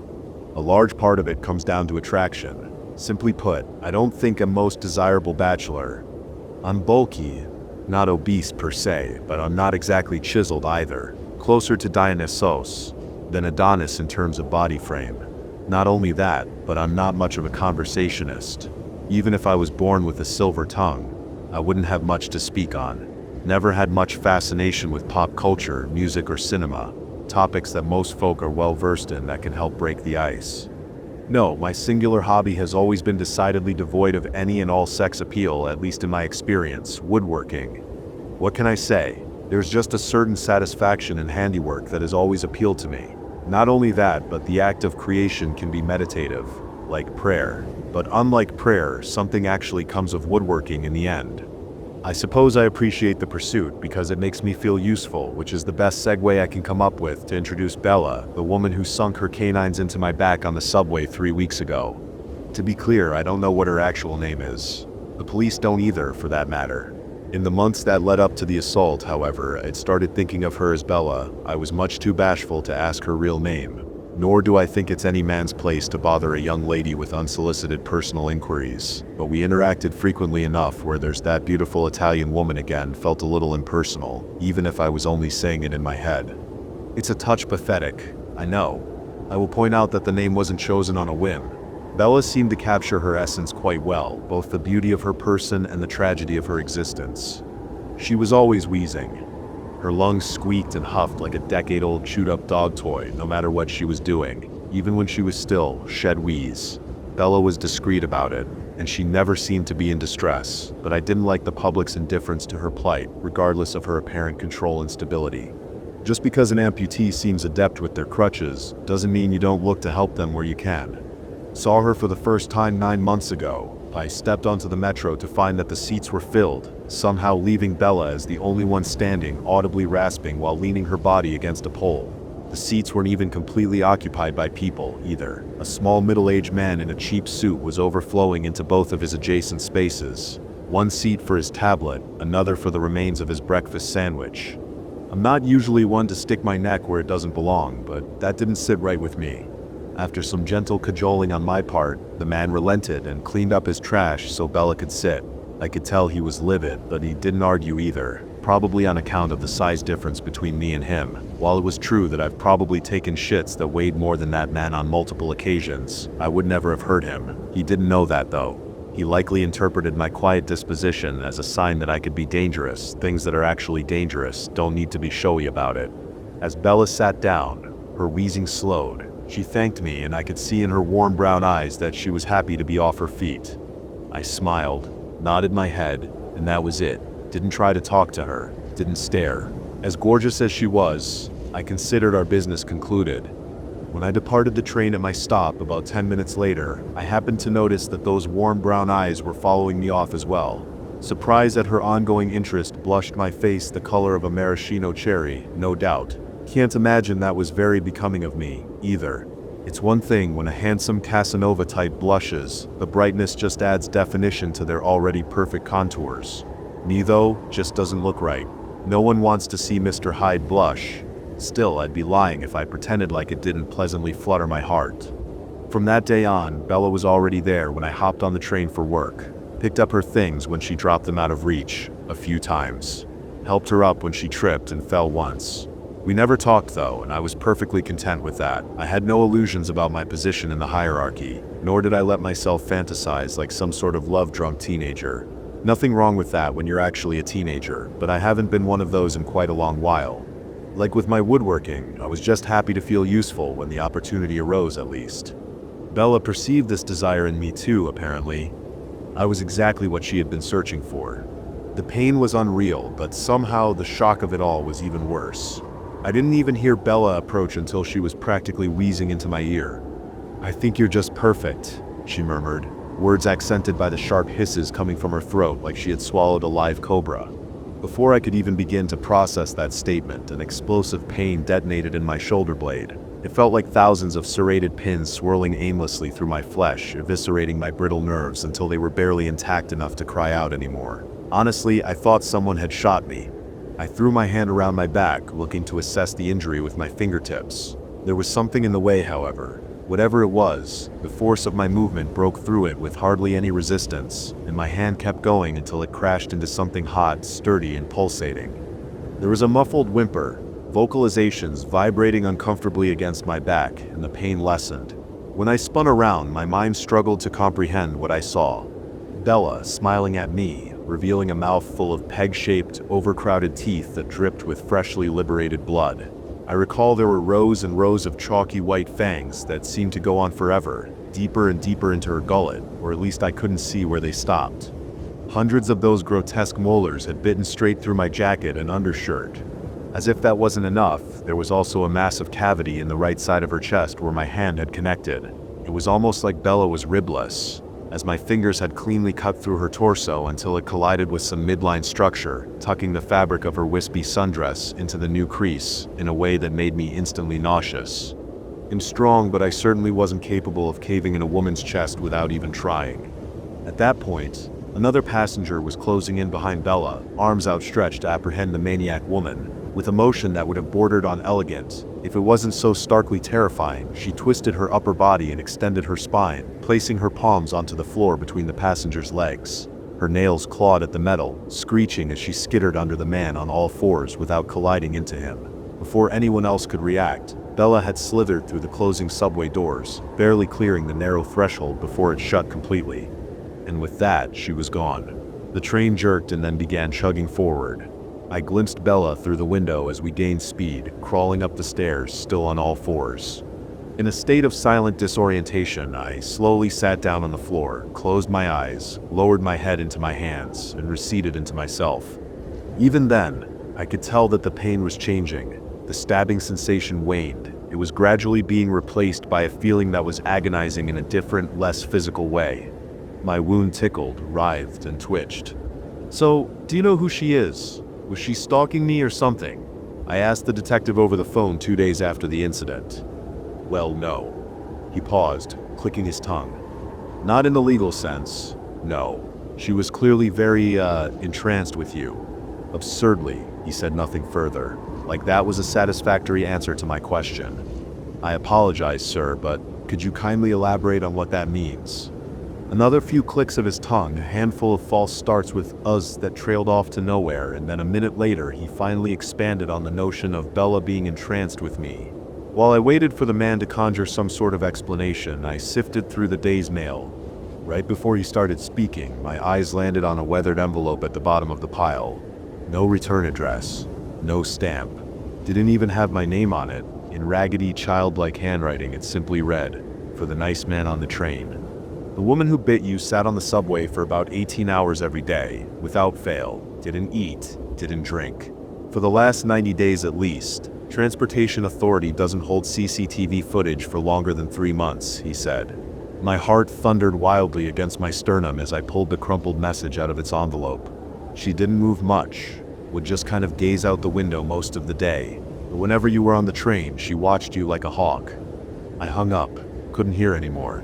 A large part of it comes down to attraction. Simply put, I don't think I'm most desirable bachelor. I'm bulky, not obese per se, but I'm not exactly chiseled either. Closer to Dionysos than Adonis in terms of body frame. Not only that, but I'm not much of a conversationist. Even if I was born with a silver tongue, I wouldn't have much to speak on. Never had much fascination with pop culture, music or cinema, topics that most folk are well versed in that can help break the ice. No, my singular hobby has always been decidedly devoid of any and all sex appeal, at least in my experience, woodworking. What can I say? There's just a certain satisfaction in handiwork that has always appealed to me. Not only that, but the act of creation can be meditative, like prayer. But unlike prayer, something actually comes of woodworking in the end. I suppose I appreciate the pursuit because it makes me feel useful, which is the best segue I can come up with to introduce Bella, the woman who sunk her canines into my back on the subway 3 weeks ago. To be clear, I don't know what her actual name is. The police don't either, for that matter. In the months that led up to the assault, however, I'd started thinking of her as Bella. I was much too bashful to ask her real name. Nor do I think it's any man's place to bother a young lady with unsolicited personal inquiries, but we interacted frequently enough where there's that beautiful Italian woman again felt a little impersonal, even if I was only saying it in my head. It's a touch pathetic, I know. I will point out that the name wasn't chosen on a whim. Bella seemed to capture her essence quite well, both the beauty of her person and the tragedy of her existence. She was always wheezing. Her lungs squeaked and huffed like a decade-old chewed-up dog toy, no matter what she was doing. Even when she was still, shed wheeze. Bella was discreet about it, and she never seemed to be in distress, but I didn't like the public's indifference to her plight, regardless of her apparent control and stability. Just because an amputee seems adept with their crutches, doesn't mean you don't look to help them where you can. Saw her for the first time 9 months ago. I stepped onto the metro to find that the seats were filled, somehow leaving Bella as the only one standing, audibly rasping while leaning her body against a pole. The seats weren't even completely occupied by people, either. A small middle-aged man in a cheap suit was overflowing into both of his adjacent spaces. One seat for his tablet, another for the remains of his breakfast sandwich. I'm not usually one to stick my neck where it doesn't belong, but that didn't sit right with me. After some gentle cajoling on my part, the man relented and cleaned up his trash so Bella could sit. I could tell he was livid, but he didn't argue either, probably on account of the size difference between me and him. While it was true that I've probably taken shits that weighed more than that man on multiple occasions, I would never have hurt him. He didn't know that though. He likely interpreted my quiet disposition as a sign that I could be dangerous. Things that are actually dangerous don't need to be showy about it. As Bella sat down, her wheezing slowed. She thanked me, and I could see in her warm brown eyes that she was happy to be off her feet. I smiled, nodded my head, and that was it. Didn't try to talk to her, didn't stare. As gorgeous as she was, I considered our business concluded. When I departed the train at my stop about 10 minutes later, I happened to notice that those warm brown eyes were following me off as well. Surprise at her ongoing interest blushed my face the color of a maraschino cherry, no doubt. Can't imagine that was very becoming of me, either. It's one thing when a handsome Casanova type blushes, the brightness just adds definition to their already perfect contours. Me though, just doesn't look right. No one wants to see Mr. Hyde blush. Still, I'd be lying if I pretended like it didn't pleasantly flutter my heart. From that day on, Bella was already there when I hopped on the train for work. Picked up her things when she dropped them out of reach, a few times. Helped her up when she tripped and fell once. We never talked though, and I was perfectly content with that. I had no illusions about my position in the hierarchy, nor did I let myself fantasize like some sort of love-drunk teenager. Nothing wrong with that when you're actually a teenager, but I haven't been one of those in quite a long while. Like with my woodworking, I was just happy to feel useful when the opportunity arose at least. Bella perceived this desire in me too, apparently. I was exactly what she had been searching for. The pain was unreal, but somehow the shock of it all was even worse. I didn't even hear Bella approach until she was practically wheezing into my ear. "I think you're just perfect," she murmured, words accented by the sharp hisses coming from her throat like she had swallowed a live cobra. Before I could even begin to process that statement, an explosive pain detonated in my shoulder blade. It felt like thousands of serrated pins swirling aimlessly through my flesh, eviscerating my brittle nerves until they were barely intact enough to cry out anymore. Honestly, I thought someone had shot me. I threw my hand around my back, looking to assess the injury with my fingertips. There was something in the way, however. Whatever it was, the force of my movement broke through it with hardly any resistance, and my hand kept going until it crashed into something hot, sturdy, and pulsating. There was a muffled whimper, vocalizations vibrating uncomfortably against my back, and the pain lessened. When I spun around, my mind struggled to comprehend what I saw. Bella smiling at me, revealing a mouth full of peg-shaped, overcrowded teeth that dripped with freshly liberated blood. I recall there were rows and rows of chalky white fangs that seemed to go on forever, deeper and deeper into her gullet, or at least I couldn't see where they stopped. Hundreds of those grotesque molars had bitten straight through my jacket and undershirt. As if that wasn't enough, there was also a massive cavity in the right side of her chest where my hand had connected. It was almost like Bella was ribless, as my fingers had cleanly cut through her torso until it collided with some midline structure, tucking the fabric of her wispy sundress into the new crease in a way that made me instantly nauseous. I'm strong, but I certainly wasn't capable of caving in a woman's chest without even trying. At that point, another passenger was closing in behind Bella, arms outstretched to apprehend the maniac woman. With a motion that would have bordered on elegant, if it wasn't so starkly terrifying, she twisted her upper body and extended her spine, placing her palms onto the floor between the passenger's legs. Her nails clawed at the metal, screeching as she skittered under the man on all fours without colliding into him. Before anyone else could react, Bella had slithered through the closing subway doors, barely clearing the narrow threshold before it shut completely. And with that, she was gone. The train jerked and then began chugging forward. I glimpsed Bella through the window as we gained speed, crawling up the stairs, still on all fours. In a state of silent disorientation, I slowly sat down on the floor, closed my eyes, lowered my head into my hands, and receded into myself. Even then, I could tell that the pain was changing. The stabbing sensation waned. It was gradually being replaced by a feeling that was agonizing in a different, less physical way. My wound tickled, writhed, and twitched. "So, do you know who she is? Was she stalking me or something?" I asked the detective over the phone 2 days after the incident. "Well, no." He paused, clicking his tongue. "Not in the legal sense, no. She was clearly very, entranced with you." Absurdly, he said nothing further, like that was a satisfactory answer to my question. "I apologize, sir, but could you kindly elaborate on what that means?" Another few clicks of his tongue, a handful of false starts with "us" that trailed off to nowhere, and then a minute later he finally expanded on the notion of Bella being entranced with me. While I waited for the man to conjure some sort of explanation, I sifted through the day's mail. Right before he started speaking, my eyes landed on a weathered envelope at the bottom of the pile. No return address, no stamp. Didn't even have my name on it. In raggedy, childlike handwriting, it simply read, "For the nice man on the train." The woman who bit you sat on the subway for about 18 hours every day, without fail, didn't eat, didn't drink. For the last 90 days at least, Transportation Authority doesn't hold CCTV footage for longer than 3 months, he said. My heart thundered wildly against my sternum as I pulled the crumpled message out of its envelope. She didn't move much, would just kind of gaze out the window most of the day, but whenever you were on the train, she watched you like a hawk. I hung up, couldn't hear anymore.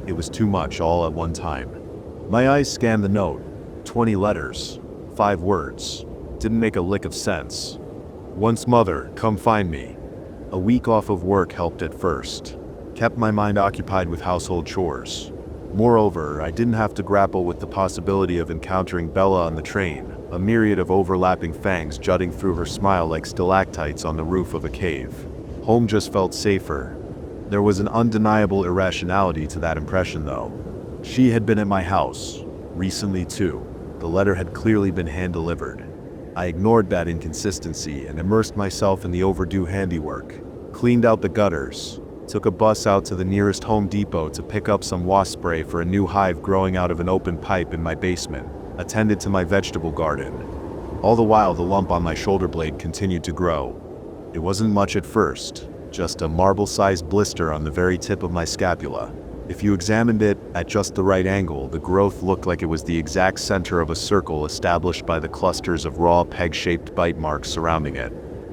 It was too much all at one time. My eyes scanned the note. 20 letters, 5 words. Didn't make a lick of sense. "Once mother, come find me." A week off of work helped at first. Kept my mind occupied with household chores. Moreover, I didn't have to grapple with the possibility of encountering Bella on the train, a myriad of overlapping fangs jutting through her smile like stalactites on the roof of a cave. Home just felt safer. There was an undeniable irrationality to that impression, though. She had been at my house, recently too. The letter had clearly been hand-delivered. I ignored that inconsistency and immersed myself in the overdue handiwork. Cleaned out the gutters, took a bus out to the nearest Home Depot to pick up some wasp spray for a new hive growing out of an open pipe in my basement, attended to my vegetable garden. All the while, the lump on my shoulder blade continued to grow. It wasn't much at first, just a marble-sized blister on the very tip of my scapula. If you examined it at just the right angle, the growth looked like it was the exact center of a circle established by the clusters of raw peg-shaped bite marks surrounding it.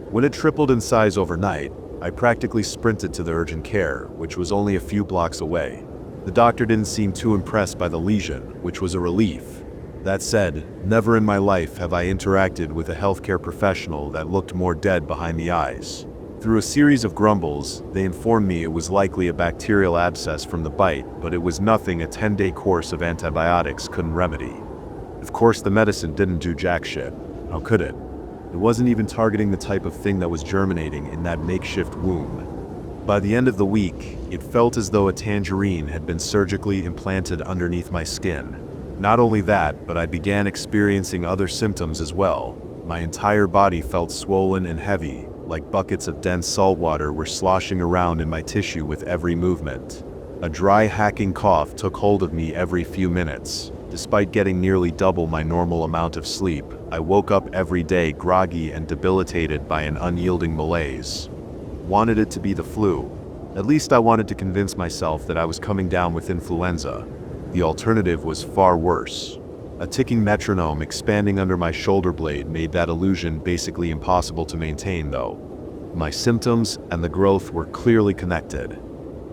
When it tripled in size overnight, I practically sprinted to the urgent care, which was only a few blocks away. The doctor didn't seem too impressed by the lesion, which was a relief. That said, never in my life have I interacted with a healthcare professional that looked more dead behind the eyes. Through a series of grumbles, they informed me it was likely a bacterial abscess from the bite, but it was nothing a 10-day course of antibiotics couldn't remedy. Of course, the medicine didn't do jack shit. How could it? It wasn't even targeting the type of thing that was germinating in that makeshift womb. By the end of the week, it felt as though a tangerine had been surgically implanted underneath my skin. Not only that, but I began experiencing other symptoms as well. My entire body felt swollen and heavy, like buckets of dense salt water were sloshing around in my tissue with every movement. A dry, hacking cough took hold of me every few minutes. Despite getting nearly double my normal amount of sleep, I woke up every day groggy and debilitated by an unyielding malaise. Wanted it to be the flu. At least I wanted to convince myself that I was coming down with influenza. The alternative was far worse. A ticking metronome expanding under my shoulder blade made that illusion basically impossible to maintain, though. My symptoms and the growth were clearly connected.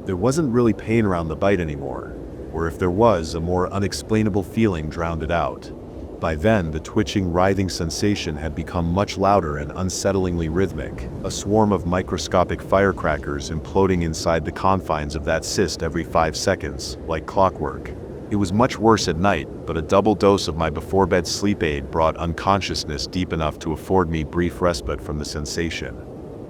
There wasn't really pain around the bite anymore, or if there was, a more unexplainable feeling drowned it out. By then, the twitching, writhing sensation had become much louder and unsettlingly rhythmic, a swarm of microscopic firecrackers imploding inside the confines of that cyst every 5 seconds, like clockwork. It was much worse at night, but a double dose of my before-bed sleep aid brought unconsciousness deep enough to afford me brief respite from the sensation.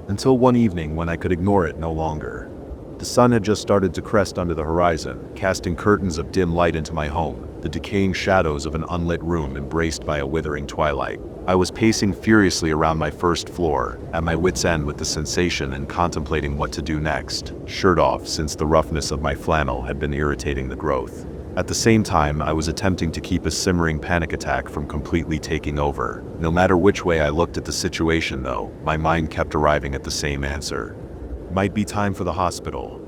Until one evening when I could ignore it no longer. The sun had just started to crest under the horizon, casting curtains of dim light into my home, the decaying shadows of an unlit room embraced by a withering twilight. I was pacing furiously around my first floor, at my wit's end with the sensation and contemplating what to do next, shirt off since the roughness of my flannel had been irritating the growth. At the same time, I was attempting to keep a simmering panic attack from completely taking over. No matter which way I looked at the situation, though, my mind kept arriving at the same answer. Might be time for the hospital.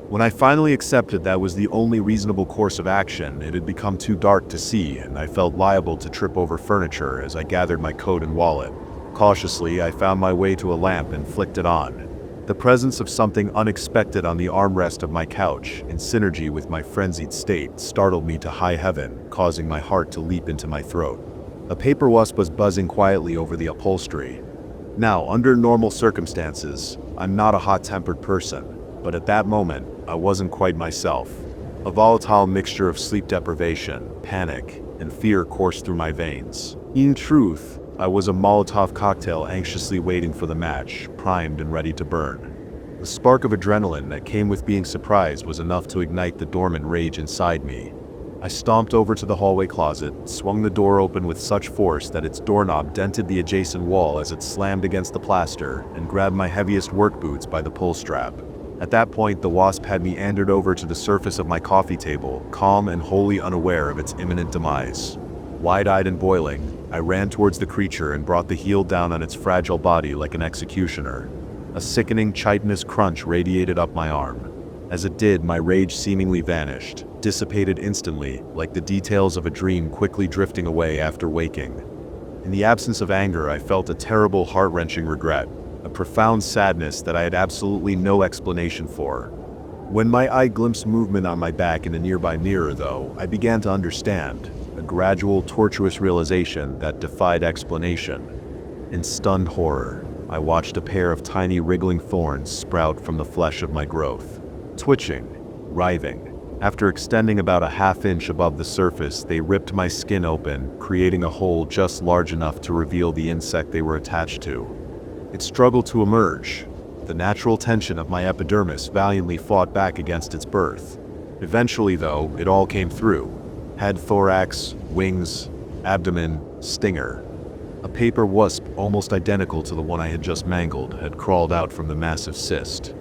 When I finally accepted that was the only reasonable course of action, it had become too dark to see, and I felt liable to trip over furniture as I gathered my coat and wallet. Cautiously, I found my way to a lamp and flicked it on. The presence of something unexpected on the armrest of my couch, in synergy with my frenzied state, startled me to high heaven, causing my heart to leap into my throat. A paper wasp was buzzing quietly over the upholstery. Now, under normal circumstances, I'm not a hot-tempered person, but at that moment, I wasn't quite myself. A volatile mixture of sleep deprivation, panic, and fear coursed through my veins. In truth, I was a Molotov cocktail anxiously waiting for the match, primed and ready to burn. The spark of adrenaline that came with being surprised was enough to ignite the dormant rage inside me. I stomped over to the hallway closet, swung the door open with such force that its doorknob dented the adjacent wall as it slammed against the plaster, and grabbed my heaviest work boots by the pull strap. At that point, the wasp had me anchored over to the surface of my coffee table, calm and wholly unaware of its imminent demise. Wide-eyed and boiling, I ran towards the creature and brought the heel down on its fragile body like an executioner. A sickening, chitinous crunch radiated up my arm. As it did, my rage seemingly vanished, dissipated instantly, like the details of a dream quickly drifting away after waking. In the absence of anger, I felt a terrible, heart-wrenching regret, a profound sadness that I had absolutely no explanation for. When my eye glimpsed movement on my back in a nearby mirror, though, I began to understand, a gradual, tortuous realization that defied explanation. In stunned horror, I watched a pair of tiny, wriggling thorns sprout from the flesh of my growth. Twitching, writhing. After extending about a half-inch above the surface, they ripped my skin open, creating a hole just large enough to reveal the insect they were attached to. It struggled to emerge. The natural tension of my epidermis valiantly fought back against its birth. Eventually, though, it all came through. Head, thorax, wings, abdomen, stinger. A paper wasp almost identical to the one I had just mangled had crawled out from the massive cyst.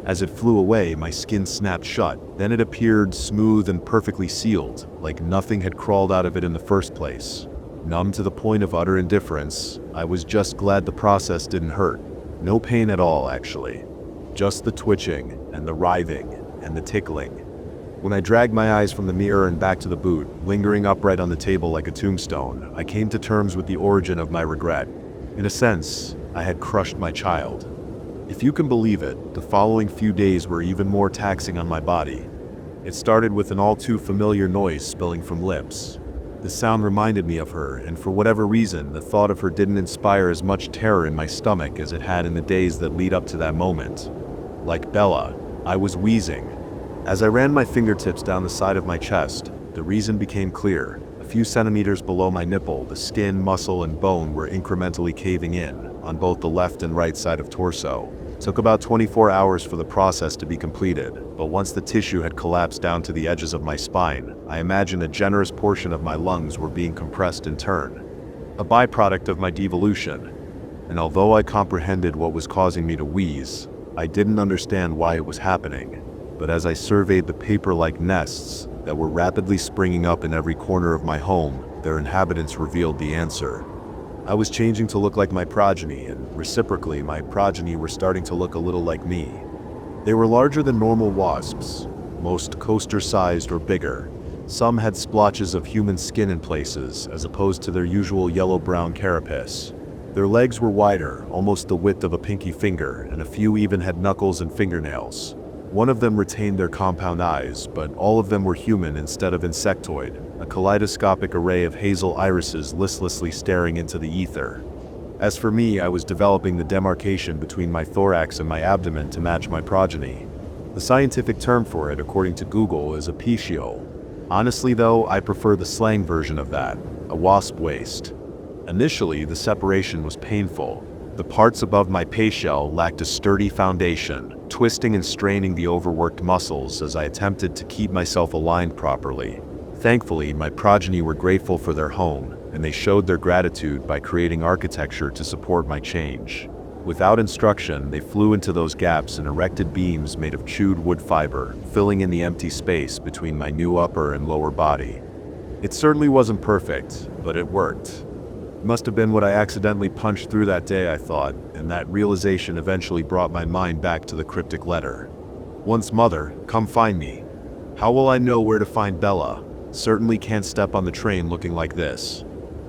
As it flew away, my skin snapped shut. Then it appeared smooth and perfectly sealed, like nothing had crawled out of it in the first place. Numb to the point of utter indifference, I was just glad the process didn't hurt. No pain at all, actually. Just the twitching, and the writhing, and the tickling. When I dragged my eyes from the mirror and back to the boot, lingering upright on the table like a tombstone, I came to terms with the origin of my regret. In a sense, I had crushed my child. If you can believe it, the following few days were even more taxing on my body. It started with an all too familiar noise spilling from lips. The sound reminded me of her, and for whatever reason, the thought of her didn't inspire as much terror in my stomach as it had in the days that lead up to that moment. Like Bella, I was wheezing. As I ran my fingertips down the side of my chest, the reason became clear. A few centimeters below my nipple, the skin, muscle, and bone were incrementally caving in, on both the left and right side of torso. It took about 24 hours for the process to be completed, but once the tissue had collapsed down to the edges of my spine, I imagined a generous portion of my lungs were being compressed in turn. A byproduct of my devolution. And although I comprehended what was causing me to wheeze, I didn't understand why it was happening. But as I surveyed the paper-like nests that were rapidly springing up in every corner of my home, their inhabitants revealed the answer. I was changing to look like my progeny, and reciprocally, my progeny were starting to look a little like me. They were larger than normal wasps, most coaster-sized or bigger. Some had splotches of human skin in places, as opposed to their usual yellow-brown carapace. Their legs were wider, almost the width of a pinky finger, and a few even had knuckles and fingernails. One of them retained their compound eyes, but all of them were human instead of insectoid, a kaleidoscopic array of hazel irises listlessly staring into the ether. As for me, I was developing the demarcation between my thorax and my abdomen to match my progeny. The scientific term for it, according to Google, is a petiole. Honestly though, I prefer the slang version of that, a wasp waist. Initially, the separation was painful. The parts above my petiole lacked a sturdy foundation, twisting and straining the overworked muscles as I attempted to keep myself aligned properly. Thankfully, my progeny were grateful for their home, and they showed their gratitude by creating architecture to support my change. Without instruction, they flew into those gaps and erected beams made of chewed wood fiber, filling in the empty space between my new upper and lower body. It certainly wasn't perfect, but it worked. It must have been what I accidentally punched through that day, I thought, and that realization eventually brought my mind back to the cryptic letter. Once mother, come find me. How will I know where to find Bella? Certainly can't step on the train looking like this.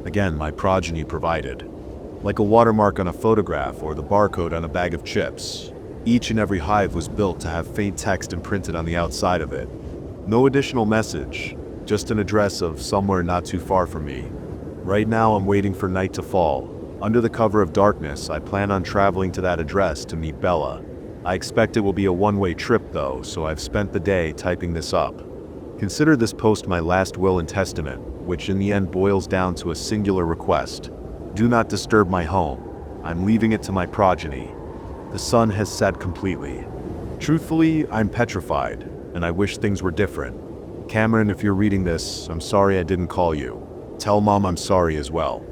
Again, my progeny provided. Like a watermark on a photograph or the barcode on a bag of chips. Each and every hive was built to have faint text imprinted on the outside of it. No additional message, just an address of somewhere not too far from me. Right now I'm waiting for night to fall. Under the cover of darkness, I plan on traveling to that address to meet Bella. I expect it will be a one-way trip though, so I've spent the day typing this up. Consider this post my last will and testament, which in the end boils down to a singular request. Do not disturb my home. I'm leaving it to my progeny. The sun has set completely. Truthfully, I'm petrified, and I wish things were different. Cameron, if you're reading this, I'm sorry I didn't call you. Tell Mom I'm sorry as well.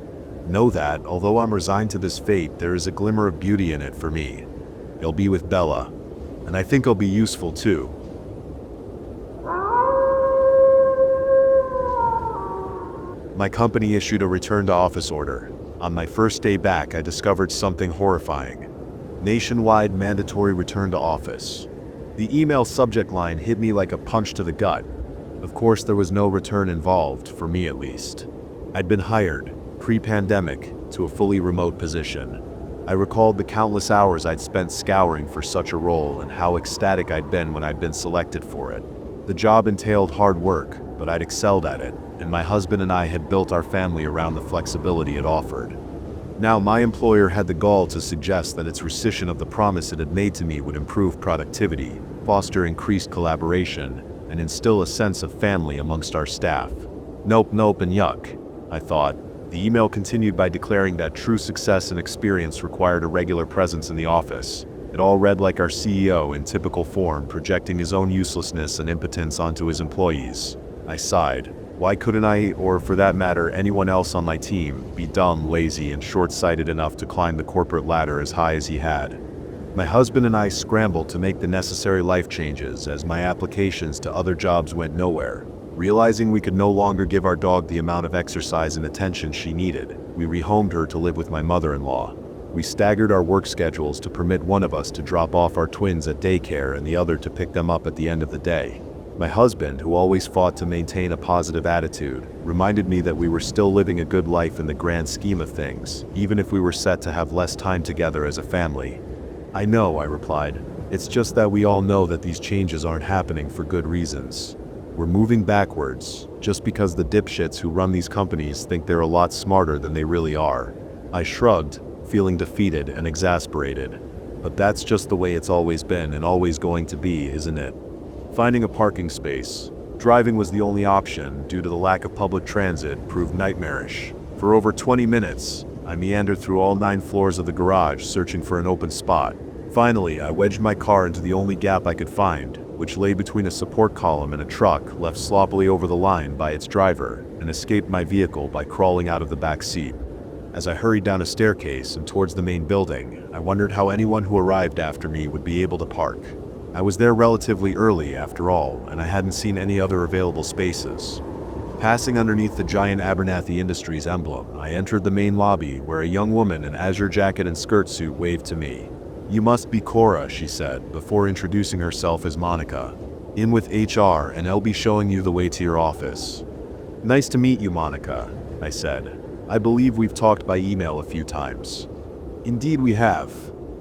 Know that, although I'm resigned to this fate, there is a glimmer of beauty in it for me. I'll be with Bella, and I think I'll be useful too. My company issued a return-to-office order. On my first day back, I discovered something horrifying. Nationwide mandatory return to office. The email subject line hit me like a punch to the gut. Of course, there was no return involved, for me at least. I'd been hired, pre-pandemic, to a fully remote position. I recalled the countless hours I'd spent scouring for such a role and how ecstatic I'd been when I'd been selected for it. The job entailed hard work, but I'd excelled at it, and my husband and I had built our family around the flexibility it offered. Now, my employer had the gall to suggest that its rescission of the promise it had made to me would improve productivity, foster increased collaboration, and instill a sense of family amongst our staff. Nope, and yuck, I thought. The email continued by declaring that true success and experience required a regular presence in the office. It all read like our CEO in typical form, projecting his own uselessness and impotence onto his employees. I sighed. Why couldn't I, or for that matter, anyone else on my team, be dumb, lazy, and short-sighted enough to climb the corporate ladder as high as he had? My husband and I scrambled to make the necessary life changes as my applications to other jobs went nowhere. Realizing we could no longer give our dog the amount of exercise and attention she needed, we rehomed her to live with my mother-in-law. We staggered our work schedules to permit one of us to drop off our twins at daycare and the other to pick them up at the end of the day. My husband, who always fought to maintain a positive attitude, reminded me that we were still living a good life in the grand scheme of things, even if we were set to have less time together as a family. I know, I replied. It's just that we all know that these changes aren't happening for good reasons. We're moving backwards, just because the dipshits who run these companies think they're a lot smarter than they really are. I shrugged, feeling defeated and exasperated. But that's just the way it's always been and always going to be, isn't it? Finding a parking space. Driving was the only option due to the lack of public transit proved nightmarish. For over 20 minutes, I meandered through all 9 floors of the garage searching for an open spot. Finally, I wedged my car into the only gap I could find, which lay between a support column and a truck left sloppily over the line by its driver, and escaped my vehicle by crawling out of the back seat. As I hurried down a staircase and towards the main building, I wondered how anyone who arrived after me would be able to park. I was there relatively early, after all, and I hadn't seen any other available spaces. Passing underneath the giant Abernathy Industries emblem, I entered the main lobby where a young woman in azure jacket and skirt suit waved to me. "You must be Cora," she said, before introducing herself as Monica. "In with HR, and I'll be showing you the way to your office." "Nice to meet you, Monica," I said. "I believe we've talked by email a few times." "Indeed we have."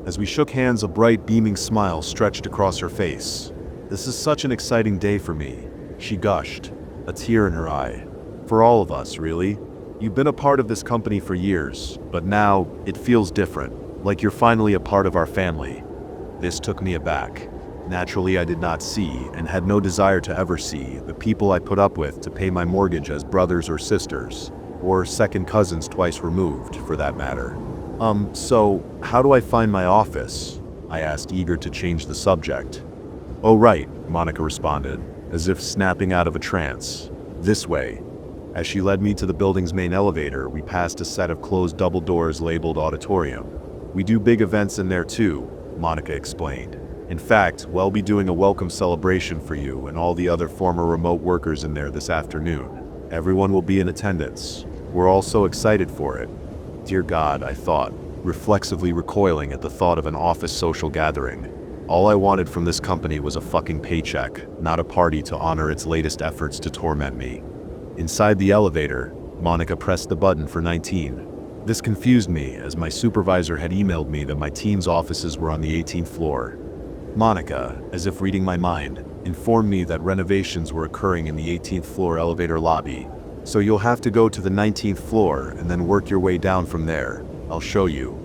As we shook hands, a bright, beaming smile stretched across her face. "This is such an exciting day for me," she gushed, a tear in her eye. "For all of us, really. You've been a part of this company for years, but now, it feels different, like you're finally a part of our family." This took me aback. Naturally, I did not see, and had no desire to ever see, the people I put up with to pay my mortgage as brothers or sisters, or second cousins twice removed, for that matter. So, how do I find my office?" I asked, eager to change the subject. "Oh right," Monica responded, as if snapping out of a trance. "This way." As she led me to the building's main elevator, we passed a set of closed double doors labeled auditorium. "We do big events in there too," Monica explained. "In fact, we'll be doing a welcome celebration for you and all the other former remote workers in there this afternoon. Everyone will be in attendance. We're all so excited for it." Dear God, I thought, reflexively recoiling at the thought of an office social gathering. All I wanted from this company was a fucking paycheck, not a party to honor its latest efforts to torment me. Inside the elevator, Monica pressed the button for 19. This confused me, as my supervisor had emailed me that my team's offices were on the 18th floor. Monica, as if reading my mind, informed me that renovations were occurring in the 18th floor elevator lobby. "So you'll have to go to the 19th floor and then work your way down from there. I'll show you."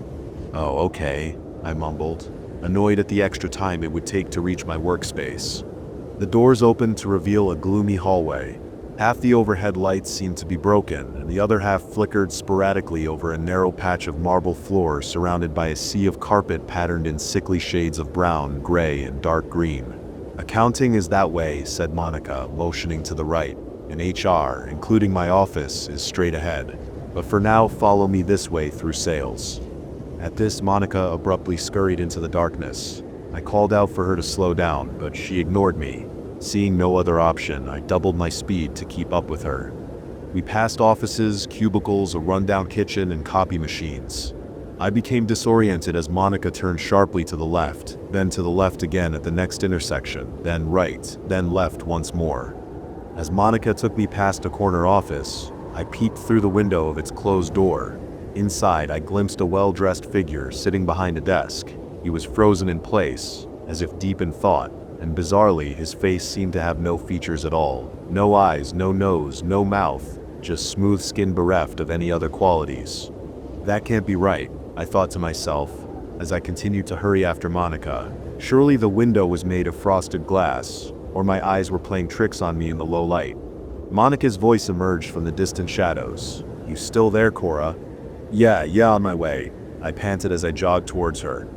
"Oh, okay," I mumbled, annoyed at the extra time it would take to reach my workspace. The doors opened to reveal a gloomy hallway. Half the overhead lights seemed to be broken, and the other half flickered sporadically over a narrow patch of marble floor surrounded by a sea of carpet patterned in sickly shades of brown, gray, and dark green. "Accounting is that way," said Monica, motioning to the right. "And HR, including my office, is straight ahead. But for now, follow me this way through sales." At this, Monica abruptly scurried into the darkness. I called out for her to slow down, but she ignored me. Seeing no other option, I doubled my speed to keep up with her. We passed offices, cubicles, a rundown kitchen, and copy machines. I became disoriented as Monica turned sharply to the left, then to the left again at the next intersection, then right, then left once more. As Monica took me past a corner office, I peeked through the window of its closed door. Inside, I glimpsed a well-dressed figure sitting behind a desk. He was frozen in place, as if deep in thought, and bizarrely, his face seemed to have no features at all. No eyes, no nose, no mouth, just smooth skin bereft of any other qualities. That can't be right, I thought to myself, as I continued to hurry after Monica. Surely the window was made of frosted glass, or my eyes were playing tricks on me in the low light. Monica's voice emerged from the distant shadows. "You still there, Cora?" Yeah, on my way," I panted as I jogged towards her.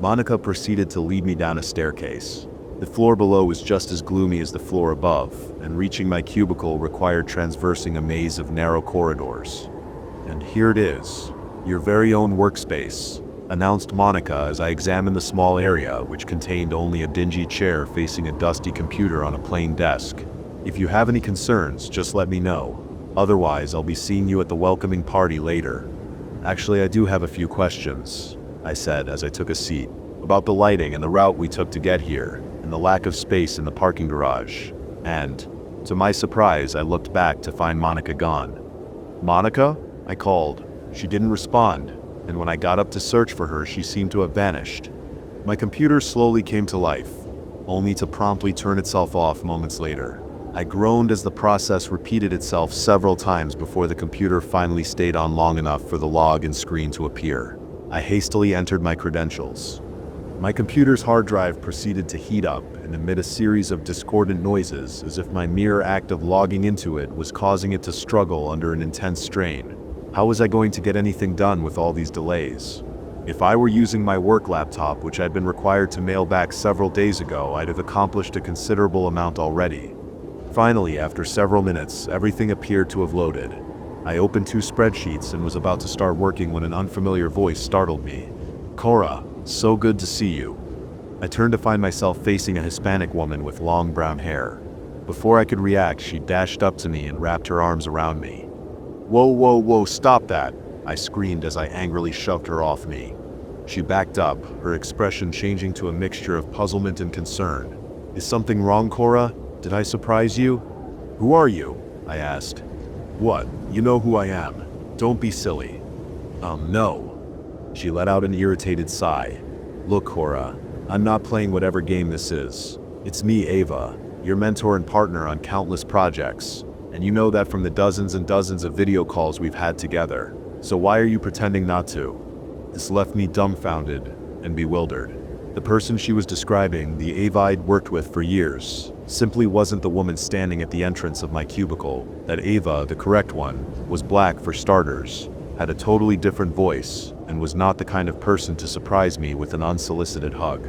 Monica proceeded to lead me down a staircase. The floor below was just as gloomy as the floor above, and reaching my cubicle required traversing a maze of narrow corridors. "And here it is, your very own workspace," announced Monica as I examined the small area, which contained only a dingy chair facing a dusty computer on a plain desk. "If you have any concerns, just let me know. Otherwise, I'll be seeing you at the welcoming party later." "Actually, I do have a few questions," I said as I took a seat, "about the lighting and the route we took to get here, and the lack of space in the parking garage." And, to my surprise, I looked back to find Monica gone. "Monica?" I called. She didn't respond, and when I got up to search for her, she seemed to have vanished. My computer slowly came to life, only to promptly turn itself off moments later. I groaned as the process repeated itself several times before the computer finally stayed on long enough for the login screen to appear. I hastily entered my credentials. My computer's hard drive proceeded to heat up and emit a series of discordant noises as if my mere act of logging into it was causing it to struggle under an intense strain. How was I going to get anything done with all these delays? If I were using my work laptop, which I'd been required to mail back several days ago, I'd have accomplished a considerable amount already. Finally, after several minutes, everything appeared to have loaded. I opened 2 spreadsheets and was about to start working when an unfamiliar voice startled me. "Cora, so good to see you." I turned to find myself facing a Hispanic woman with long brown hair. Before I could react, she dashed up to me and wrapped her arms around me. "Whoa, whoa, whoa, stop that!" I screamed as I angrily shoved her off me. She backed up, her expression changing to a mixture of puzzlement and concern. "Is something wrong, Cora? Did I surprise you?" "Who are you?" I asked. "What? You know who I am. Don't be silly." No." She let out an irritated sigh. "Look, Cora, I'm not playing whatever game this is. It's me, Ava, your mentor and partner on countless projects. And you know that from the dozens and dozens of video calls we've had together. So why are you pretending not to?" This left me dumbfounded and bewildered. The person she was describing, the Ava I'd worked with for years, simply wasn't the woman standing at the entrance of my cubicle. That Ava, the correct one, was black for starters, had a totally different voice, and was not the kind of person to surprise me with an unsolicited hug.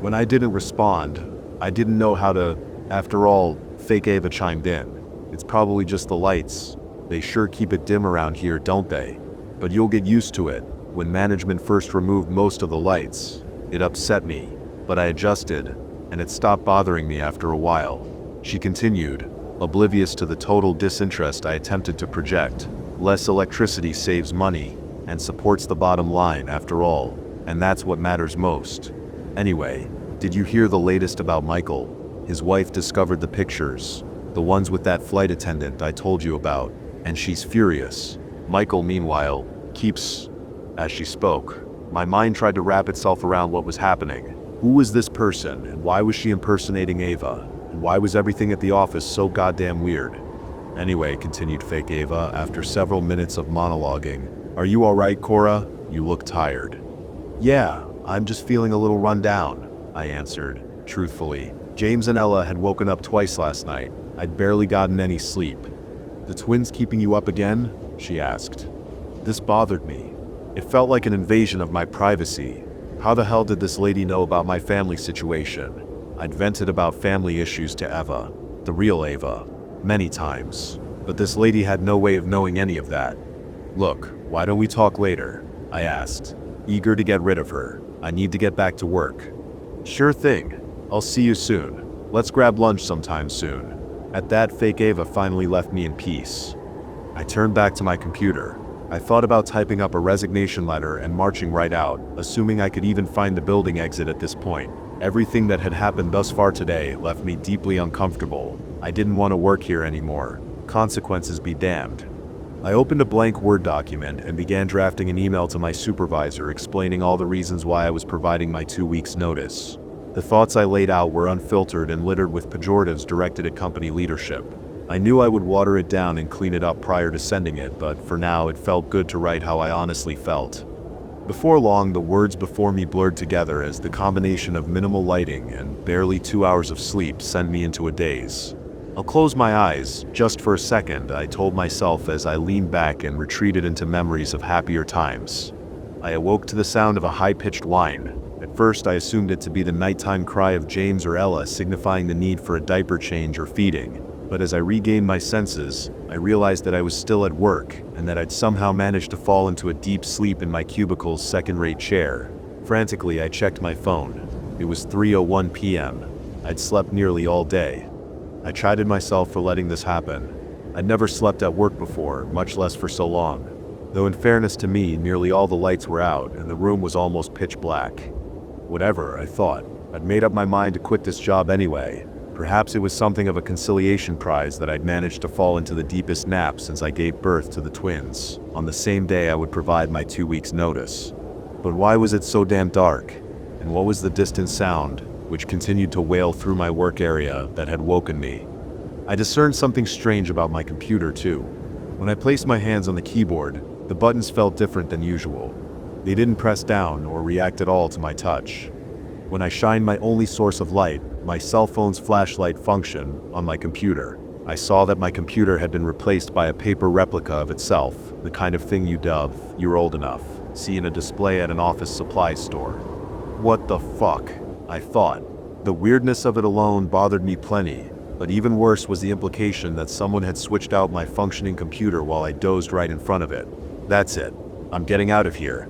When I didn't respond, I didn't know how to. After all, fake Ava chimed in. "It's probably just the lights. They sure keep it dim around here, don't they? But you'll get used to it. When management first removed most of the lights, it upset me, but I adjusted, and it stopped bothering me after a while." She continued, oblivious to the total disinterest I attempted to project. "Less electricity saves money, and supports the bottom line after all, and that's what matters most. Anyway, did you hear the latest about Michael? His wife discovered the pictures, the ones with that flight attendant I told you about, and she's furious. Michael, meanwhile, keeps..." As she spoke, my mind tried to wrap itself around what was happening. Who was this person, and why was she impersonating Ava? And why was everything at the office so goddamn weird? "Anyway," continued fake Ava after several minutes of monologuing, "are you alright, Cora? You look tired." "Yeah, I'm just feeling a little run down," I answered, truthfully. James and Ella had woken up twice last night. I'd barely gotten any sleep. "The twins keeping you up again?" she asked. This bothered me. It felt like an invasion of my privacy. How the hell did this lady know about my family situation? I'd vented about family issues to Eva, the real Ava, many times, but this lady had no way of knowing any of that. "Look, why don't we talk later?" I asked, eager to get rid of her. I need to get back to work. "Sure thing. I'll see you soon. Let's grab lunch sometime soon." At that, fake Ava finally left me in peace. I turned back to my computer. I thought about typing up a resignation letter and marching right out, assuming I could even find the building exit at this point. Everything that had happened thus far today left me deeply uncomfortable. I didn't want to work here anymore. Consequences be damned. I opened a blank Word document and began drafting an email to my supervisor explaining all the reasons why I was providing my 2 weeks' notice. The thoughts I laid out were unfiltered and littered with pejoratives directed at company leadership. I knew I would water it down and clean it up prior to sending it, but for now it felt good to write how I honestly felt. Before long, the words before me blurred together as the combination of minimal lighting and barely 2 hours of sleep sent me into a daze. "I'll close my eyes, just for a second," I told myself as I leaned back and retreated into memories of happier times. I awoke to the sound of a high-pitched whine. At first I assumed it to be the nighttime cry of James or Ella signifying the need for a diaper change or feeding. But as I regained my senses, I realized that I was still at work, and that I'd somehow managed to fall into a deep sleep in my cubicle's second-rate chair. Frantically, I checked my phone. It was 3:01 p.m. I'd slept nearly all day. I chided myself for letting this happen. I'd never slept at work before, much less for so long. Though in fairness to me, nearly all the lights were out, and the room was almost pitch black. Whatever, I thought. I'd made up my mind to quit this job anyway. Perhaps it was something of a consolation prize that I'd managed to fall into the deepest nap since I gave birth to the twins, on the same day I would provide my 2 weeks' notice. But why was it so damn dark? And what was the distant sound, which continued to wail through my work area, that had woken me? I discerned something strange about my computer too. When I placed my hands on the keyboard, the buttons felt different than usual. They didn't press down or react at all to my touch. When I shined my only source of light, my cell phone's flashlight function, on my computer, I saw that my computer had been replaced by a paper replica of itself, the kind of thing you're old enough, see in a display at an office supply store. What the fuck? I thought. The weirdness of it alone bothered me plenty, but even worse was the implication that someone had switched out my functioning computer while I dozed right in front of it. That's it. I'm getting out of here.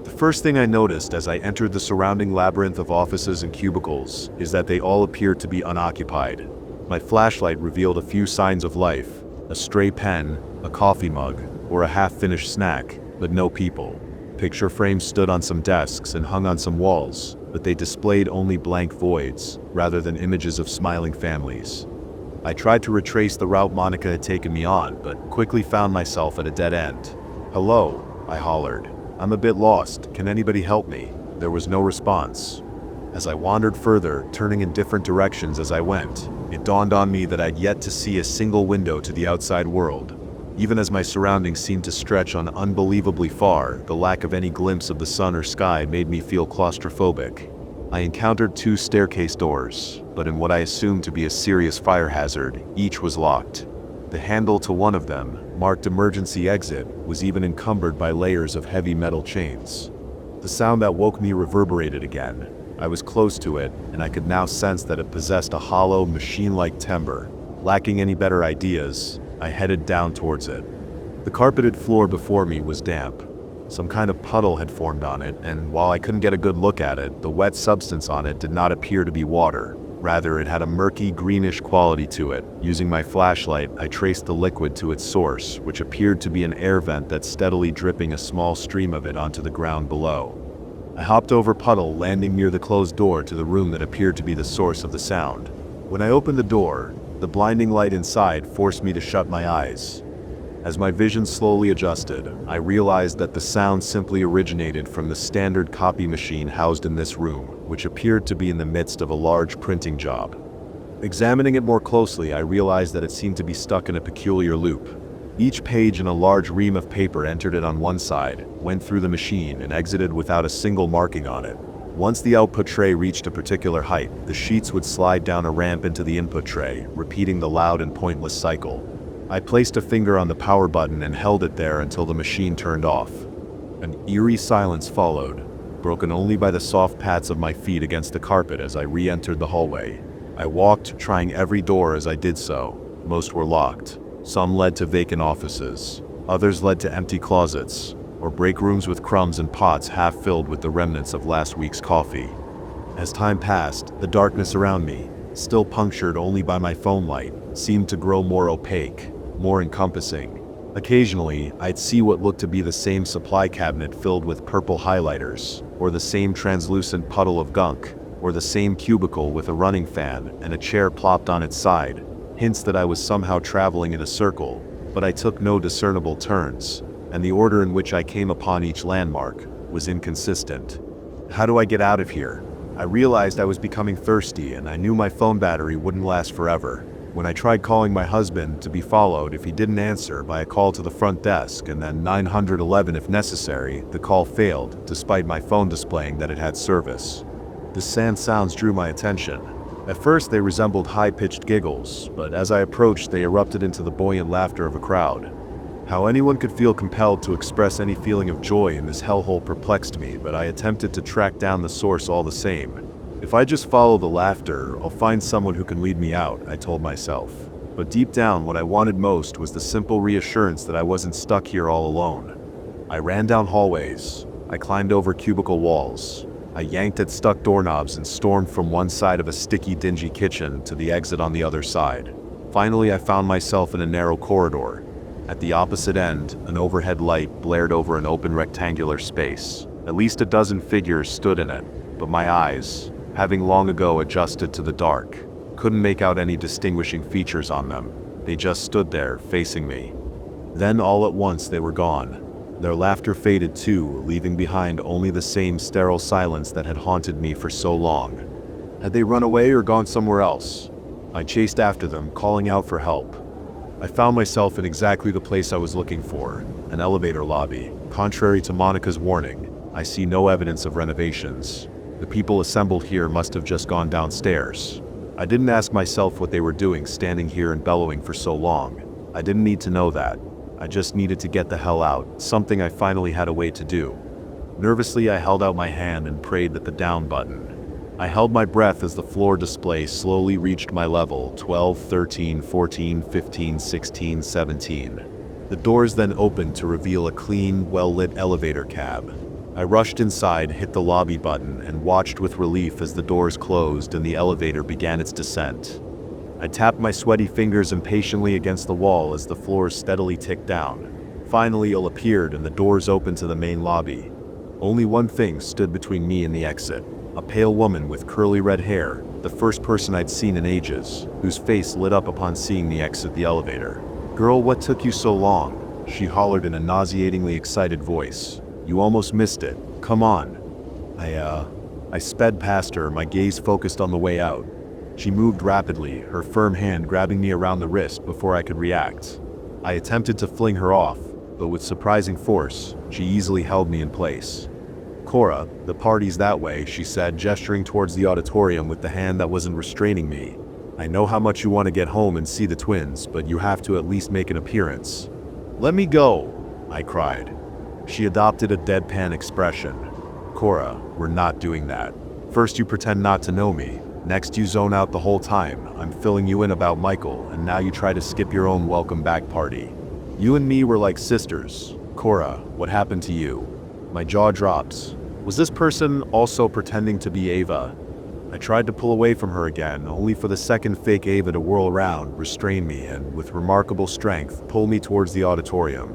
The first thing I noticed as I entered the surrounding labyrinth of offices and cubicles is that they all appeared to be unoccupied. My flashlight revealed a few signs of life, a stray pen, a coffee mug, or a half-finished snack, but no people. Picture frames stood on some desks and hung on some walls, but they displayed only blank voids, rather than images of smiling families. I tried to retrace the route Monica had taken me on, but quickly found myself at a dead end. "Hello," I hollered. "I'm a bit lost. Can anybody help me?" There was no response. As I wandered further, turning in different directions as I went, it dawned on me that I'd yet to see a single window to the outside world. Even as my surroundings seemed to stretch on unbelievably far, the lack of any glimpse of the sun or sky made me feel claustrophobic. I encountered 2 staircase doors, but in what I assumed to be a serious fire hazard, each was locked. The handle to one of them, marked emergency exit, was even encumbered by layers of heavy metal chains. The sound that woke me reverberated again. I was close to it, and I could now sense that it possessed a hollow, machine-like timbre. Lacking any better ideas, I headed down towards it. The carpeted floor before me was damp. Some kind of puddle had formed on it, and while I couldn't get a good look at it, the wet substance on it did not appear to be water. Rather, it had a murky, greenish quality to it. Using my flashlight, I traced the liquid to its source, which appeared to be an air vent that's steadily dripping a small stream of it onto the ground below. I hopped over puddle, landing near the closed door to the room that appeared to be the source of the sound. When I opened the door, the blinding light inside forced me to shut my eyes. As my vision slowly adjusted, I realized that the sound simply originated from the standard copy machine housed in this room, which appeared to be in the midst of a large printing job. Examining it more closely, I realized that it seemed to be stuck in a peculiar loop. Each page in a large ream of paper entered it on one side, went through the machine, and exited without a single marking on it. Once the output tray reached a particular height, the sheets would slide down a ramp into the input tray, repeating the loud and pointless cycle. I placed a finger on the power button and held it there until the machine turned off. An eerie silence followed, broken only by the soft pats of my feet against the carpet as I re-entered the hallway. I walked, trying every door as I did so. Most were locked. Some led to vacant offices. Others led to empty closets, or break rooms with crumbs and pots half filled with the remnants of last week's coffee. As time passed, the darkness around me, still punctured only by my phone light, seemed to grow more opaque, more encompassing. Occasionally, I'd see what looked to be the same supply cabinet filled with purple highlighters, or the same translucent puddle of gunk, or the same cubicle with a running fan and a chair plopped on its side, hints that I was somehow traveling in a circle, but I took no discernible turns, and the order in which I came upon each landmark was inconsistent. How do I get out of here? I realized I was becoming thirsty, and I knew my phone battery wouldn't last forever. When I tried calling my husband to be followed if he didn't answer by a call to the front desk and then 911 if necessary, the call failed, despite my phone displaying that it had service. The sad sounds drew my attention. At first they resembled high-pitched giggles, but as I approached they erupted into the buoyant laughter of a crowd. How anyone could feel compelled to express any feeling of joy in this hellhole perplexed me, but I attempted to track down the source all the same. If I just follow the laughter, I'll find someone who can lead me out, I told myself. But deep down, what I wanted most was the simple reassurance that I wasn't stuck here all alone. I ran down hallways. I climbed over cubicle walls. I yanked at stuck doorknobs and stormed from one side of a sticky, dingy kitchen to the exit on the other side. Finally, I found myself in a narrow corridor. At the opposite end, an overhead light blared over an open rectangular space. At least a dozen figures stood in it, but my eyes, having long ago adjusted to the dark, couldn't make out any distinguishing features on them. They just stood there, facing me. Then all at once they were gone. Their laughter faded too, leaving behind only the same sterile silence that had haunted me for so long. Had they run away or gone somewhere else? I chased after them, calling out for help. I found myself in exactly the place I was looking for, an elevator lobby. Contrary to Monica's warning, I see no evidence of renovations. The people assembled here must have just gone downstairs. I didn't ask myself what they were doing standing here and bellowing for so long. I didn't need to know that. I just needed to get the hell out, something I finally had a way to do. Nervously, I held out my hand and prayed that the down button. I held my breath as the floor display slowly reached my level, 12, 13, 14, 15, 16, 17. The doors then opened to reveal a clean, well-lit elevator cab. I rushed inside, hit the lobby button, and watched with relief as the doors closed and the elevator began its descent. I tapped my sweaty fingers impatiently against the wall as the floors steadily ticked down. Finally, it appeared and the doors opened to the main lobby. Only one thing stood between me and the exit. A pale woman with curly red hair, the first person I'd seen in ages, whose face lit up upon seeing me exit the elevator. "Girl, what took you so long?" she hollered in a nauseatingly excited voice. "You almost missed it. Come on." I sped past her, my gaze focused on the way out. She moved rapidly, her firm hand grabbing me around the wrist before I could react. I attempted to fling her off, but with surprising force, she easily held me in place. "Cora, the party's that way," she said, gesturing towards the auditorium with the hand that wasn't restraining me. "I know how much you want to get home and see the twins, but you have to at least make an appearance." "Let me go," I cried. She adopted a deadpan expression. "Cora, we're not doing that. First you pretend not to know me. Next you zone out the whole time. I'm filling you in about Michael, and now you try to skip your own welcome back party. You and me were like sisters. Cora, what happened to you?" My jaw dropped. Was this person also pretending to be Ava? I tried to pull away from her again, only for the second fake Ava to whirl around, restrain me, and with remarkable strength, pull me towards the auditorium.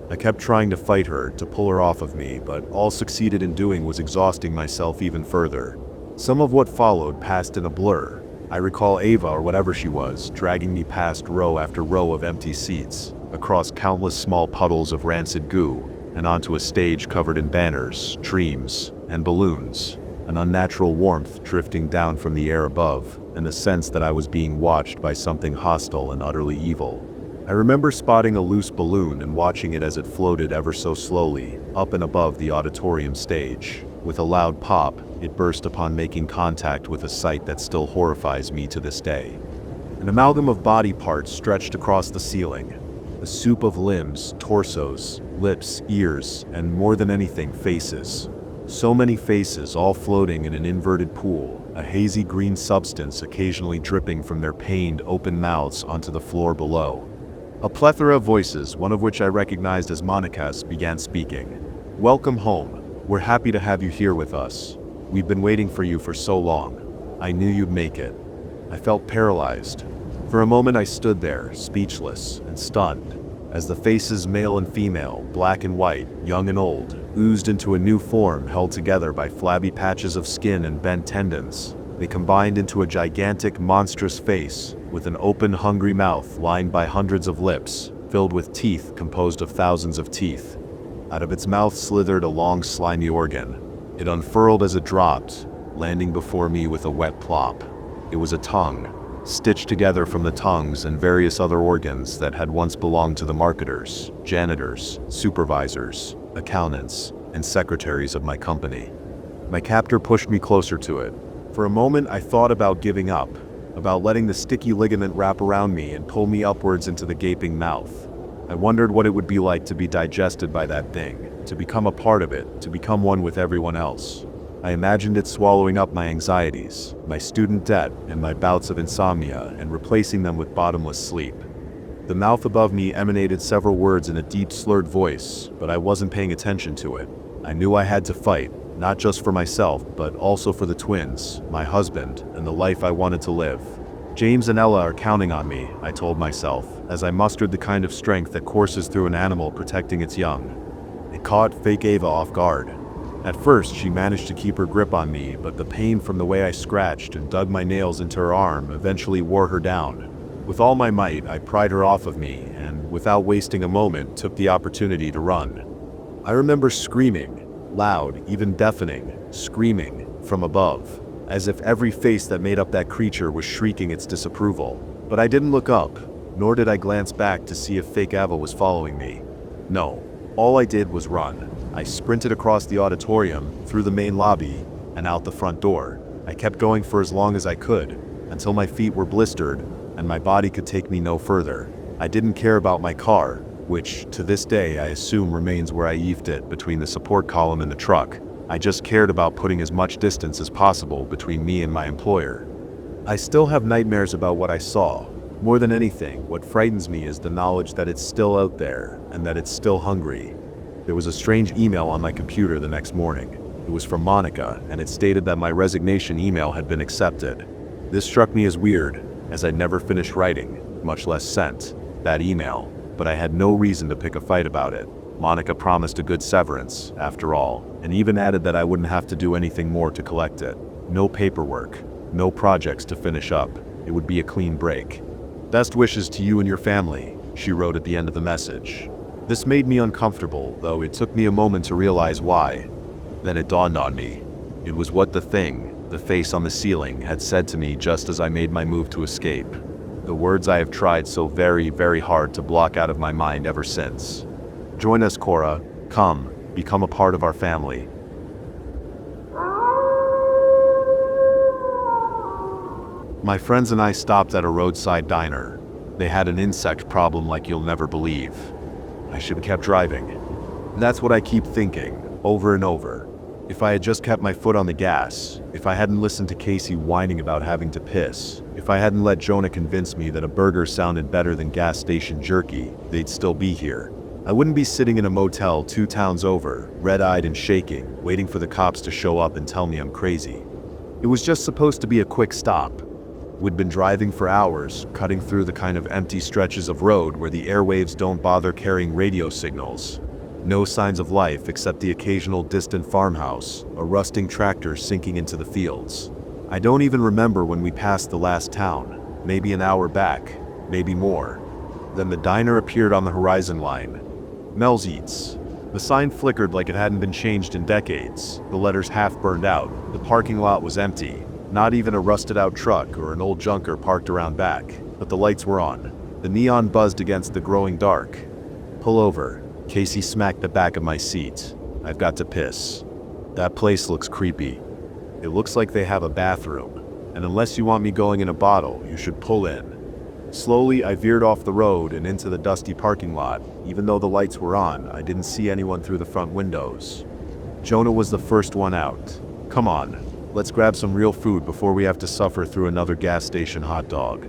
I kept trying to fight her, to pull her off of me, but all succeeded in doing was exhausting myself even further. Some of what followed passed in a blur. I recall Ava, or whatever she was, dragging me past row after row of empty seats, across countless small puddles of rancid goo, and onto a stage covered in banners, dreams, and balloons. An unnatural warmth drifting down from the air above, and a sense that I was being watched by something hostile and utterly evil. I remember spotting a loose balloon and watching it as it floated ever so slowly, up and above the auditorium stage. With a loud pop, it burst upon making contact with a sight that still horrifies me to this day. An amalgam of body parts stretched across the ceiling. A soup of limbs, torsos, lips, ears, and more than anything, faces. So many faces, all floating in an inverted pool, a hazy green substance occasionally dripping from their pained, open mouths onto the floor below. A plethora of voices, one of which I recognized as Monica's, began speaking. "Welcome home. We're happy to have you here with us. We've been waiting for you for so long. I knew you'd make it." I felt paralyzed. For a moment I stood there, speechless and stunned, as the faces, male and female, black and white, young and old, oozed into a new form held together by flabby patches of skin and bent tendons. They combined into a gigantic, monstrous face, with an open, hungry mouth lined by hundreds of lips, filled with teeth composed of thousands of teeth. Out of its mouth slithered a long, slimy organ. It unfurled as it dropped, landing before me with a wet plop. It was a tongue, stitched together from the tongues and various other organs that had once belonged to the marketers, janitors, supervisors, accountants, and secretaries of my company. My captor pushed me closer to it. For a moment I thought about giving up, about letting the sticky ligament wrap around me and pull me upwards into the gaping mouth. I wondered what it would be like to be digested by that thing, to become a part of it, to become one with everyone else. I imagined it swallowing up my anxieties, my student debt, and my bouts of insomnia, and replacing them with bottomless sleep. The mouth above me emanated several words in a deep, slurred voice, but I wasn't paying attention to it. I knew I had to fight, not just for myself, but also for the twins, my husband, and the life I wanted to live. James and Ella are counting on me, I told myself, as I mustered the kind of strength that courses through an animal protecting its young. It caught fake Ava off guard. At first, she managed to keep her grip on me, but the pain from the way I scratched and dug my nails into her arm eventually wore her down. With all my might, I pried her off of me, and without wasting a moment, took the opportunity to run. I remember screaming, loud, even deafening, screaming from above, as if every face that made up that creature was shrieking its disapproval. But I didn't look up, nor did I glance back to see if fake Ava was following me. No, all I did was run. I sprinted across the auditorium, through the main lobby, and out the front door. I kept going for as long as I could, until my feet were blistered, and my body could take me no further. I didn't care about my car, which, to this day, I assume remains where I eaved it between the support column and the truck. I just cared about putting as much distance as possible between me and my employer. I still have nightmares about what I saw. More than anything, what frightens me is the knowledge that it's still out there, and that it's still hungry. There was a strange email on my computer the next morning. It was from Monica, and it stated that my resignation email had been accepted. This struck me as weird, as I'd never finished writing, much less sent, that email, but I had no reason to pick a fight about it. Monica promised a good severance, after all, and even added that I wouldn't have to do anything more to collect it. No paperwork, no projects to finish up. It would be a clean break. "Best wishes to you and your family," she wrote at the end of the message. This made me uncomfortable, though it took me a moment to realize why. Then it dawned on me. It was what the thing, the face on the ceiling, had said to me just as I made my move to escape. The words I have tried so very, very hard to block out of my mind ever since. "Join us, Cora. Come, become a part of our family." My friends and I stopped at a roadside diner. They had an insect problem like you'll never believe. I should have kept driving. And that's what I keep thinking, over and over. If I had just kept my foot on the gas, if I hadn't listened to Casey whining about having to piss, if I hadn't let Jonah convince me that a burger sounded better than gas station jerky, they'd still be here. I wouldn't be sitting in a motel 2 towns over, red-eyed and shaking, waiting for the cops to show up and tell me I'm crazy. It was just supposed to be a quick stop. We'd been driving for hours, cutting through the kind of empty stretches of road where the airwaves don't bother carrying radio signals. No signs of life except the occasional distant farmhouse, a rusting tractor sinking into the fields. I don't even remember when we passed the last town, maybe an hour back, maybe more. Then the diner appeared on the horizon line. Mel's Eats. The sign flickered like it hadn't been changed in decades, the letters half burned out, the parking lot was empty. Not even a rusted-out truck or an old junker parked around back, but the lights were on. The neon buzzed against the growing dark. "Pull over." Casey smacked the back of my seat. "I've got to piss." "That place looks creepy." "It looks like they have a bathroom. And unless you want me going in a bottle, you should pull in." Slowly, I veered off the road and into the dusty parking lot. Even though the lights were on, I didn't see anyone through the front windows. Jonah was the first one out. "Come on. Let's grab some real food before we have to suffer through another gas station hot dog."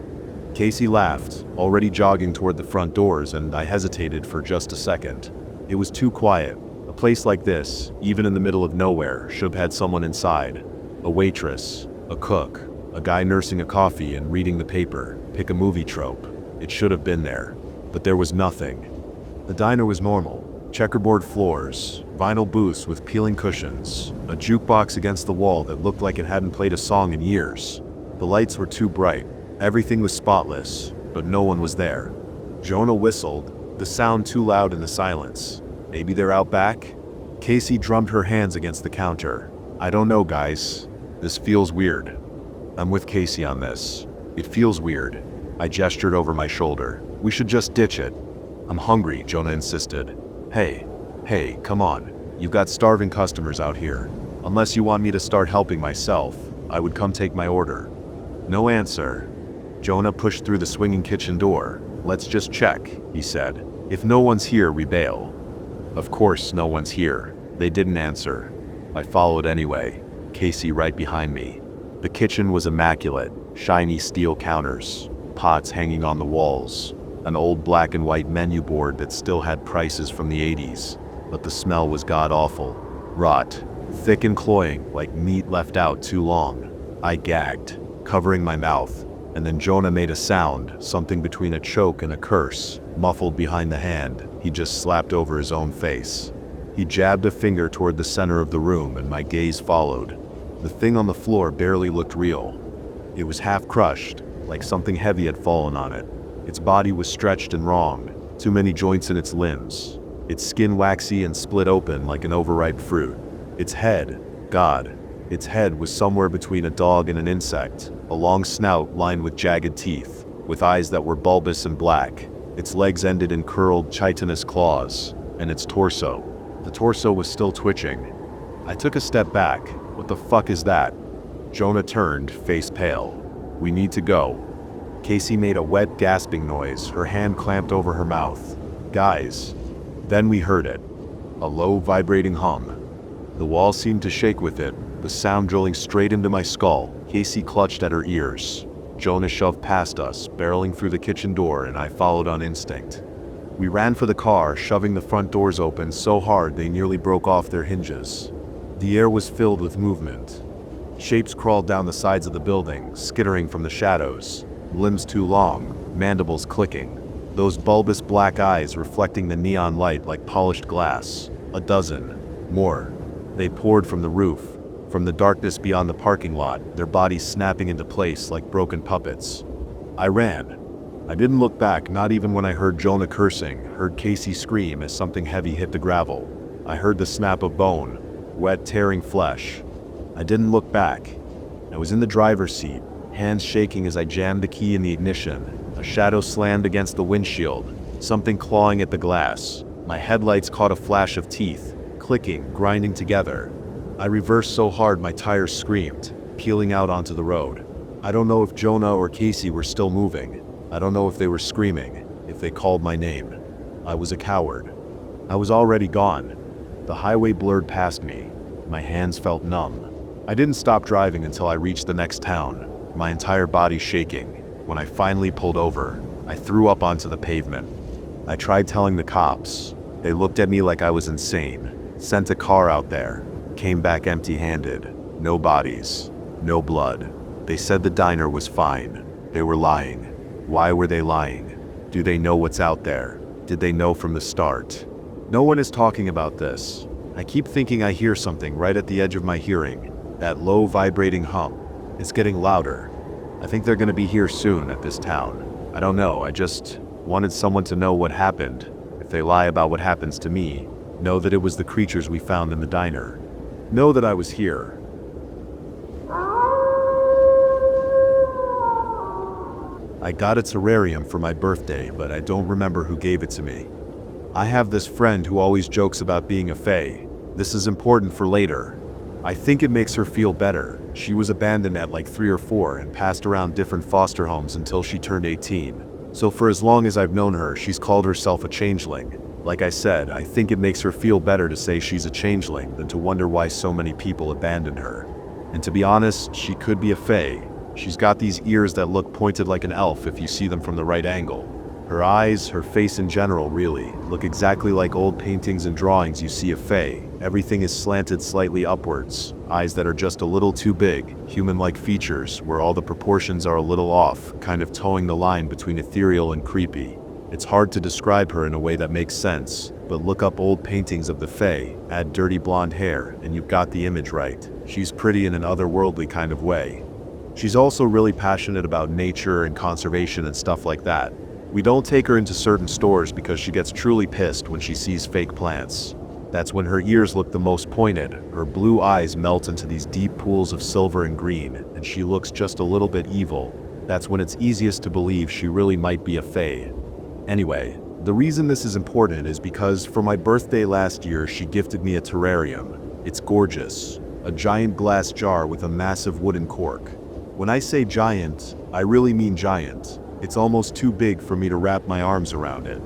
Casey laughed, already jogging toward the front doors, and I hesitated for just a second. It was too quiet. A place like this, even in the middle of nowhere, should have had someone inside. A waitress, a cook, a guy nursing a coffee and reading the paper. Pick a movie trope. It should have been there. But there was nothing. The diner was normal. Checkerboard floors, vinyl booths with peeling cushions, a jukebox against the wall that looked like it hadn't played a song in years. The lights were too bright. Everything was spotless, but no one was there. Jonah whistled, the sound too loud in the silence. Maybe they're out back? Casey drummed her hands against the counter. "I don't know, guys. This feels weird." "I'm with Casey on this. It feels weird." I gestured over my shoulder. "We should just ditch it." "I'm hungry," Jonah insisted. Hey, come on. You've got starving customers out here. Unless you want me to start helping myself, I would come take my order." No answer. Jonah pushed through the swinging kitchen door. "Let's just check," he said. "If no one's here, we bail." Of course no one's here. They didn't answer. I followed anyway, Casey right behind me. The kitchen was immaculate, shiny steel counters, pots hanging on the walls, an old black and white menu board that still had prices from the 80s, but the smell was god-awful. Rot, thick and cloying, like meat left out too long. I gagged, covering my mouth, and then Jonah made a sound, something between a choke and a curse, muffled behind the hand he just slapped over his own face. He jabbed a finger toward the center of the room, and my gaze followed. The thing on the floor barely looked real. It was half crushed, like something heavy had fallen on it. Its body was stretched and wrong, too many joints in its limbs. its skin waxy and split open like an overripe fruit. Its head, God, its head was somewhere between a dog and an insect, a long snout lined with jagged teeth, with eyes that were bulbous and black. Its legs ended in curled, chitinous claws, and its torso. The torso was still twitching. I took a step back. What the fuck is that? Jonah turned, face pale. We need to go. Casey made a wet, gasping noise, her hand clamped over her mouth. Guys. Then we heard it. A low, vibrating hum. The wall seemed to shake with it, the sound drilling straight into my skull. Casey clutched at her ears. Jonah shoved past us, barreling through the kitchen door, and I followed on instinct. We ran for the car, shoving the front doors open so hard they nearly broke off their hinges. The air was filled with movement. Shapes crawled down the sides of the building, skittering from the shadows. Limbs too long, mandibles clicking. Those bulbous black eyes reflecting the neon light like polished glass. A dozen. More. They poured from the roof, from the darkness beyond the parking lot, their bodies snapping into place like broken puppets. I ran. I didn't look back, not even when I heard Jonah cursing, heard Casey scream as something heavy hit the gravel. I heard the snap of bone, wet, tearing flesh. I didn't look back. I was in the driver's seat, hands shaking as I jammed the key in the ignition. A shadow slammed against the windshield, something clawing at the glass. My headlights caught a flash of teeth, clicking, grinding together. I reversed so hard my tires screamed, peeling out onto the road. I don't know if Jonah or Casey were still moving. I don't know if they were screaming, if they called my name. I was a coward. I was already gone. The highway blurred past me. My hands felt numb. I didn't stop driving until I reached the next town, my entire body shaking. When I finally pulled over, I threw up onto the pavement. I tried telling the cops. They looked at me like I was insane. Sent a car out there. Came back empty-handed. No bodies. No blood. They said the diner was fine. They were lying. Why were they lying? Do they know what's out there? Did they know from the start? No one is talking about this. I keep thinking I hear something right at the edge of my hearing. That low, vibrating hum. It's getting louder. I think they're gonna be here soon at this town. I don't know, I just wanted someone to know what happened. If they lie about what happens to me, know that it was the creatures we found in the diner. Know that I was here. I got a terrarium for my birthday, but I don't remember who gave it to me. I have this friend who always jokes about being a fae. This is important for later. I think it makes her feel better. She was abandoned at like 3 or 4 and passed around different foster homes until she turned 18. So for as long as I've known her, she's called herself a changeling. Like I said, I think it makes her feel better to say she's a changeling than to wonder why so many people abandoned her. And to be honest, she could be a fae. She's got these ears that look pointed like an elf if you see them from the right angle. Her eyes, her face in general really, look exactly like old paintings and drawings you see of fae. Everything is slanted slightly upwards, eyes that are just a little too big, human-like features where all the proportions are a little off, kind of towing the line between ethereal and creepy. It's hard to describe her in a way that makes sense, but look up old paintings of the fae, add dirty blonde hair, and you've got the image right. She's pretty in an otherworldly kind of way. She's also really passionate about nature and conservation and stuff like that. We don't take her into certain stores because she gets truly pissed when she sees fake plants. That's when her ears look the most pointed, her blue eyes melt into these deep pools of silver and green, and she looks just a little bit evil. That's when it's easiest to believe she really might be a fae. Anyway, the reason this is important is because for my birthday last year she gifted me a terrarium. It's gorgeous. A giant glass jar with a massive wooden cork. When I say giant, I really mean giant. It's almost too big for me to wrap my arms around it.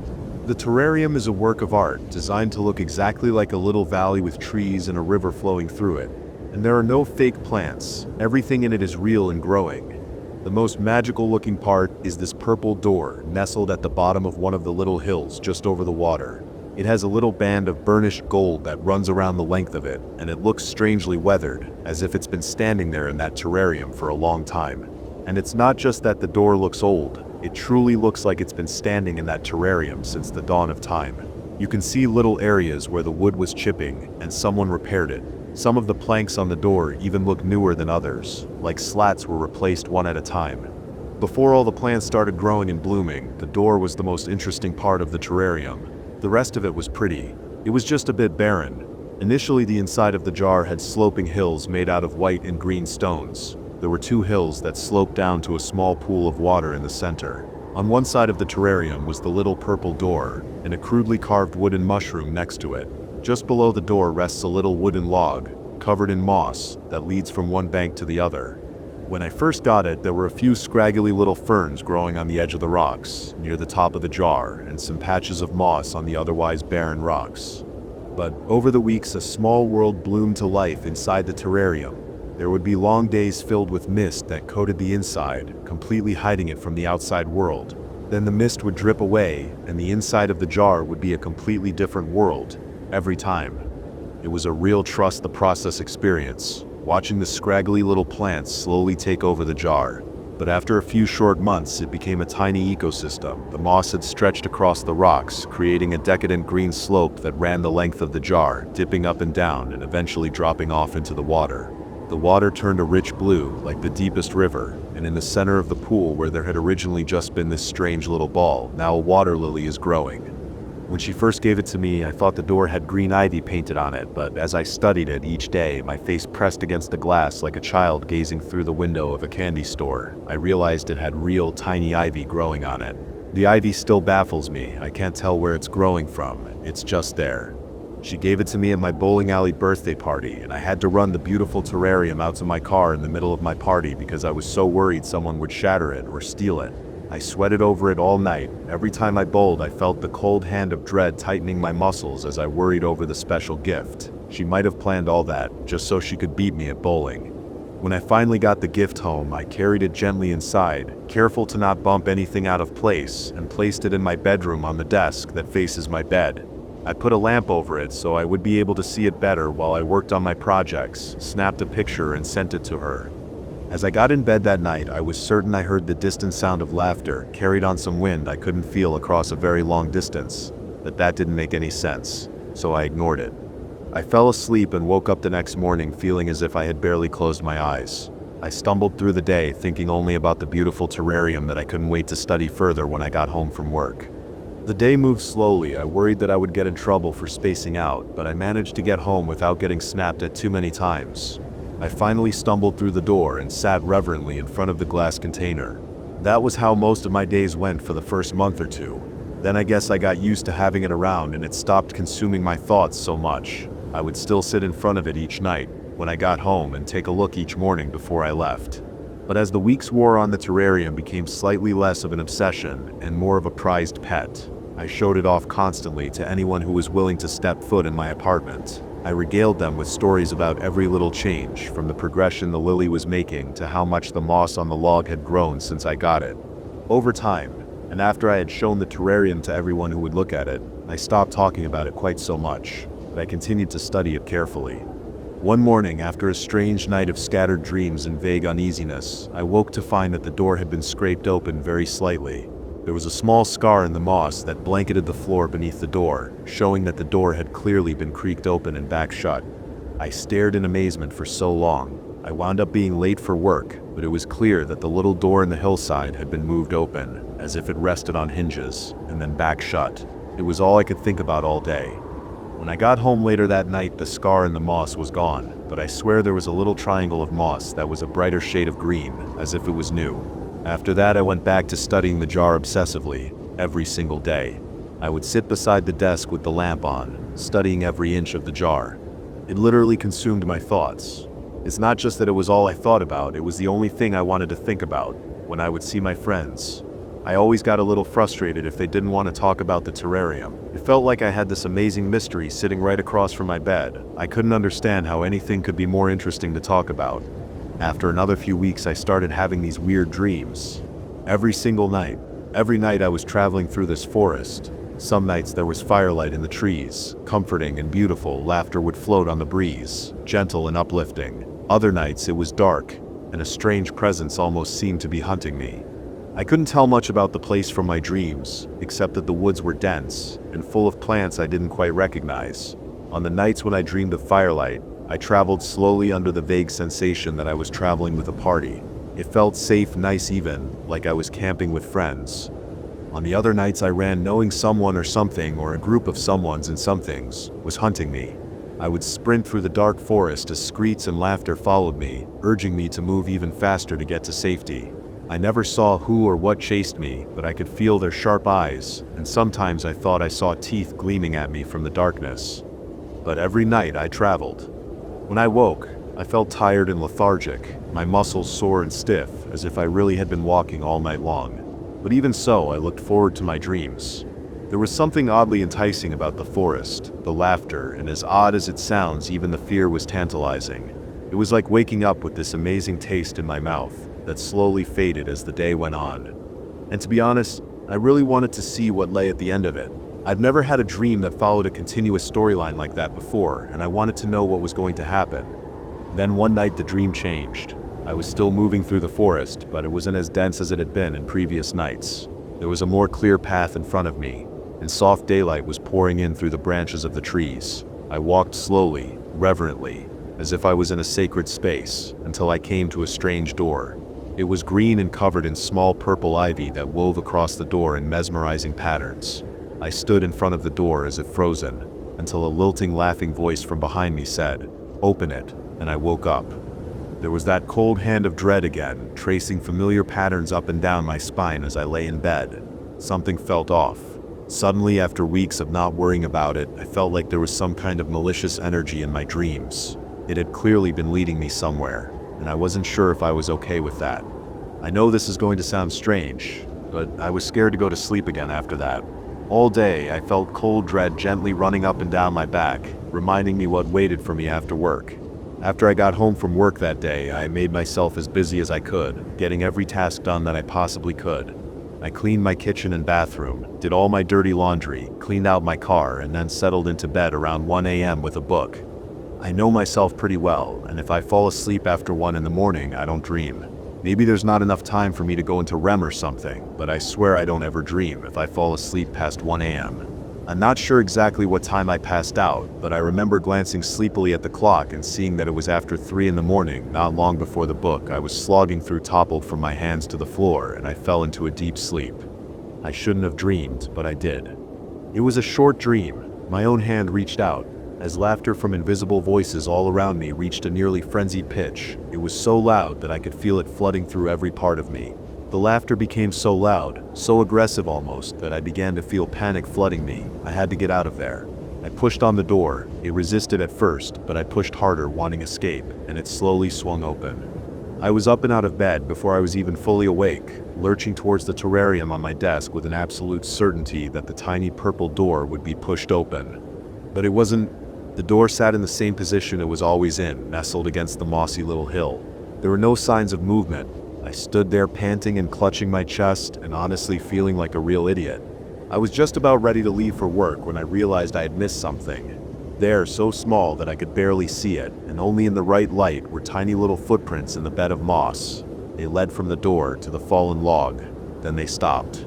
The terrarium is a work of art designed to look exactly like a little valley with trees and a river flowing through it. And there are no fake plants. Everything in it is real and growing. The most magical looking part is this purple door nestled at the bottom of one of the little hills just over the water. It has a little band of burnished gold that runs around the length of it, and it looks strangely weathered, as if it's been standing there in that terrarium for a long time. And it's not just that the door looks old, it truly looks like it's been standing in that terrarium since the dawn of time. You can see little areas where the wood was chipping, and someone repaired it. Some of the planks on the door even look newer than others, like slats were replaced one at a time. Before all the plants started growing and blooming, the door was the most interesting part of the terrarium. The rest of it was pretty. It was just a bit barren. Initially, the inside of the jar had sloping hills made out of white and green stones. There were 2 hills that sloped down to a small pool of water in the center. On one side of the terrarium was the little purple door, and a crudely carved wooden mushroom next to it. Just below the door rests a little wooden log, covered in moss, that leads from one bank to the other. When I first got it, there were a few scraggly little ferns growing on the edge of the rocks, near the top of the jar, and some patches of moss on the otherwise barren rocks. But over the weeks, a small world bloomed to life inside the terrarium. There would be long days filled with mist that coated the inside, completely hiding it from the outside world. Then the mist would drip away, and the inside of the jar would be a completely different world, every time. It was a real trust the process experience, watching the scraggly little plants slowly take over the jar. But after a few short months, it became a tiny ecosystem. The moss had stretched across the rocks, creating a decadent green slope that ran the length of the jar, dipping up and down and eventually dropping off into the water. The water turned a rich blue, like the deepest river, and in the center of the pool where there had originally just been this strange little ball, now a water lily is growing. When she first gave it to me, I thought the door had green ivy painted on it, but as I studied it each day, my face pressed against the glass like a child gazing through the window of a candy store, I realized it had real tiny ivy growing on it. The ivy still baffles me. I can't tell where it's growing from. It's just there. She gave it to me at my bowling alley birthday party, and I had to run the beautiful terrarium out to my car in the middle of my party because I was so worried someone would shatter it or steal it. I sweated over it all night. Every time I bowled, I felt the cold hand of dread tightening my muscles as I worried over the special gift. She might have planned all that, just so she could beat me at bowling. When I finally got the gift home, I carried it gently inside, careful to not bump anything out of place, and placed it in my bedroom on the desk that faces my bed. I put a lamp over it so I would be able to see it better while I worked on my projects, snapped a picture and sent it to her. As I got in bed that night, I was certain I heard the distant sound of laughter, carried on some wind I couldn't feel across a very long distance. But that didn't make any sense, so I ignored it. I fell asleep and woke up the next morning feeling as if I had barely closed my eyes. I stumbled through the day thinking only about the beautiful terrarium that I couldn't wait to study further when I got home from work. The day moved slowly. I worried that I would get in trouble for spacing out, but I managed to get home without getting snapped at too many times. I finally stumbled through the door and sat reverently in front of the glass container. That was how most of my days went for the first month or two. Then I guess I got used to having it around and it stopped consuming my thoughts so much. I would still sit in front of it each night when I got home and take a look each morning before I left. But as the weeks wore on, the terrarium became slightly less of an obsession and more of a prized pet. I showed it off constantly to anyone who was willing to step foot in my apartment. I regaled them with stories about every little change, from the progression the lily was making to how much the moss on the log had grown since I got it. Over time, and after I had shown the terrarium to everyone who would look at it, I stopped talking about it quite so much, but I continued to study it carefully. One morning, after a strange night of scattered dreams and vague uneasiness, I woke to find that the door had been scraped open very slightly. There was a small scar in the moss that blanketed the floor beneath the door, showing that the door had clearly been creaked open and back shut. I stared in amazement for so long. I wound up being late for work, but it was clear that the little door in the hillside had been moved open, as if it rested on hinges, and then back shut. It was all I could think about all day. When I got home later that night, the scar in the moss was gone, but I swear there was a little triangle of moss that was a brighter shade of green, as if it was new. After that, I went back to studying the jar obsessively, every single day. I would sit beside the desk with the lamp on, studying every inch of the jar. It literally consumed my thoughts. It's not just that it was all I thought about, it was the only thing I wanted to think about when I would see my friends. I always got a little frustrated if they didn't want to talk about the terrarium. It felt like I had this amazing mystery sitting right across from my bed. I couldn't understand how anything could be more interesting to talk about. After another few weeks, I started having these weird dreams. Every single night. Every night I was traveling through this forest. Some nights there was firelight in the trees, comforting and beautiful. Laughter would float on the breeze, gentle and uplifting. Other nights it was dark, and a strange presence almost seemed to be hunting me. I couldn't tell much about the place from my dreams, except that the woods were dense and full of plants I didn't quite recognize. On the nights when I dreamed of firelight, I traveled slowly under the vague sensation that I was traveling with a party. It felt safe, nice even, like I was camping with friends. On the other nights I ran knowing someone or something or a group of someones and somethings was hunting me. I would sprint through the dark forest as screams and laughter followed me, urging me to move even faster to get to safety. I never saw who or what chased me, but I could feel their sharp eyes, and sometimes I thought I saw teeth gleaming at me from the darkness. But every night I traveled. When I woke, I felt tired and lethargic, my muscles sore and stiff, as if I really had been walking all night long. But even so, I looked forward to my dreams. There was something oddly enticing about the forest, the laughter, and as odd as it sounds, even the fear was tantalizing. It was like waking up with this amazing taste in my mouth that slowly faded as the day went on. And to be honest, I really wanted to see what lay at the end of it. I've never had a dream that followed a continuous storyline like that before, and I wanted to know what was going to happen. Then one night the dream changed. I was still moving through the forest, but it wasn't as dense as it had been in previous nights. There was a more clear path in front of me, and soft daylight was pouring in through the branches of the trees. I walked slowly, reverently, as if I was in a sacred space, until I came to a strange door. It was green and covered in small purple ivy that wove across the door in mesmerizing patterns. I stood in front of the door as if frozen, until a lilting, laughing voice from behind me said, "Open it," and I woke up. There was that cold hand of dread again, tracing familiar patterns up and down my spine as I lay in bed. Something felt off. Suddenly, after weeks of not worrying about it, I felt like there was some kind of malicious energy in my dreams. It had clearly been leading me somewhere, and I wasn't sure if I was okay with that. I know this is going to sound strange, but I was scared to go to sleep again after that. All day, I felt cold dread gently running up and down my back, reminding me what waited for me after work. After I got home from work that day, I made myself as busy as I could, getting every task done that I possibly could. I cleaned my kitchen and bathroom, did all my dirty laundry, cleaned out my car, and then settled into bed around 1 a.m. with a book. I know myself pretty well, and if I fall asleep after 1 in the morning, I don't dream. Maybe there's not enough time for me to go into REM or something, but I swear I don't ever dream if I fall asleep past 1 a.m. I'm not sure exactly what time I passed out, but I remember glancing sleepily at the clock and seeing that it was after 3 in the morning, not long before the book I was slogging through toppled from my hands to the floor, and I fell into a deep sleep. I shouldn't have dreamed, but I did. It was a short dream. My own hand reached out, as laughter from invisible voices all around me reached a nearly frenzied pitch. It was so loud that I could feel it flooding through every part of me. The laughter became so loud, so aggressive almost, that I began to feel panic flooding me. I had to get out of there. I pushed on the door. It resisted at first, but I pushed harder, wanting escape, and it slowly swung open. I was up and out of bed before I was even fully awake, lurching towards the terrarium on my desk with an absolute certainty that the tiny purple door would be pushed open. But it wasn't. The door sat in the same position it was always in, nestled against the mossy little hill. There were no signs of movement. I stood there panting and clutching my chest and honestly feeling like a real idiot. I was just about ready to leave for work when I realized I had missed something. There, so small that I could barely see it, and only in the right light were tiny little footprints in the bed of moss. They led from the door to the fallen log, then they stopped.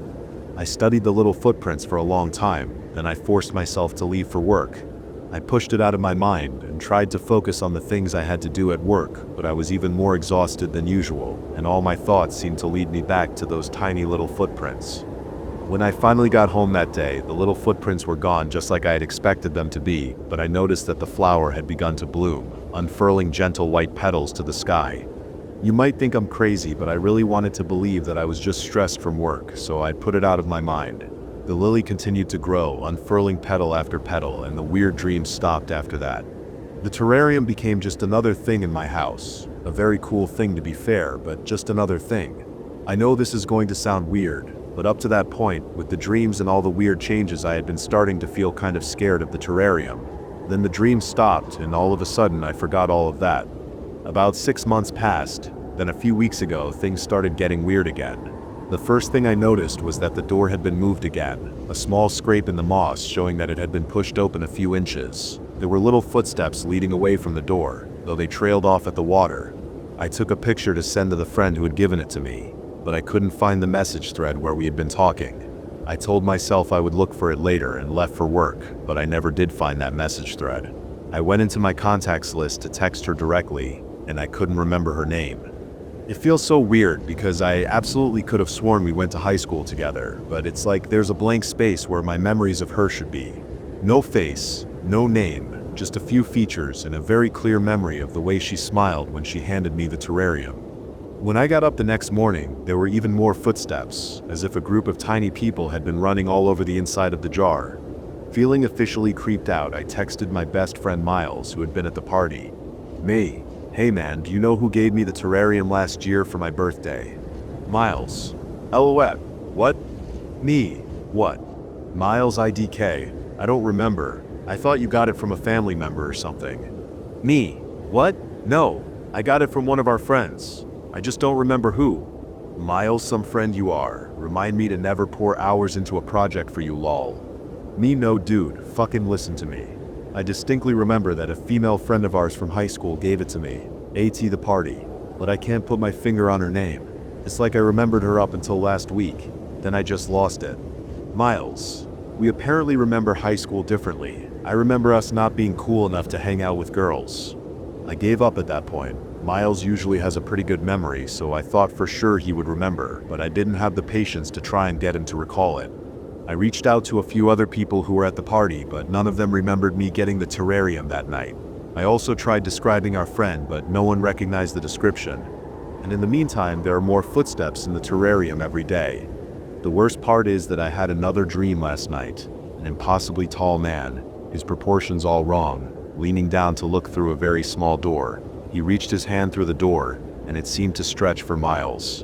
I studied the little footprints for a long time, then I forced myself to leave for work. I pushed it out of my mind and tried to focus on the things I had to do at work, but I was even more exhausted than usual, and all my thoughts seemed to lead me back to those tiny little footprints. When I finally got home that day, the little footprints were gone just like I had expected them to be, but I noticed that the flower had begun to bloom, unfurling gentle white petals to the sky. You might think I'm crazy, but I really wanted to believe that I was just stressed from work, so I put it out of my mind. The lily continued to grow, unfurling petal after petal, and the weird dream stopped after that. The terrarium became just another thing in my house. A very cool thing to be fair, but just another thing. I know this is going to sound weird, but up to that point, with the dreams and all the weird changes, I had been starting to feel kind of scared of the terrarium. Then the dream stopped, and all of a sudden I forgot all of that. About 6 months passed, then a few weeks ago things started getting weird again. The first thing I noticed was that the door had been moved again, a small scrape in the moss showing that it had been pushed open a few inches. There were little footsteps leading away from the door, though they trailed off at the water. I took a picture to send to the friend who had given it to me, but I couldn't find the message thread where we had been talking. I told myself I would look for it later and left for work, but I never did find that message thread. I went into my contacts list to text her directly, and I couldn't remember her name. It feels so weird because I absolutely could have sworn we went to high school together, but it's like there's a blank space where my memories of her should be. No face, no name, just a few features and a very clear memory of the way she smiled when she handed me the terrarium. When I got up the next morning, there were even more footsteps, as if a group of tiny people had been running all over the inside of the jar. Feeling officially creeped out, I texted my best friend Miles, who had been at the party. Me. Hey man, do you know who gave me the terrarium last year for my birthday? Miles. LOL. What? Me. What? Miles IDK. I don't remember. I thought you got it from a family member or something. Me. What? No. I got it from one of our friends. I just don't remember who. Miles, some friend you are. Remind me to never pour hours into a project for you, lol. Me no dude, fucking listen to me. I distinctly remember that a female friend of ours from high school gave it to me, AT the party, but I can't put my finger on her name. It's like I remembered her up until last week, then I just lost it. Miles. We apparently remember high school differently. I remember us not being cool enough to hang out with girls. I gave up at that point. Miles usually has a pretty good memory, so I thought for sure he would remember, but I didn't have the patience to try and get him to recall it. I reached out to a few other people who were at the party, but none of them remembered me getting the terrarium that night. I also tried describing our friend, but no one recognized the description. And in the meantime, there are more footsteps in the terrarium every day. The worst part is that I had another dream last night. An impossibly tall man, his proportions all wrong, leaning down to look through a very small door. He reached his hand through the door, and it seemed to stretch for miles.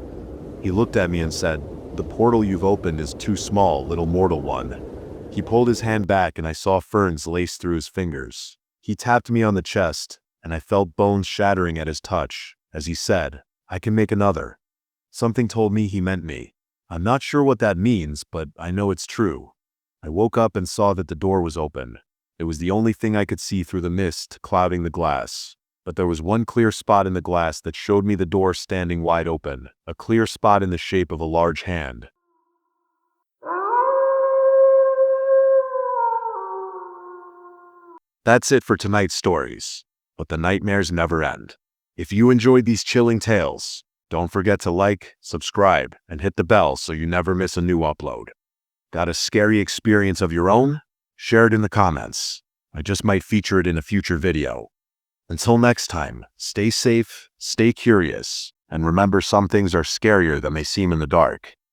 He looked at me and said, "The portal you've opened is too small, little mortal one." He pulled his hand back and I saw ferns lace through his fingers. He tapped me on the chest, and I felt bones shattering at his touch, as he said, "I can make another." Something told me he meant me. I'm not sure what that means, but I know it's true. I woke up and saw that the door was open. It was the only thing I could see through the mist clouding the glass. But there was one clear spot in the glass that showed me the door standing wide open, a clear spot in the shape of a large hand. That's it for tonight's stories, but the nightmares never end. If you enjoyed these chilling tales, don't forget to like, subscribe, and hit the bell so you never miss a new upload. Got a scary experience of your own? Share it in the comments. I just might feature it in a future video. Until next time, stay safe, stay curious, and remember some things are scarier than they seem in the dark.